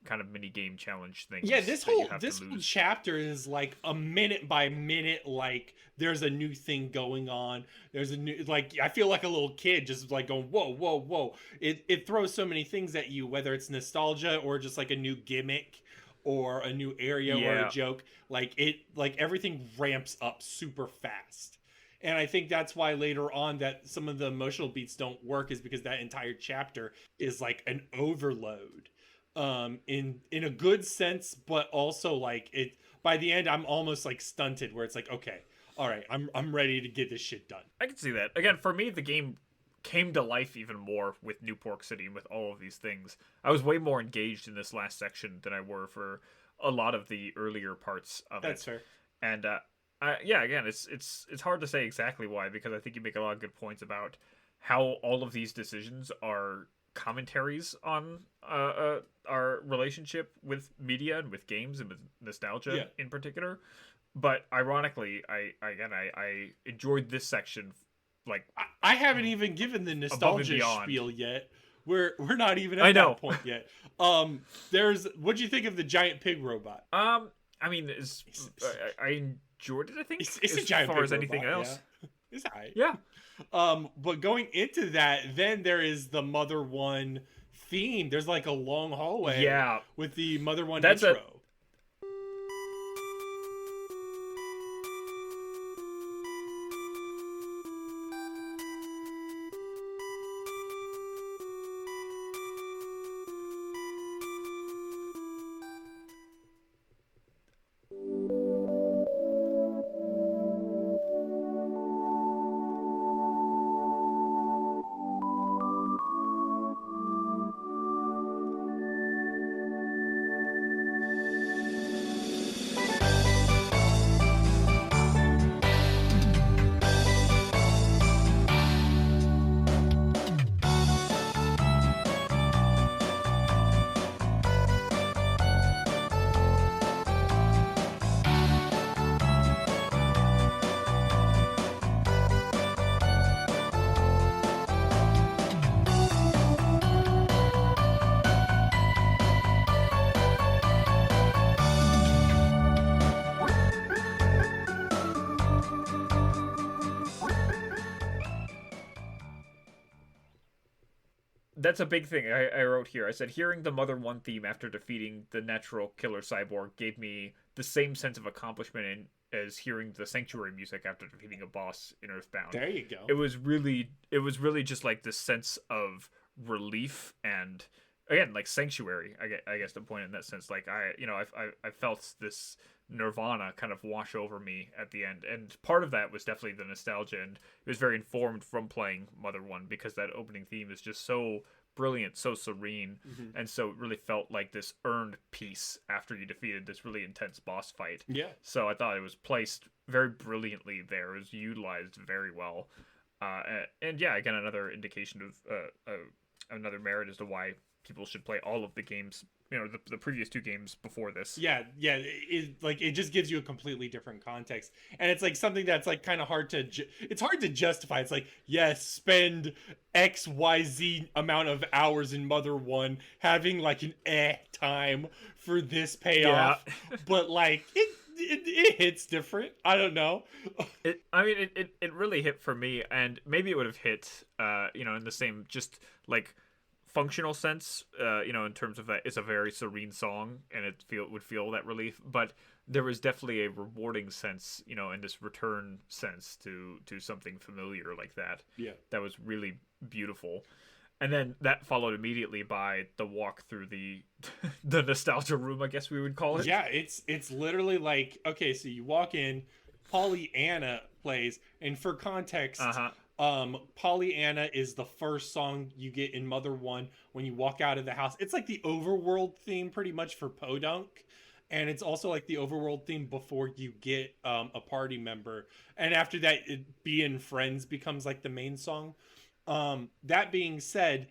kind of mini game challenge things. Yeah, this whole chapter is like a minute by minute, like there's a new thing going on. There's a new, like, I feel like a little kid just like going, whoa, whoa, whoa. It throws so many things at you, whether it's nostalgia or just like a new gimmick or a new area or a joke. Like everything ramps up super fast. And I think that's why later on that some of the emotional beats don't work, is because that entire chapter is like an overload, in a good sense, but also like it by the end I'm almost like stunted, where it's like, okay, all right, I'm ready to get this shit done. I can see that. Again, for me, the game came to life even more with New Pork City and with all of these things. I was way more engaged in this last section than I were for a lot of the earlier parts of That's it. fair. And yeah, again, it's hard to say exactly why, because I think you make a lot of good points about how all of these decisions are commentaries on our relationship with media and with games and with nostalgia in particular. But ironically, I enjoyed this section. Like I haven't even given the nostalgia spiel yet. We're not even at that point yet. What'd you think of the giant pig robot? I mean, I enjoyed it. I think it's a as giant far pig as anything robot, else. Yeah. It's alright. Yeah. But going into that, then there is the Mother One theme. There's like a long hallway. Yeah. With the Mother One That's intro. That's a big thing I wrote here. I said, hearing the Mother 1 theme after defeating the natural killer cyborg gave me the same sense of accomplishment as hearing the Sanctuary music after defeating a boss in Earthbound. There you go. It was really just like this sense of relief, and again, like Sanctuary, I guess the point in that sense, like I felt this nirvana kind of wash over me at the end, and part of that was definitely the nostalgia, and it was very informed from playing Mother 1 because that opening theme is just so brilliant, so serene, and so it really felt like this earned peace after you defeated this really intense boss fight. Yeah. So I thought it was placed very brilliantly there. It was utilized very well, and yeah, again, another indication of another merit as to why people should play all of the games, the previous two games before this. Yeah, it just gives you a completely different context, and it's like something that's like kind of hard to it's hard to justify. It's like, yes, spend XYZ amount of hours in Mother 1 having like an time for this payoff. Yeah. But like it hits different. I don't know. It really hit for me, and maybe it would have hit in the same just like functional sense, in terms of that it's a very serene song and would feel that relief, but there was definitely a rewarding sense, in this return sense to something familiar like that. Yeah, that was really beautiful. And then that followed immediately by the walk through the nostalgia room, I guess we would call it. Yeah, it's literally like, okay, so you walk in, Pollyanna plays, and for context, Pollyanna is the first song you get in Mother 1 when you walk out of the house. It's like the overworld theme pretty much for Podunk, and it's also like the overworld theme before you get a party member, and after that being friends becomes like the main song. That being said,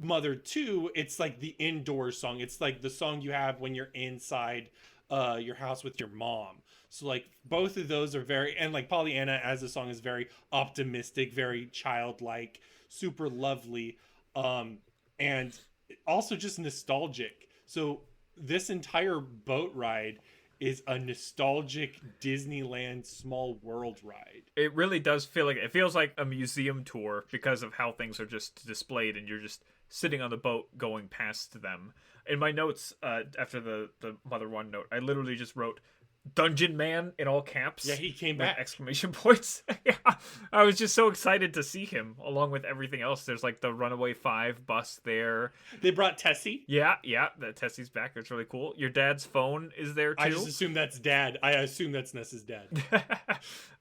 Mother 2, it's like the indoor song. It's like the song you have when you're inside your house with your mom. So like both of those are very, and like Pollyanna as a song is very optimistic, very childlike, super lovely, and also just nostalgic. So this entire boat ride is a nostalgic Disneyland small world ride. It really does it feels like a museum tour because of how things are just displayed, and you're just sitting on the boat going past them. In my notes, after the Mother 1 note, I literally just wrote Dungeon Man in all caps. Yeah, he came back! Exclamation points. Yeah, I was just so excited to see him along with everything else. There's like the Runaway 5 bus there. They brought Tessie. Yeah, the Tessie's back. That's really cool. Your dad's phone is there too. I just assume that's Dad. I assume that's Ness's dad.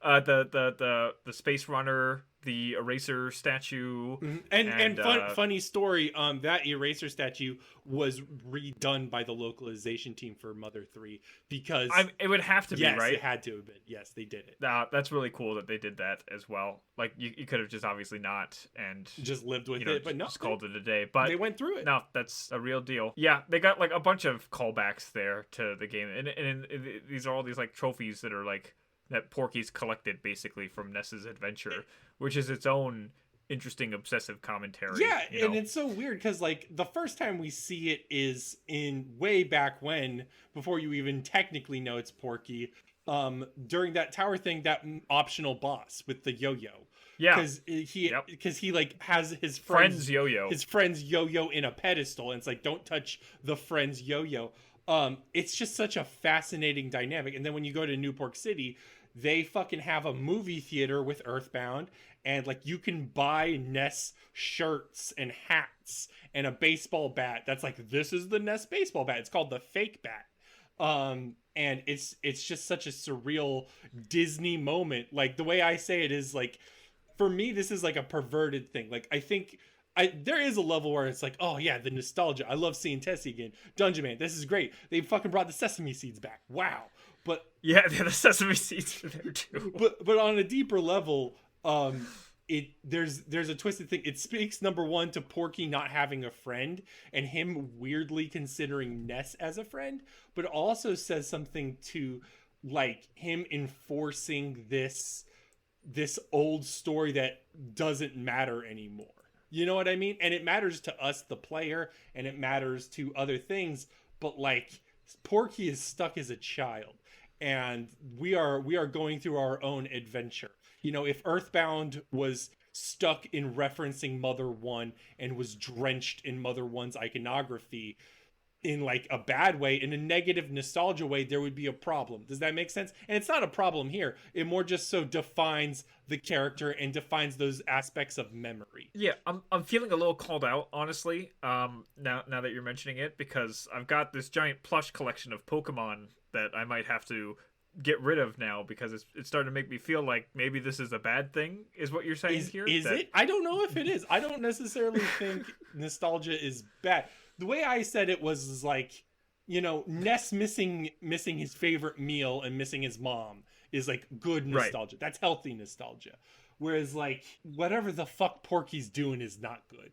The Space Runner, the Eraser statue, and funny story. That Eraser statue was redone by the localization team for Mother 3 because it would have to be, right? It had to have been. Yes, they did it. That's really cool that they did that as well. Like you could have just obviously not and just lived with it, but no, just called it a day. But they went through it. No, that's a real deal. Yeah, they got like a bunch of callbacks there to the game, and these are all these like trophies that are like that Porky's collected basically from Ness's adventure, which is its own interesting obsessive commentary. Yeah, and it's so weird because like the first time we see it is in way back when, before you even technically know it's Porky, during that tower thing, that optional boss with the yo-yo. Yeah, because he like has his friend's yo-yo in a pedestal, and it's like, don't touch the friend's yo-yo. It's just such a fascinating dynamic. And then when you go to New Pork City, they fucking have a movie theater with Earthbound, and like you can buy Ness shirts and hats and a baseball bat that's like, this is the Ness baseball bat. It's called the fake bat. And it's just such a surreal Disney moment. Like the way I say it is like, for me, this is like a perverted thing. Like I think there is a level where it's like, oh yeah, the nostalgia. I love seeing Tessie again. Dungeon Man, this is great. They fucking brought the sesame seeds back. Wow. But yeah, the sesame seeds are there too. But on a deeper level, there's a twisted thing. It speaks, number one, to Porky not having a friend and him weirdly considering Ness as a friend, but it also says something to like him enforcing this old story that doesn't matter anymore. You know what I mean? And it matters to us, the player, and it matters to other things, but like Porky is stuck as a child, and we are going through our own adventure. You know, if Earthbound was stuck in referencing Mother 1 and was drenched in Mother 1's iconography in like a bad way, in a negative nostalgia way, there would be a problem. Does that make sense? And it's not a problem here. It more just so defines the character and defines those aspects of memory. Yeah, I'm feeling a little called out, honestly. Now that you're mentioning it, because I've got this giant plush collection of Pokemon that I might have to get rid of now, because it's starting to make me feel like maybe this is a bad thing, is what you're saying here. Is it? I don't know if it is. I don't necessarily think nostalgia is bad. The way I said it was like, you know, Ness missing his favorite meal and missing his mom is like good nostalgia. Right. That's healthy nostalgia. Whereas like whatever the fuck Porky's doing is not good.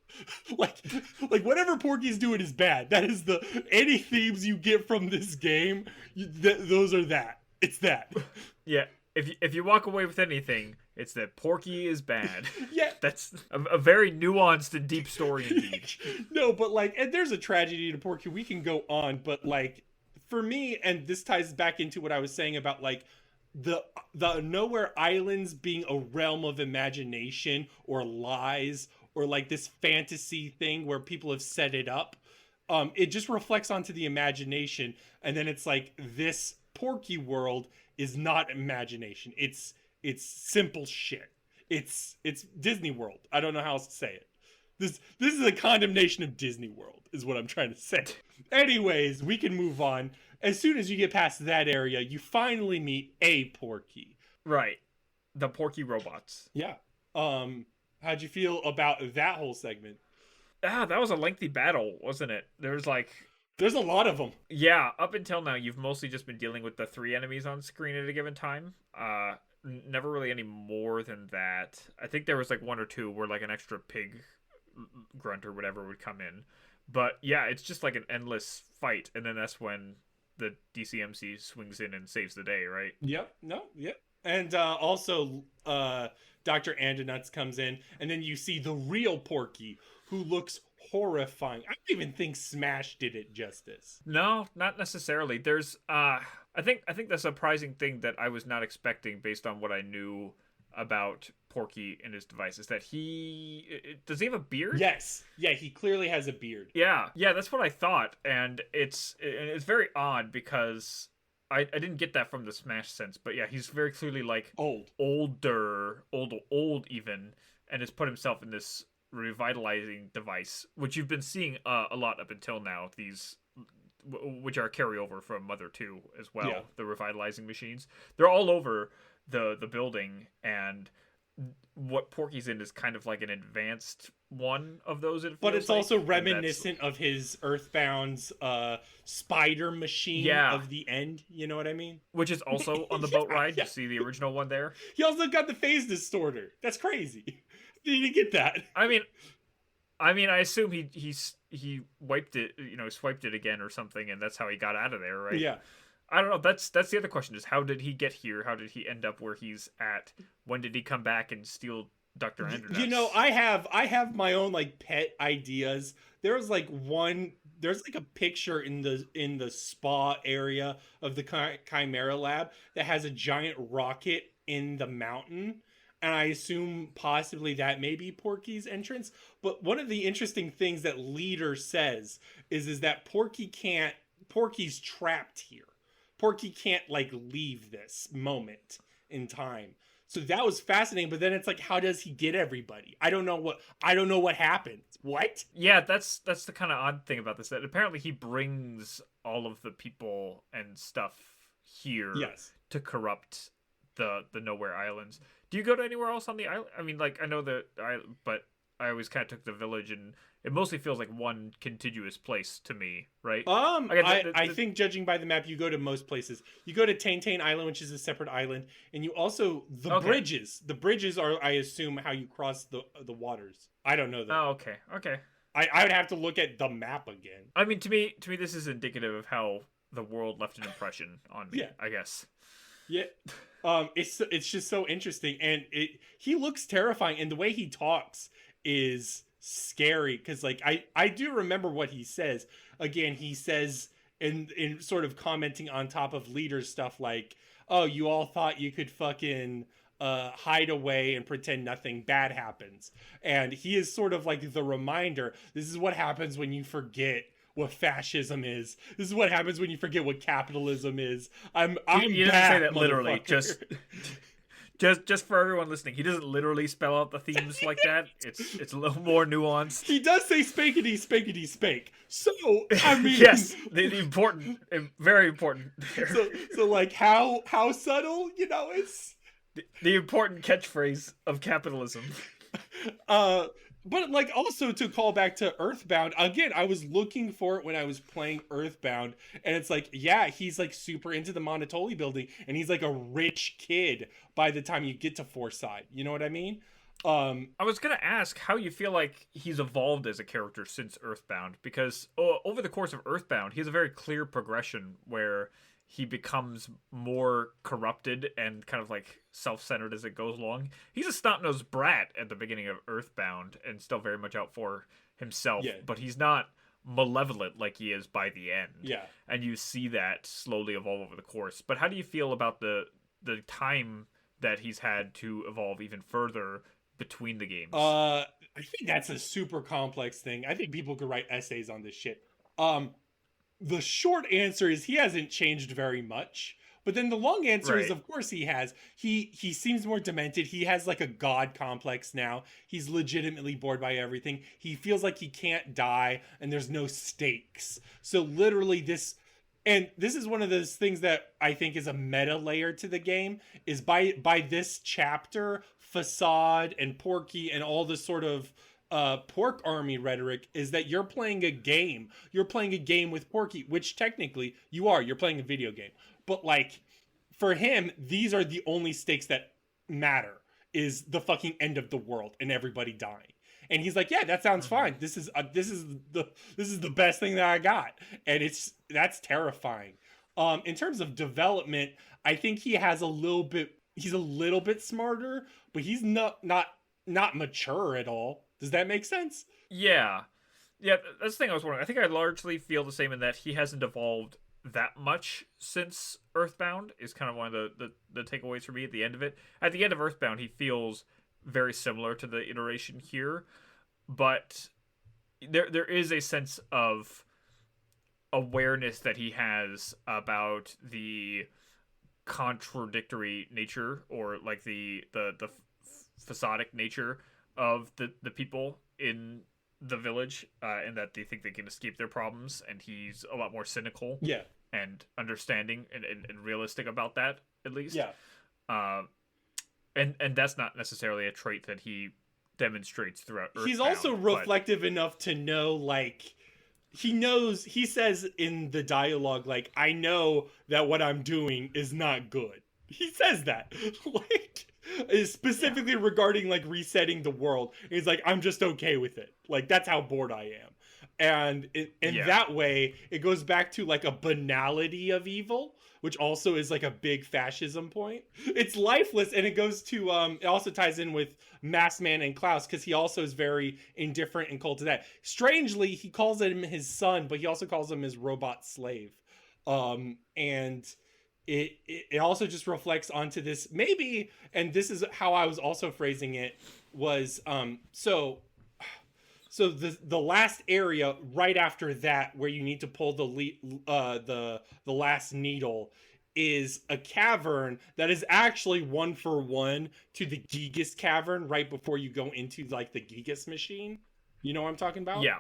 like whatever Porky's doing is bad. That is any themes you get from this game, those are that. It's that. Yeah. If you walk away with anything, it's that Porky is bad. Yeah. That's a very nuanced and deep story indeed. No, but like, and there's a tragedy to Porky. We can go on, but like, for me, and this ties back into what I was saying about like the Nowhere Islands being a realm of imagination or lies or like this fantasy thing where people have set it up. It just reflects onto the imagination, and then it's like this Porky world is not imagination. It's simple shit. It's Disney World. I don't know how else to say it. This is a condemnation of Disney World is what I'm trying to say. Anyways, we can move on. As soon as you get past that area, you finally meet a Porky. Right. The Porky robots. Yeah. How'd you feel about that whole segment? That was a lengthy battle, wasn't it? There's a lot of them. Yeah, up until now, you've mostly just been dealing with the 3 enemies on screen at a given time. Never really any more than that. I think there was like 1 or 2 where like an extra pig grunt or whatever would come in. But yeah, it's just like an endless fight, and then that's when the DCMC swings in and saves the day, right? Yep. And also, Dr. Andonuts comes in, and then you see the real Porky, who looks horrifying. I don't even think Smash did it justice. No, not necessarily. There's I think the surprising thing that I was not expecting based on what I knew about Porky and his device is that does he have a beard? Yes. Yeah, he clearly has a beard. Yeah, that's what I thought, and it's very odd because I didn't get that from the Smash sense, but yeah, he's very clearly like older even, and has put himself in this revitalizing device, which you've been seeing a lot up until now, these which are carryover from Mother 2 as well. Yeah. The revitalizing machines, they're all over the building, and what Porky's in is kind of like an advanced one of those, but it's also reminiscent of his Earthbound's spider machine of the end, you know what I mean, which is also on the boat ride. You see the original one there. He also got the phase distorter. That's crazy. Did you get that? I mean, I assume he wiped it, swiped it again or something, and that's how he got out of there, right? Yeah. I don't know. That's the other question: is how did he get here? How did he end up where he's at? When did he come back and steal Dr. Andrews? You know, I have my own like pet ideas. There's like a picture in the spa area of the Chimera Lab that has a giant rocket in the mountain. And I assume possibly that may be Porky's entrance. But one of the interesting things that Leader says is that Porky's trapped here. Porky can't like leave this moment in time. So that was fascinating. But then it's like, how does he get everybody? I don't know what happened. What? Yeah, that's the kind of odd thing about this. That apparently he brings all of the people and stuff here to corrupt the Nowhere Islands. Do you go to anywhere else on the island? I mean, like, I know but I always kind of took the village, and it mostly feels like one contiguous place to me, right? I think judging by the map, you go to most places. You go to Tain Island, which is a separate island, and you also bridges. The bridges are, I assume, how you cross the waters. I don't know that. Oh, okay. I would have to look at the map again. I mean, to me, this is indicative of how the world left an impression on me. I guess. Yeah. It's just so interesting, and he looks terrifying, and the way he talks is scary, because like I do remember what he says. Again, he says in sort of commenting on top of Leader's stuff like, oh, you all thought you could fucking hide away and pretend nothing bad happens. And he is sort of like the reminder. This is what happens when you forget what fascism is. This is what happens when you forget what capitalism is. I'm He doesn't back, say that literally. motherfucker. Just for everyone listening, he doesn't literally spell out the themes like that. It's a little more nuanced. He does say spankety spankety spank. So I mean, Yes, the important, very important there. so like how subtle, you know, it's The important catchphrase of capitalism. But like also to call back to Earthbound, again, I was looking for it when I was playing Earthbound, and it's like, yeah, he's like super into the Monotoli building, and he's like a rich kid by the time you get to Forsyth. You know what I mean? I was gonna ask how you feel like he's evolved as a character since Earthbound, because over the course of Earthbound, he has a very clear progression where he becomes more corrupted and kind of like self-centered as it goes along. He's a snot-nosed brat at the beginning of Earthbound and still very much out for himself, Yeah. but he's not malevolent like he is by the end. Yeah. And you see that slowly evolve over the course. But how do you feel about the time that he's had to evolve even further between the games? I think that's a super complex thing. I think people could write essays on this shit. The short answer is he hasn't changed very much. But then the long answer is, Right. of course, he has. He seems more demented. He has like a god complex now. He's legitimately bored by everything. He feels like he can't die, and there's no stakes. So literally, this is one of those things that I think is a meta layer to the game. Is by this chapter, Facade and Porky and all this sort of Pork Army rhetoric is that you're playing a game. You're playing a game with Porky, which technically you are. You're playing a video game. But like for him, these are the only stakes that matter, is the fucking end of the world and everybody dying. And he's like, yeah, that sounds fine. This is the best thing that I got. And that's terrifying. In terms of development, I think he's a little bit smarter, but he's not mature at all. Does that make sense? Yeah. That's the thing I was wondering. I think I largely feel the same in that he hasn't evolved that much since Earthbound is kind of one of the takeaways for me at the end of it. At the end of Earthbound, he feels very similar to the iteration here, but there is a sense of awareness that he has about the contradictory nature, or like the facadic nature of the people in the village, and that they think they can escape their problems, and he's a lot more cynical and understanding and realistic about that, at least. And that's not necessarily a trait that he demonstrates throughout Earthbound. He's also reflective enough to know, like, he says in the dialogue, like, I know that what I'm doing is not good. He says that. Like, specifically regarding like resetting the world. He's like, I'm just okay with it. Like, that's how bored I am. And that way, it goes back to like a banality of evil, which also is like a big fascism point. It's lifeless, and it goes to it also ties in with Maskman and Klaus, because he also is very indifferent and cold to that. Strangely, he calls him his son, but he also calls him his robot slave. And it also just reflects onto this, maybe, and this is how I was also phrasing it, was so the last area right after that, where you need to pull the last needle, is a cavern that is actually 1-for-1 to the Gigas cavern right before you go into like the Gigas machine. You know what I'm talking about? Yeah.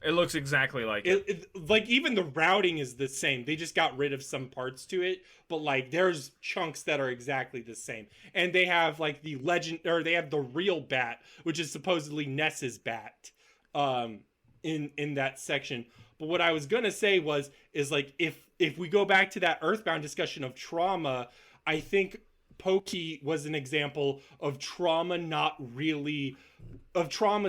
It looks exactly like it. Like, even the routing is the same. They just got rid of some parts to it, but like there's chunks that are exactly the same. And they have like they have the real bat, which is supposedly Ness's bat, in that section. But what I was gonna say is like, if we go back to that Earthbound discussion of trauma, I think Pokey was an example of trauma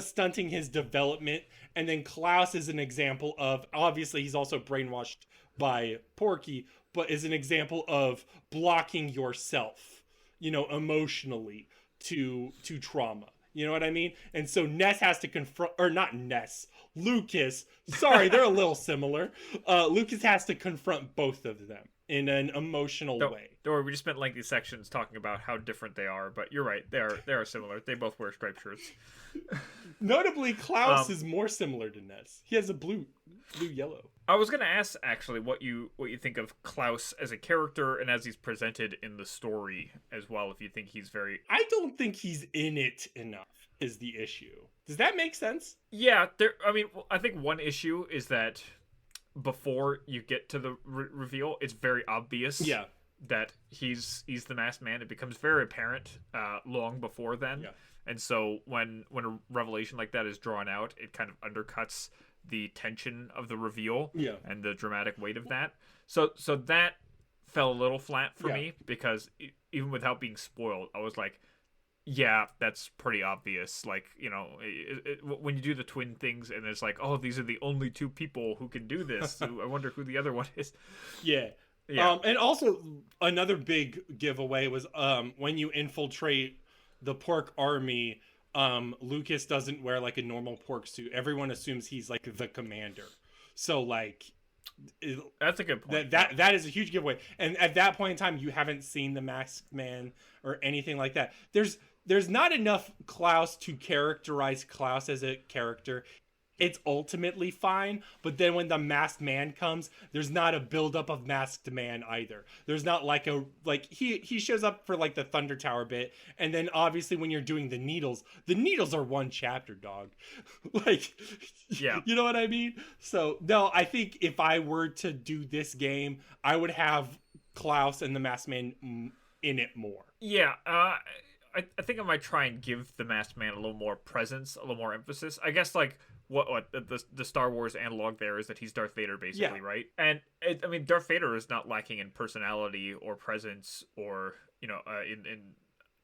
stunting his development. And then Klaus is an example of, obviously he's also brainwashed by Porky, but is an example of blocking yourself, emotionally to trauma. You know what I mean? And so Ness has to confront, or not Ness, Lucas. Sorry, they're a little similar. Lucas has to confront both of them. in an emotional Don't way. don't worry. We just spent lengthy sections talking about how different they are, but you're right. They are similar. They both wear striped shirts. Notably, Klaus Um, is more similar to Ness. He has a blue yellow. I was gonna ask actually what you think of Klaus as a character and as he's presented in the story as well. If you think he's very I don't think he's in it enough. Is the issue? Does that make sense? yeah. There. I mean, I think one issue is that before you get to the reveal, it's very obvious Yeah. that he's the masked man. It becomes very apparent long before then, Yeah. and so when a revelation like that is drawn out, it kind of undercuts the tension of the reveal Yeah. and the dramatic weight of that. So that fell a little flat for Yeah. me because even without being spoiled, I was like, yeah, that's pretty obvious. Like, when you do the twin things and it's like, oh, these are the only two people who can do this. So I wonder who the other one is. Yeah. Yeah. And also another big giveaway was when you infiltrate the pork army, Lucas doesn't wear like a normal pork suit. Everyone assumes he's like the commander. So like That's a good point. that is a huge giveaway. And at that point in time, you haven't seen the Masked Man or anything like that. There's not enough Klaus to characterize Klaus as a character. It's ultimately fine, but then when the Masked Man comes, there's not a buildup of Masked Man either. There's not like he shows up for like the Thunder Tower bit, and then obviously when you're doing the needles are one chapter, dog. Like, Yeah. you know what I mean? So no, I think if I were to do this game, I would have Klaus and the Masked Man in it more. Yeah. I think I might try and give the Masked Man a little more presence, a little more emphasis. I guess like what the Star Wars analog there is that he's Darth Vader basically, Yeah. right? And I mean, Darth Vader is not lacking in personality or presence or in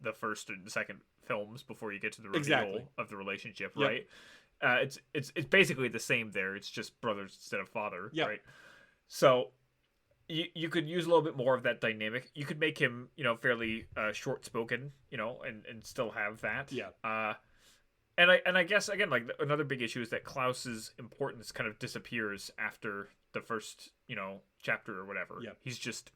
the first and second films before you get to the reveal Exactly. of the relationship, Yep. right? It's basically the same there. It's just brothers instead of father, Yep. right? So you could use a little bit more of that dynamic. You could make him, fairly short spoken, and still have that. Yeah. And I guess again, like another big issue is that Klaus's importance kind of disappears after the first, chapter or whatever. Yeah. He's just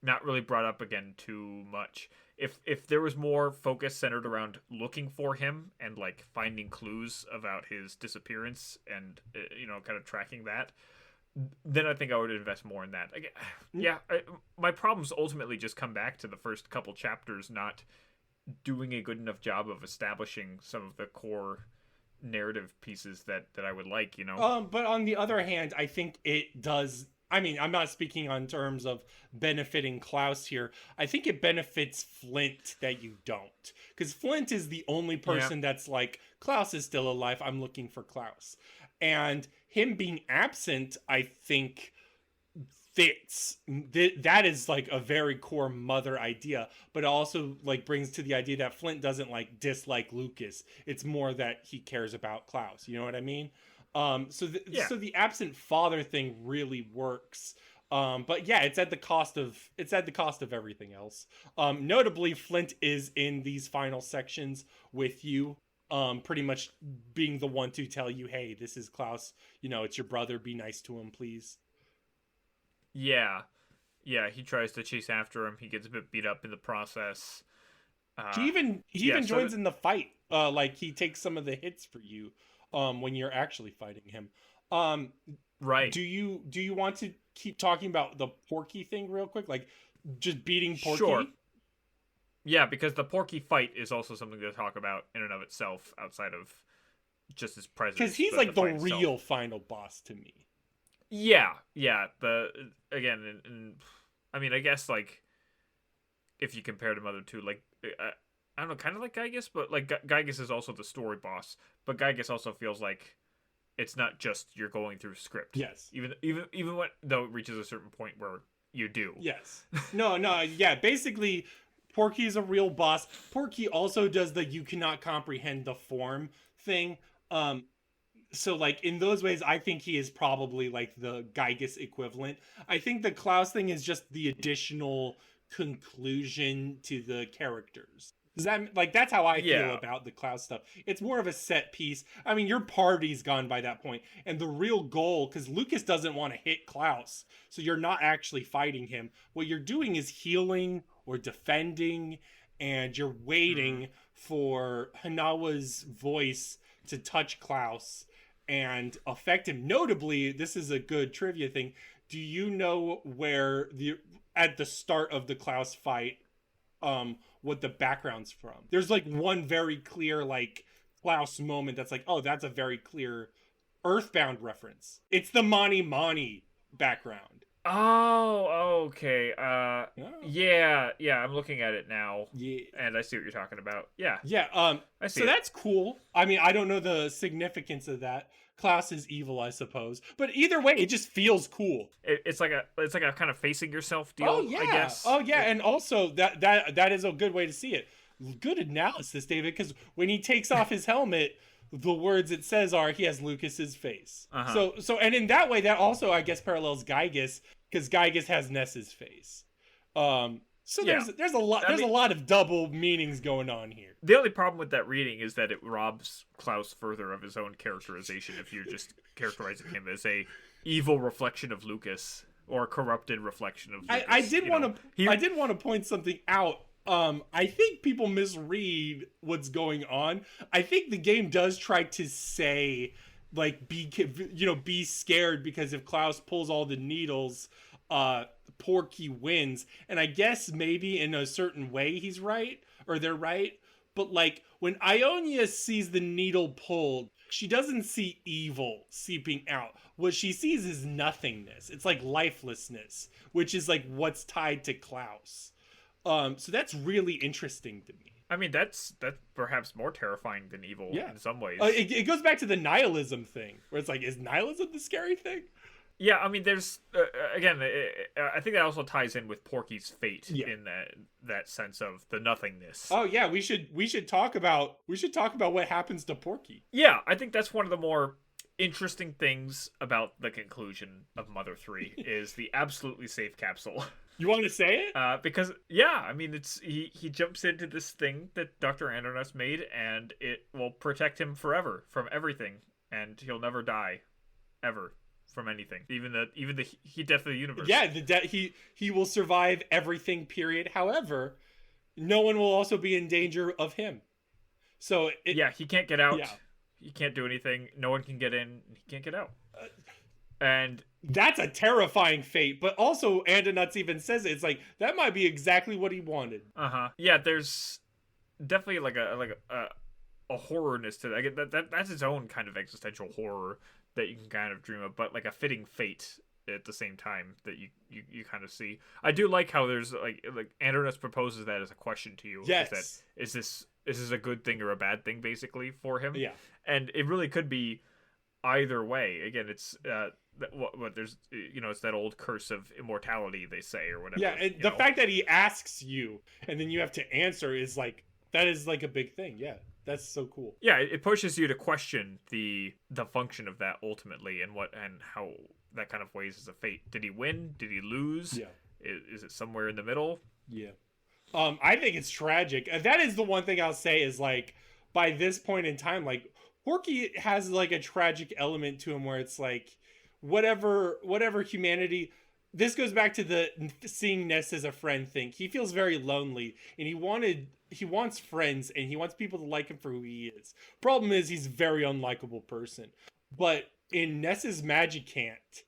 not really brought up again too much. If there was more focus centered around looking for him and like finding clues about his disappearance and kind of tracking that, then I think I would invest more in that. Yeah, my problems ultimately just come back to the first couple chapters not doing a good enough job of establishing some of the core narrative pieces that I would like, But on the other hand, I think it does. I mean, I'm not speaking on terms of benefiting Klaus here. I think it benefits Flint that you don't. Because Flint is the only person that's like, Klaus is still alive. I'm looking for Klaus. And him being absent, I think, fits. That is like a very core mother idea. But also like brings to the idea that Flint doesn't like dislike Lucas. It's more that he cares about Klaus. You know what I mean? So the absent father thing really works. But yeah, it's at the cost of everything else. Notably, Flint is in these final sections with you, pretty much being the one to tell you, hey, this is Klaus, it's your brother, be nice to him, please. Yeah. He tries to chase after him. He gets a bit beat up in the process. He even joins in the fight. Like he takes some of the hits for you when you're actually fighting him. Right. Do you want to keep talking about the Porky thing real quick? Like just beating Porky? Sure. Yeah, because the Porky fight is also something to talk about in and of itself outside of just his presence. Because he's like the real final boss to me. Yeah. Again, I mean, I guess like if you compare them other two, like I don't know, kind of like Gygas, but like Gygas is also the story boss, but Gygas also feels like it's not just you're going through script. Yes. Even when though it reaches a certain point where you do. Yes. No. Yeah. Basically, Porky is a real boss. Porky also does the you cannot comprehend the form thing. So like in those ways, I think he is probably like the Gygas equivalent. I think the Klaus thing is just the additional conclusion to the characters. Does that like that's how I feel Yeah. about the Klaus stuff? It's more of a set piece. I mean, your party's gone by that point, and the real goal, because Lucas doesn't want to hit Klaus, so you're not actually fighting him. What you're doing is healing or defending, and you're Mm. waiting for Hanawa's voice to touch Klaus and affect him. Notably, this is a good trivia thing. Do you know where the at the start of the Klaus fight, what the background's from? There's like one very clear like Klaus moment that's like, oh, that's a very clear Earthbound reference. It's the Mani Mani background. Oh, okay. Oh. Yeah, I'm looking at it now, Yeah. and I see what you're talking about. Yeah, Yeah, I see so it. that's cool. I mean, I don't know the significance of that. Klaus is evil, I suppose. But either way, it just feels cool. It's like a kind of facing yourself Oh deal, I yeah. guess. Oh yeah, and also that is a good way to see it. Good analysis, David, because when he takes off his helmet, the words it says are he has Lucas's face. Uh-huh. So and in that way that also I guess parallels Gygas because Gygas has Ness's face. So Yeah. there's a lot I there's a mean, lot of double meanings going on here. the only problem with that reading is that it robs Klaus further of his own characterization if you're just characterizing him as a evil reflection of Lucas or a corrupted reflection of Lucas. I did want to I He did want to point something out. I think people misread what's going on. I think the game does try to say like be scared because if Klaus pulls all the needles, Porky wins. And I guess maybe in a certain way he's right or they're right. But like when Ionia sees the needle pulled, she doesn't see evil seeping out. What she sees is nothingness. It's like lifelessness, which is like what's tied to Klaus. So that's really interesting to me. I mean, that's perhaps more terrifying than evil Yeah. in some ways. It goes back to the nihilism thing, where it's like, is nihilism the scary thing? Yeah, I mean, there's again, I think that also ties in with Porky's fate Yeah. in that sense of the nothingness. Oh yeah, we should talk about what happens to Porky. Yeah, I think that's one of the more interesting things about the conclusion of Mother 3 is the absolutely safe capsule. You want to say it? Because yeah, I mean, it's he jumps into this thing that Dr. Andronos made, and it will protect him forever from everything, and he'll never die, ever, from anything, even the death of the universe. Yeah, he will survive everything. Period. However, no one will also be in danger of him. So yeah, he can't get out. Yeah. He can't do anything. No one can get in. He can't get out. And that's a terrifying fate. But also, Andonuts even says it. It's like that might be exactly what he wanted. yeah, there's definitely like a horrorness to that. That's its own kind of existential horror that you can kind of dream of, but like a fitting fate at the same time that you kind of see. I do like how there's like Andronos proposes that as a question to you. Yes. Is this a good thing or a bad thing basically for him? Yeah. And it really could be either way. Again, it's what there's it's that old curse of immortality they say or whatever. Yeah, and the fact that he asks you and then you have to answer is like that is like a big thing. Yeah. That's so cool. Yeah, it pushes you to question the function of that ultimately and how that kind of weighs as a fate. Did he win? Did he lose? Yeah. Is it somewhere in the middle? Yeah. I think it's tragic. That is the one thing I'll say is like by this point in time, like Porky has like a tragic element to him where it's like whatever humanity. This goes back to the seeing Ness as a friend thing. He feels very lonely and he wants friends and he wants people to like him for who he is. Problem is he's a very unlikable person. But in Ness's Magicant,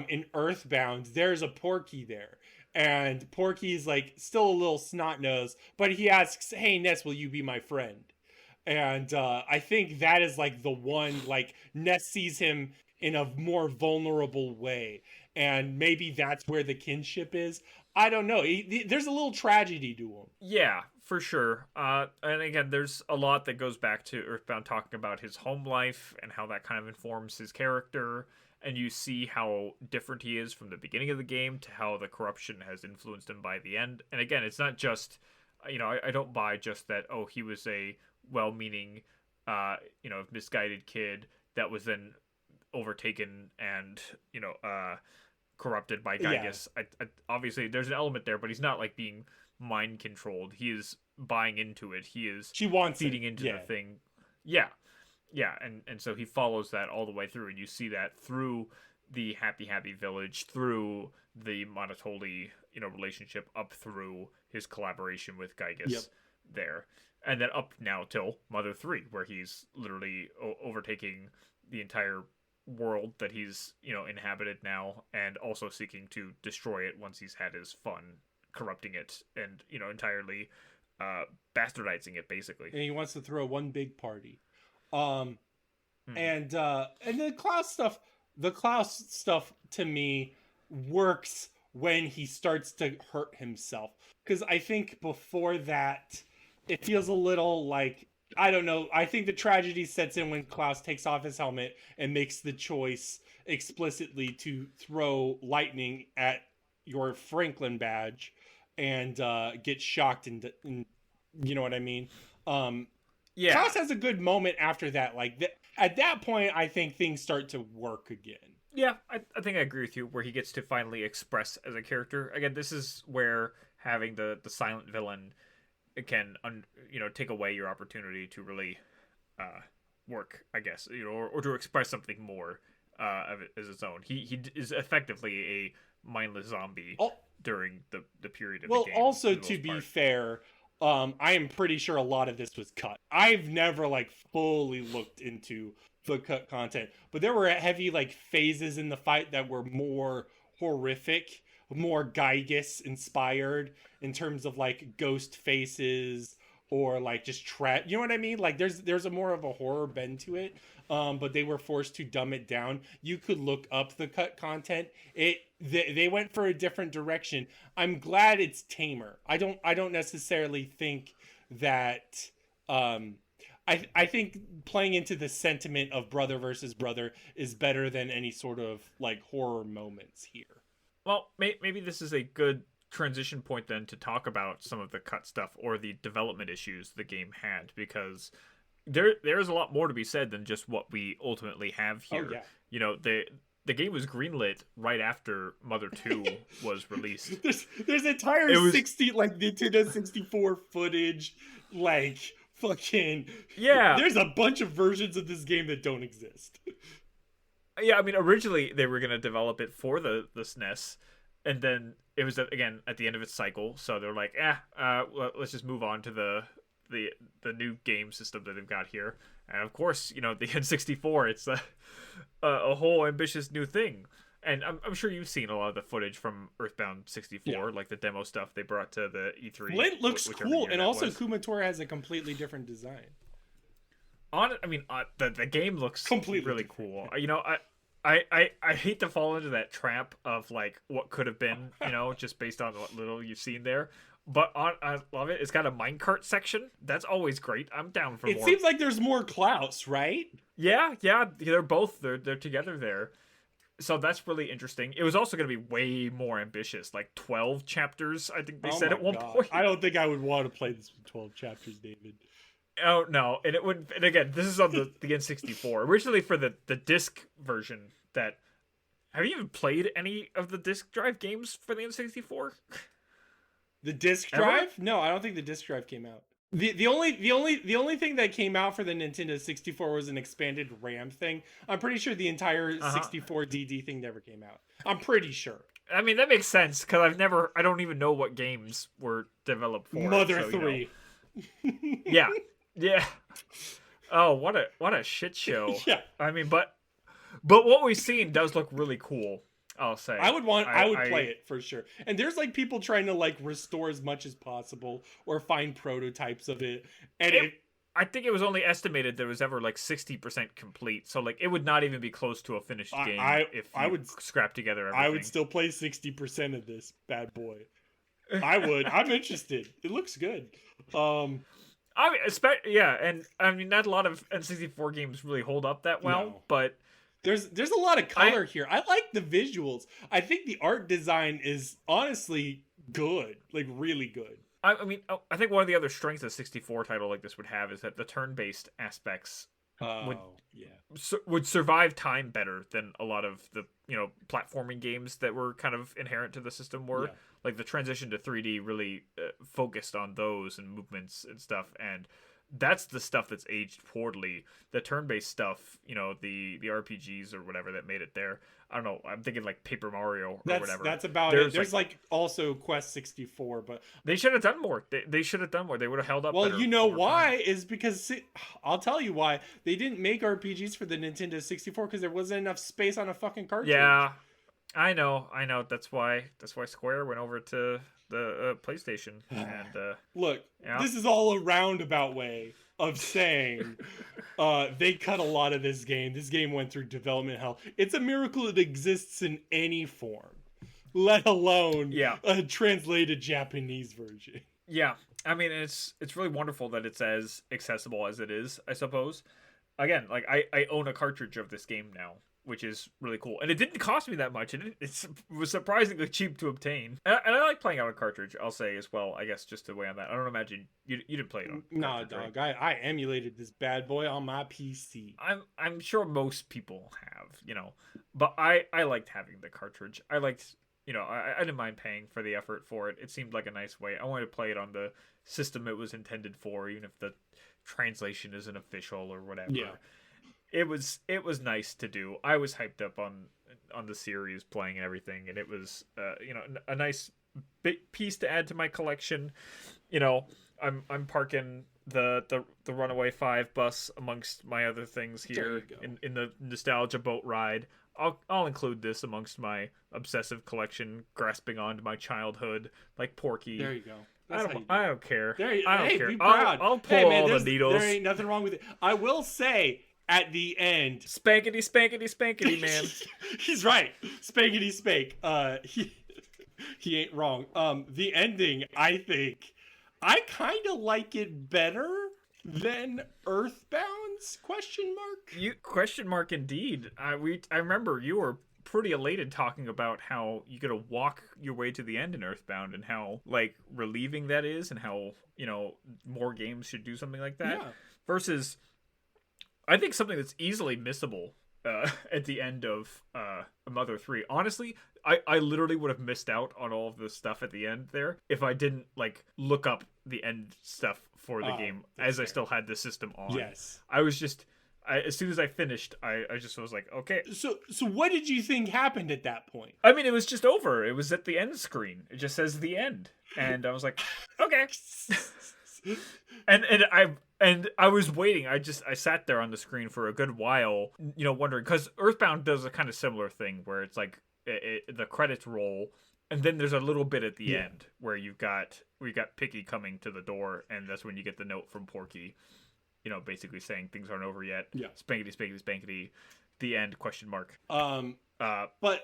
in Earthbound, there's a Porky there. And Porky's like still a little snot nosed, but he asks, "Hey Ness, will you be my friend?" And I think that is like the one like Ness sees him in a more vulnerable way, and maybe that's where the kinship is. I don't know. There's a little tragedy to him. Yeah, for sure. And again, there's a lot that goes back to Earthbound talking about his home life and how that kind of informs his character. And you see how different he is from the beginning of the game to how the corruption has influenced him by the end. And again, it's not just, I don't buy just that, oh, he was a well-meaning, misguided kid that was then overtaken and, corrupted by Gygas. Yeah. Obviously, there's an element there, but he's not like being mind controlled. He is buying into it. He is She wants feeding it. into Yeah. the thing. Yeah. Yeah, and so he follows that all the way through, and you see that through the Happy Village, through the Monotoli, relationship, up through his collaboration with Gygas Yep. there, and then up now till Mother 3, where he's literally overtaking the entire world that he's inhabited now, and also seeking to destroy it once he's had his fun corrupting it and entirely bastardizing it, basically. And he wants to throw one big party. And the Klaus stuff to me works when he starts to hurt himself, because I think before that it feels a little like, I don't know, I think the tragedy sets in when Klaus takes off his helmet and makes the choice explicitly to throw lightning at your Franklin badge and get shocked and you know what I mean. Yeah. Klaus has a good moment after that. At that point, I think things start to work again. Yeah, I think I agree with you, where he gets to finally express as a character. Again, this is where having the silent villain can take away your opportunity to really work, I guess, or to express something more of it as its own. He is effectively a mindless zombie during the period of the game. Well, also, to be fair, I am pretty sure a lot of this was cut. I've never fully looked into the cut content, but there were heavy phases in the fight that were more horrific, more Gygas inspired in terms of ghost faces or just trap. You know what I mean? There's a more of a horror bend to it. But they were forced to dumb it down. You could look up the cut content. They went for a different direction. I'm glad it's tamer. I don't necessarily think that. I think playing into the sentiment of brother versus brother is better than any sort of horror moments here. Well, maybe this is a good transition point then to talk about some of the cut stuff or the development issues the game had, because there is a lot more to be said than just what we ultimately have here. Oh, yeah. The game was greenlit right after Mother 2 was released. There's entire Nintendo 64 footage, fucking There's a bunch of versions of this game that don't exist. Yeah, I mean, originally they were gonna develop it for the SNES, and then it was at the end of its cycle, so they're like, let's just move on to the new game system that they've got here. And of course, the N64, it's a whole ambitious new thing. And I'm sure you've seen a lot of the footage from Earthbound 64, yeah. The demo stuff they brought to the E3. Flint looks cool, and also Kumatora has a completely different design. The game looks completely really different. Cool. I hate to fall into that trap of what could have been, just based on what little you've seen there. But I love it. It's got a minecart section. That's always great. I'm down for more. It seems like there's more Klaus, right? Yeah. They're together there. So that's really interesting. It was also going to be way more ambitious, 12 chapters, I think they said at one point. I don't think I would want to play this with 12 chapters, David. Oh, no. And it would. And again, this is on the N64. Originally for the disc version that... Have you even played any of the disc drive games for the N64? The disc drive? No, I don't think the disc drive came out. The only thing that came out for the Nintendo 64 was an expanded RAM thing. I'm pretty sure the entire 64 DD thing never came out. I'm pretty sure. I mean, that makes sense, because I don't even know what games were developed for Mother 3. Yeah. Oh, what a shit show. Yeah. I mean, but what we've seen does look really cool, I'll say. I would play it for sure. And there's people trying to restore as much as possible or find prototypes of it. And I think it was only estimated there was ever 60% complete. So it would not even be close to a finished game if I would scrap together everything. I would still play 60% of this bad boy. I would. I'm interested. It looks good. And not a lot of N64 games really hold up that well, no. But there's a lot of color here. I like the visuals. I think the art design is honestly good, really good. I think one of the other strengths a 64 title like this would have is that the turn-based aspects would Oh, yeah. would survive time better than a lot of the platforming games that were kind of inherent to the system were. Yeah. Like the transition to 3D really focused on those and movements and stuff, and that's the stuff that's aged poorly. The turn-based stuff, the RPGs or whatever that made it there. I don't know. I'm thinking like Paper Mario or whatever. That's about it. There's like also Quest 64, but they should have done more. They should have done more. They would have held up. well, better you know over why time. is because I'll tell you why they didn't make RPGs for the Nintendo 64 because there wasn't enough space on a fucking cartridge. Yeah, I know. That's why Square went over to the PlayStation. And Look, yeah. this is all a roundabout way of saying they cut a lot of this game. This game went through development hell. It's a miracle it exists in any form, let alone a translated Japanese version. Yeah, I mean it's really wonderful that it's as accessible as it is, I suppose. Again, like I own a cartridge of this game now, which is really cool. And it didn't cost me that much. It was surprisingly cheap to obtain. And I like playing out a cartridge, I'll say as well, I guess, just to weigh on that. I don't imagine you didn't play it on Nah, dog. Right? I emulated this bad boy on my PC. I'm sure most people have, But I liked having the cartridge. I liked, I didn't mind paying for the effort for it. It seemed like a nice way. I wanted to play it on the system it was intended for, even if the translation isn't official or whatever. Yeah. It was nice to do. I was hyped up on the series, playing and everything, and it was a nice big piece to add to my collection. I'm parking the Runaway 5 bus amongst my other things here in the nostalgia boat ride. I'll include this amongst my obsessive collection, grasping onto my childhood like Porky. There you go. I don't care. I don't care. Be proud. I'll pull all the needles. There ain't nothing wrong with it. I will say at the end, spankety spankety spankety, man. He's right. Spankety spank. He ain't wrong. The ending, I think, I kind of like it better than Earthbound's question mark. Indeed. I remember you were pretty elated talking about how you gotta walk your way to the end in Earthbound and how like relieving that is, and how more games should do something like that. Yeah. Versus, I think something that's easily missable at the end of Mother 3. Honestly, I literally would have missed out on all of the stuff at the end there if I didn't like look up the end stuff for the game as fair. I still had the system on. Yes. I was just as soon as I finished, I just was like, okay. So what did you think happened at that point? I mean, it was just over. It was at the end screen. It just says the end. And I was like, okay. And I was waiting. I sat there on the screen for a good while, wondering, because Earthbound does a kind of similar thing where it's like the credits roll, and then there's a little bit at the end where we got Picky coming to the door, and that's when you get the note from Porky, basically saying things aren't over yet. Yeah. Spankety, spankety, spankety. The end, question mark. But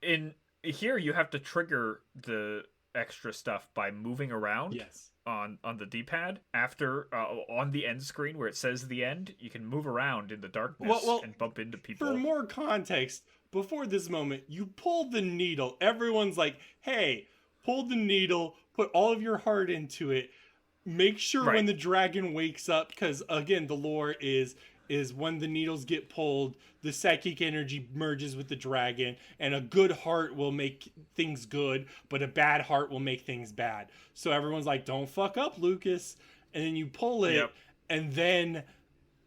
in here you have to trigger the extra stuff by moving around. Yes. On the D-pad after on the end screen where it says the end, you can move around in the darkness and bump into people. For more context, before this moment, you pulled the needle. Everyone's like, "Hey, pull the needle. Put all of your heart into it. Make sure when the dragon wakes up, because again, the lore is when the needles get pulled, the psychic energy merges with the dragon, and a good heart will make things good, but a bad heart will make things bad. So everyone's like, don't fuck up, Lucas. And then you pull it, and then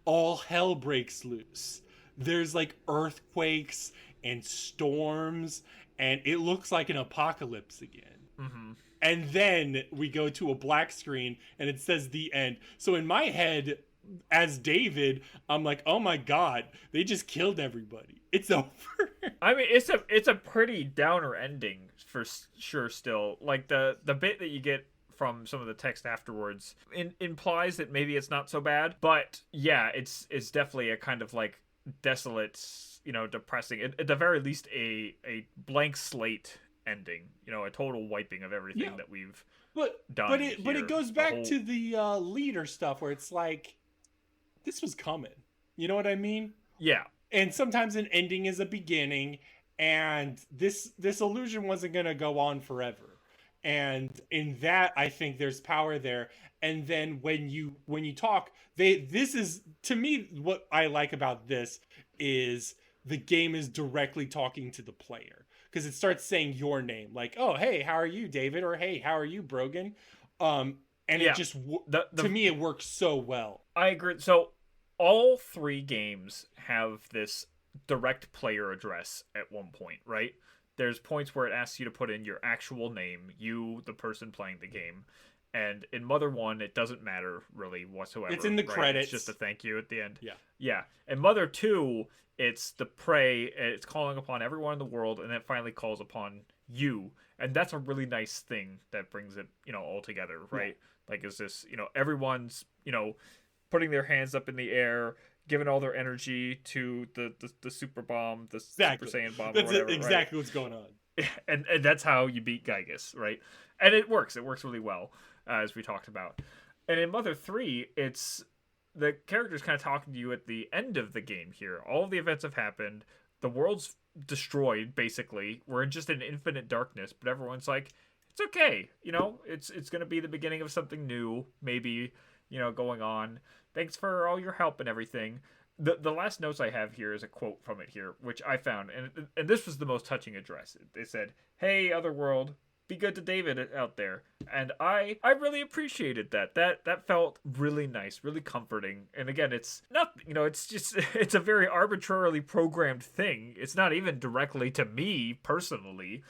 all hell breaks loose. There's like earthquakes and storms, and it looks like an apocalypse again. Mm-hmm. And then we go to a black screen, and it says the end. So in my head, as David, I'm like, oh my god, they just killed everybody. It's over. I mean, it's a pretty downer ending for sure. Still, like the bit that you get from some of the text afterwards implies that maybe it's not so bad. But yeah, it's definitely a kind of like desolate, depressing. At the very least, a blank slate ending. A total wiping of everything that we've done. But it goes back to the leader stuff where it's like, this was coming. You know what I mean? Yeah. And sometimes an ending is a beginning, and this illusion wasn't going to go on forever. And in that, I think there's power there. And then when you talk, they this is to me what I like about this is the game is directly talking to the player because it starts saying your name, like, oh hey, how are you, David, or hey, how are you, Brogan. And it Yeah. just to The me it works so well. I agree. So all three games have this direct player address at one point, right? There's points where it asks you to put in your actual name, you, the person playing the game. And in Mother 1, it doesn't matter really It's whatsoever, in the right? It's just credits. a thank you at the end. Yeah. Yeah. In Mother 2, it's the prey, it's calling upon everyone in the world, and then it finally calls upon you. And that's a really nice thing that brings it, all together, right? Yeah. Like, is this, everyone's, putting their hands up in the air, giving all their energy to the super bomb, the Exactly. Super Saiyan bomb, That's or whatever, exactly what's going on. and that's how you beat Gygus, right? And it works. It works really well, as we talked about. And in Mother 3, it's the characters kind of talking to you at the end of the game here. All of the events have happened. The world's destroyed, basically. We're just in infinite darkness, but everyone's like, it's okay. It's going to be the beginning of something new, maybe, going on. Thanks for all your help and everything. The last notes I have here is a quote from it here, which I found, and this was the most touching address. They said, "Hey, Otherworld, be good to David out there," and I really appreciated that. That felt really nice, really comforting. And again, it's not, it's just it's a very arbitrarily programmed thing. It's not even directly to me personally.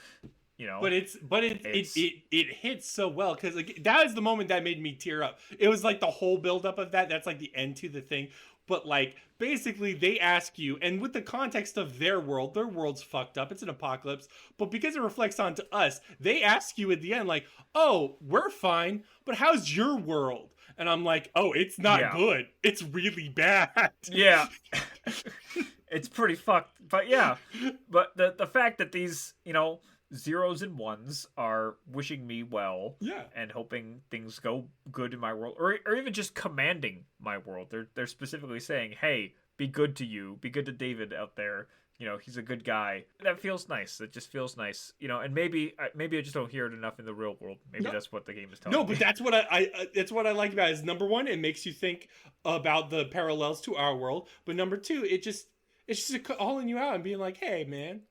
But it hits so well because like, that is the moment that made me tear up. It was like the whole buildup of that. That's like the end to the thing. But like basically they ask you, and with the context of their world's fucked up. It's an apocalypse. But because it reflects onto us, they ask you at the end, like, oh, we're fine, but how's your world? And I'm like, oh, it's not good. It's really bad. Yeah. It's pretty fucked. But yeah. But the fact that these, zeros and ones are wishing me well, and hoping things go good in my world, or even just commanding my world. They're specifically saying, "Hey, be good to you, be good to David out there. He's a good guy." That feels nice. It just feels nice, And maybe I just don't hear it enough in the real world. Maybe that's what the game is telling me. No, but that's what that's what I like about it. Is number one, it makes you think about the parallels to our world. But number two, it's just calling you out and being like, "Hey, man,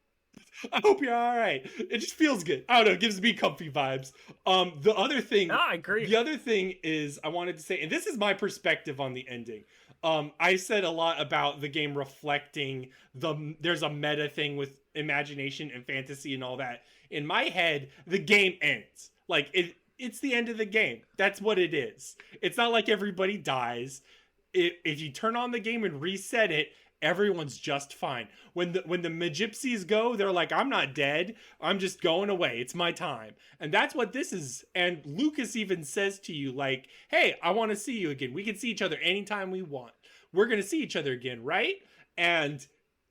I hope you're all right." It just feels good. I don't know. It gives me comfy vibes. The other thing, I agree. The other thing is I wanted to say, and this is my perspective on the ending. I said a lot about the game reflecting there's a meta thing with imagination and fantasy and all that. In my head, the game ends. Like it's the end of the game. That's what it is. It's not like everybody dies. If you turn on the game and reset it, everyone's just fine. When the Magypsies go, they're like, I'm not dead. I'm just going away. It's my time. And that's what this is. And Lucas even says to you, like, hey, I want to see you again. We can see each other anytime we want. We're going to see each other again, right? And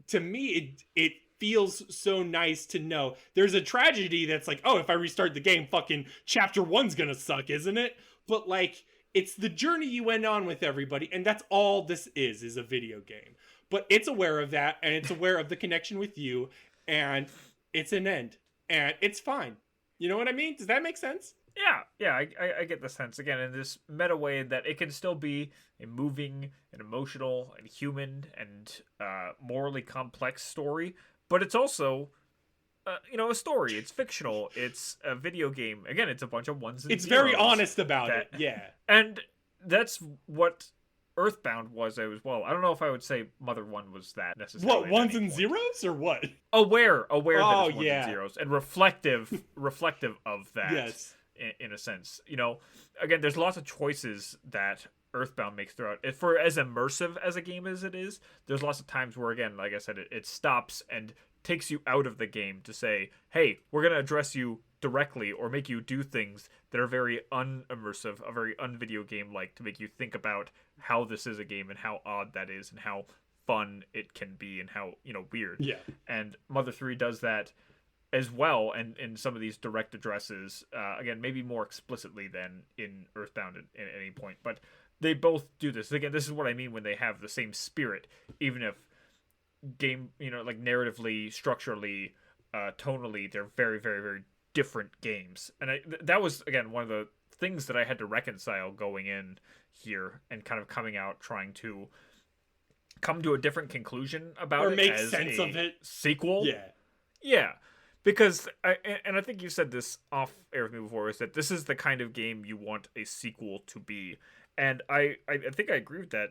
to me, it feels so nice to know there's a tragedy that's like, oh, if I restart the game, fucking chapter 1's going to suck, isn't it? But like, it's the journey you went on with everybody. And that's all this is a video game. But it's aware of that, and it's aware of the connection with you, and it's an end, and it's fine. You know what I mean? Does that make sense? Yeah, I get the sense, again, in this meta way, that it can still be a moving and emotional and human and morally complex story, but it's also, a story. It's fictional. It's a video game. Again, it's a bunch of ones and It's zeros very honest about it, yeah. And that's what Earthbound was as well. I don't know if I would say Mother 1 was that necessarily. What, ones and zeros or what? Aware that it's ones and zeros, and reflective of that. Yes. In a sense, again, there's lots of choices that Earthbound makes throughout. For as immersive as a game as it is, there's lots of times where, again, like I said, it stops and takes you out of the game to say, hey, we're going to address you directly or make you do things that are very unimmersive, a very un-video game-like, to make you think about how this is a game and how odd that is and how fun it can be and how, weird. Yeah. And Mother 3 does that as well, and in some of these direct addresses, again, maybe more explicitly than in Earthbound at any point, but they both do this. Again, this is what I mean when they have the same spirit, even if game, like narratively, structurally, tonally, they're very, very, very different games. And that was, again, one of the things that I had to reconcile going in here and kind of coming out trying to come to a different conclusion about or it make as sense a of it. sequel. Yeah. Yeah. Because I think you said this off air with me before, is that this is the kind of game you want a sequel to be. And I think I agree with that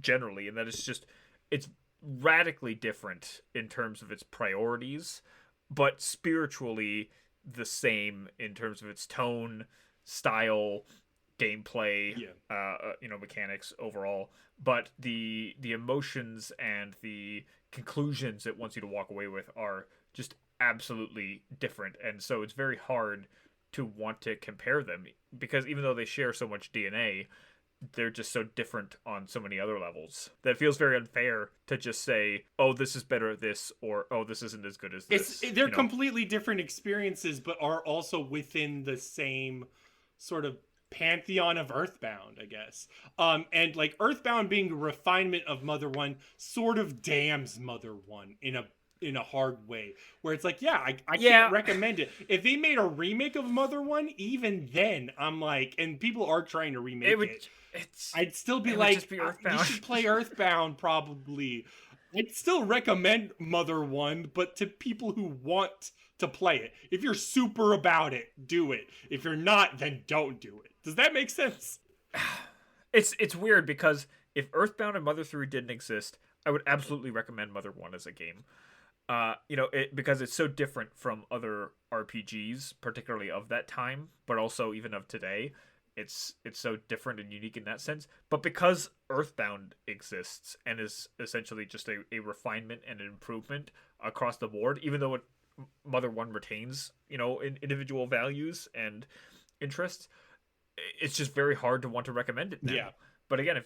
generally, and that it's radically different in terms of its priorities, but spiritually the same in terms of its tone, style, gameplay, mechanics overall. But the emotions and the conclusions it wants you to walk away with are just absolutely different, and so it's very hard to want to compare them, because even though they share so much DNA, they're just so different on so many other levels that it feels very unfair to just say, oh, this is better at this, or oh, this isn't as good as this. They're completely different experiences, but are also within the same sort of pantheon of Earthbound, I guess. And like Earthbound being a refinement of Mother 1 sort of damns Mother 1 in a hard way, where it's like, I can't recommend it. If they made a remake of Mother 1, even then I'm like, and people are trying to remake it, I'd still be like, you should play Earthbound probably. I'd still recommend Mother 1, but to people who want to play it. If you're super about it, do it. If you're not, then don't do it. Does that make sense? It's weird, because if Earthbound and Mother 3 didn't exist, I would absolutely recommend Mother 1 as a game. Because it's so different from other RPGs, particularly of that time, but also even of today. It's so different and unique in that sense. But because Earthbound exists and is essentially just a refinement and an improvement across the board, even though Mother 1 retains, individual values and interests, it's just very hard to want to recommend it now. Yeah. But again,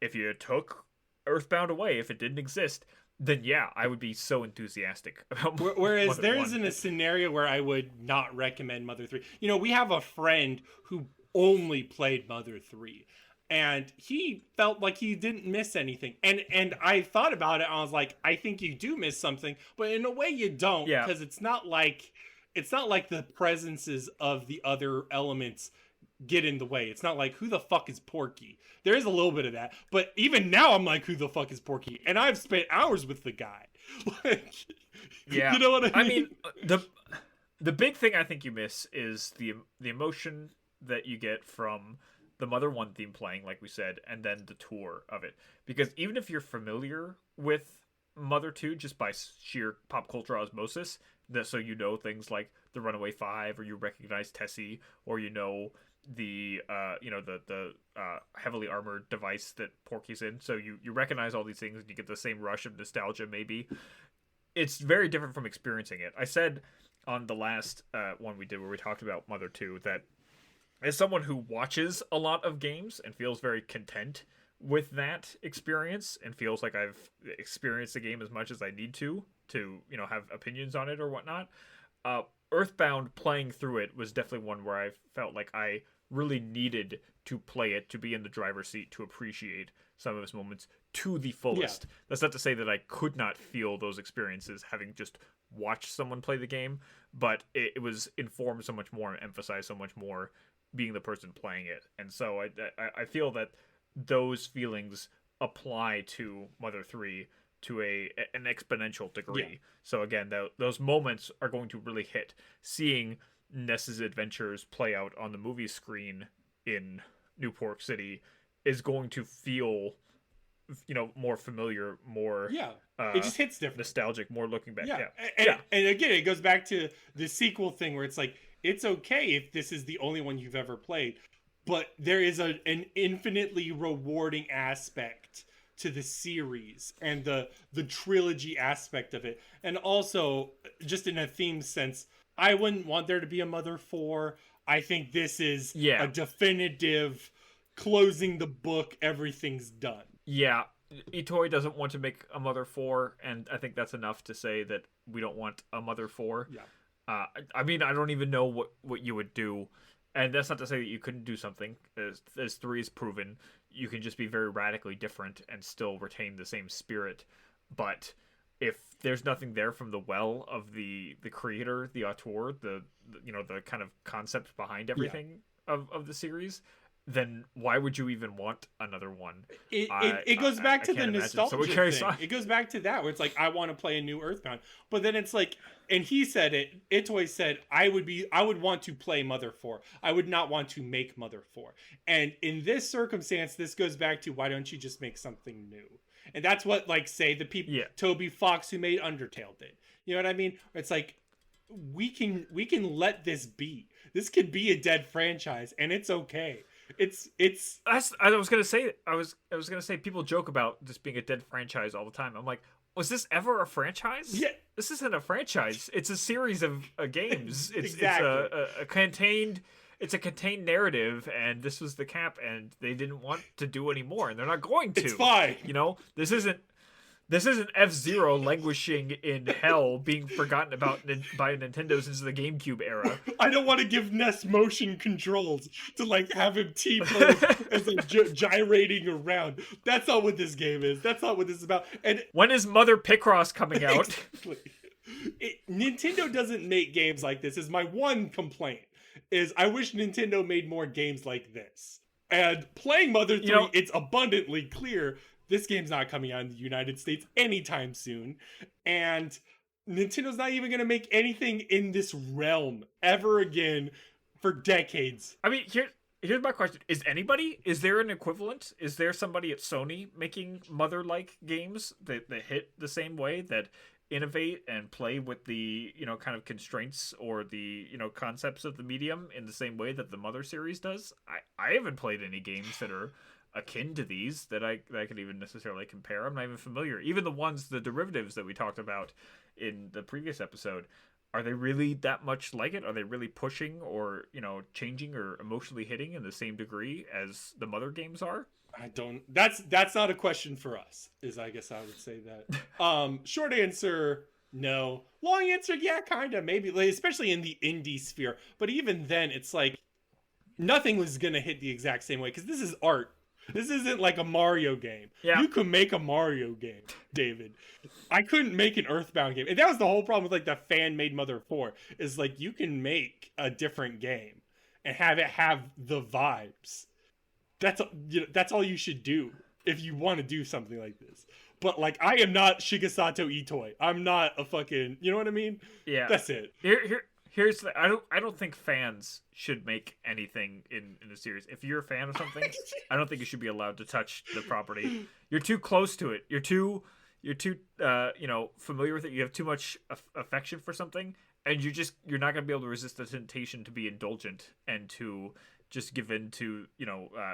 if you took Earthbound away, if it didn't exist, then yeah, I would be so enthusiastic about Whereas there isn't a scenario where I would not recommend Mother 3. We have a friend who only played Mother 3, and he felt like he didn't miss anything. And I thought about it, and I was like, I think you do miss something, but in a way you don't, because it's not like the presences of the other elements get in the way. It's not like, who the fuck is Porky? There is a little bit of that, but even now I'm like, who the fuck is Porky? And I've spent hours with the guy. Yeah, you know what I mean? The big thing I think you miss is the emotion that you get from the Mother 1 theme playing, like we said, and then the tour of it. Because even if you're familiar with Mother 2 just by sheer pop culture osmosis, so you know things like the Runaway 5, or you recognize Tessie, or the heavily armored device that Porky's in, so you recognize all these things and you get the same rush of nostalgia. Maybe it's very different from experiencing it. I said on the last one we did, where we talked about Mother 2, that as someone who watches a lot of games and feels very content with that experience and feels like I've experienced the game as much as I need to have opinions on it or whatnot, Earthbound, playing through it, was definitely one where I felt like I really needed to play it to be in the driver's seat to appreciate some of its moments to the fullest. Yeah. That's not to say that I could not feel those experiences having just watched someone play the game, but it was informed so much more and emphasized so much more being the person playing it. And so I feel that those feelings apply to Mother 3 to an exponential degree. Yeah. So again, those moments are going to really hit. Seeing Ness's adventures play out on the movie screen in Newport City is going to feel, more familiar, more it just hits different, nostalgic, more looking back. And again, it goes back to the sequel thing, where it's like, it's okay if this is the only one you've ever played, but there is an infinitely rewarding aspect to the series and the trilogy aspect of it. And also, just in a theme sense, I wouldn't want there to be a Mother 4. I think this is a definitive closing the book, everything's done. Yeah, Itoi doesn't want to make a Mother 4, and I think that's enough to say that we don't want a Mother 4. Yeah. I mean, I don't even know what you would do, and that's not to say that you couldn't do something. As 3 is proven, you can just be very radically different and still retain the same spirit. But if there's nothing there from the well of the creator, the auteur, the the kind of concept behind everything of the series, then why would you even want another one? It goes back to the nostalgia thing. It goes back to that where it's like, I want to play a new Earthbound, but then it's like, and he said it. Itoy said, I would want to play Mother 4. I would not want to make Mother 4. And in this circumstance, this goes back to, why don't you just make something new? And that's what, like, say the people, Toby Fox, who made Undertale, did. You know what I mean? It's like, we can let this be. This could be a dead franchise, and it's okay. I was gonna say people joke about this being a dead franchise all the time. I'm like, was this ever a franchise? Yeah, this isn't a franchise. It's a series of games. It's exactly. it's a contained narrative, and this was the cap, and they didn't want to do any more, and they're not going to. It's fine. This isn't F-Zero languishing in hell, being forgotten about by Nintendo since the GameCube era. I don't want to give Ness motion controls to, like, have him T-pose as like gyrating around. That's not what this game is. That's not what this is about. And when is Mother Picross coming out? Exactly. Nintendo doesn't make games like this. Is my one complaint. Is I wish Nintendo made more games like this. And playing Mother 3, it's abundantly clear this game's not coming out in the United States anytime soon. And Nintendo's not even going to make anything in this realm ever again for decades. I mean, here's my question. Is there an equivalent? Is there somebody at Sony making Mother-like games that hit the same way, that innovate and play with the, kind of constraints or the, concepts of the medium in the same way that the Mother series does? I haven't played any games that are akin to these that I could even necessarily compare. I'm not even familiar. Even the derivatives that we talked about in the previous episode, are they really that much like it? Are they really pushing or, changing or emotionally hitting in the same degree as the Mother games are? That's not a question for us, I guess I would say that. Short answer, no. Long answer, yeah, kind of, maybe, especially in the indie sphere. But even then, it's like, nothing was going to hit the exact same way, because this is art. This isn't like a Mario game. Yeah. You could make a Mario game, David. I couldn't make an Earthbound game. And that was the whole problem with, like, the fan-made Mother 4. Is, like, you can make a different game and have it have the vibes. That's all you should do if you want to do something like this. But, like, I am not Shigesato Itoi. I'm not a fucking... You know what I mean? Yeah. That's it. Here's the, I don't think fans should make anything in the series. If you're a fan of something, I don't think you should be allowed to touch the property. You're too close to it. You're too familiar with it. You have too much affection for something, and you're not going to be able to resist the temptation to be indulgent and to just give in to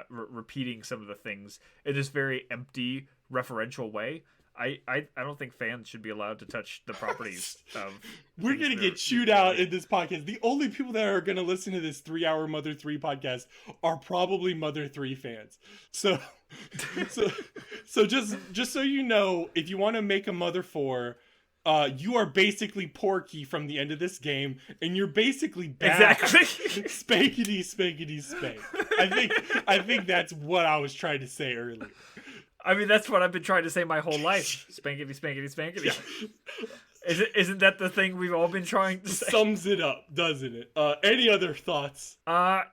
repeating some of the things in this very empty referential way. I don't think fans should be allowed to touch the properties of... We're going to get chewed out in this podcast. The only people that are going to listen to this 3-hour Mother 3 podcast are probably Mother 3 fans. So just so you know, if you want to make a Mother 4, you are basically Porky from the end of this game, and you're basically back. Exactly. Spankety, spankety, spank. I think that's what I was trying to say earlier. I mean, that's what I've been trying to say my whole life. Spankety, spankety, spankety. Yeah. Isn't that the thing we've all been trying to say? Sums it up, doesn't it? Any other thoughts? No.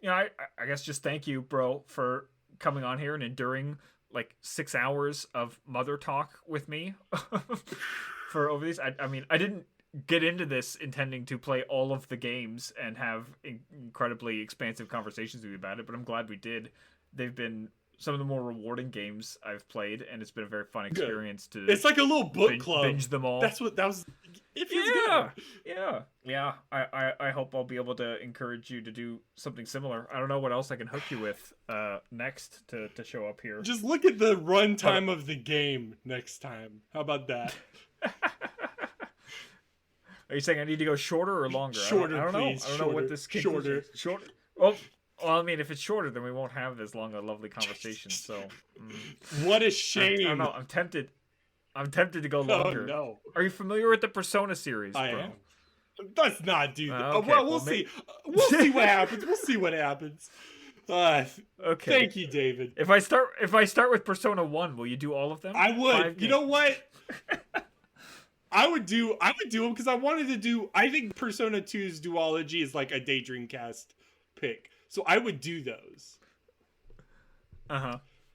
I guess just thank you, bro, for coming on here and enduring like 6 hours of Mother talk with me for over these. I mean, I didn't get into this intending to play all of the games and have incredibly expansive conversations with you about it, but I'm glad we did. They've been some of the more rewarding games I've played, and it's been a very fun experience to... It's like a little book club. Binge them all. That was... It feels good. Yeah. I hope I'll be able to encourage you to do something similar. I don't know what else I can hook you with next to show up here. Just look at the runtime of the game next time. How about that? Are you saying I need to go shorter or longer? Shorter, I don't please. know. I don't know what this... Shorter. Well, I mean, if it's shorter, then we won't have as long a lovely conversation. So, what a shame! I don't know. I'm tempted to go longer. Oh no! Are you familiar with the Persona series? I bro? am. Let's not do that. Okay, well, we'll see. We'll see what happens. We'll see what happens. Okay. Thank you, David. If I start with Persona 1, will you do all of them? I would. You know what? I would do them because I wanted to do. I think Persona 2's duology is like a Daydreamcast pick, so I would do those.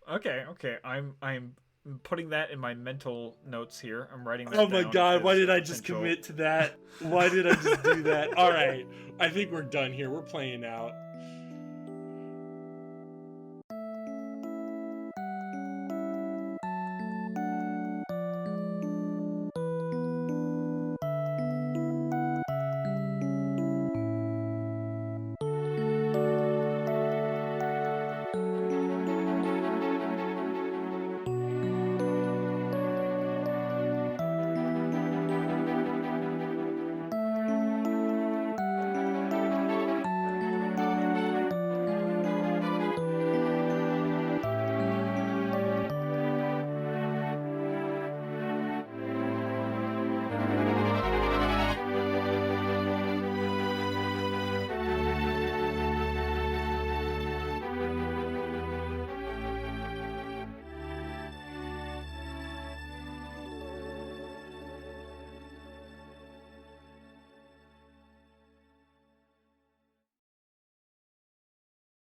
Okay. I'm putting that in my mental notes here. I'm writing that. Oh my down god, as why did a I just potential- commit to that? Why did I just do that? All right, I think we're done here. We're playing out.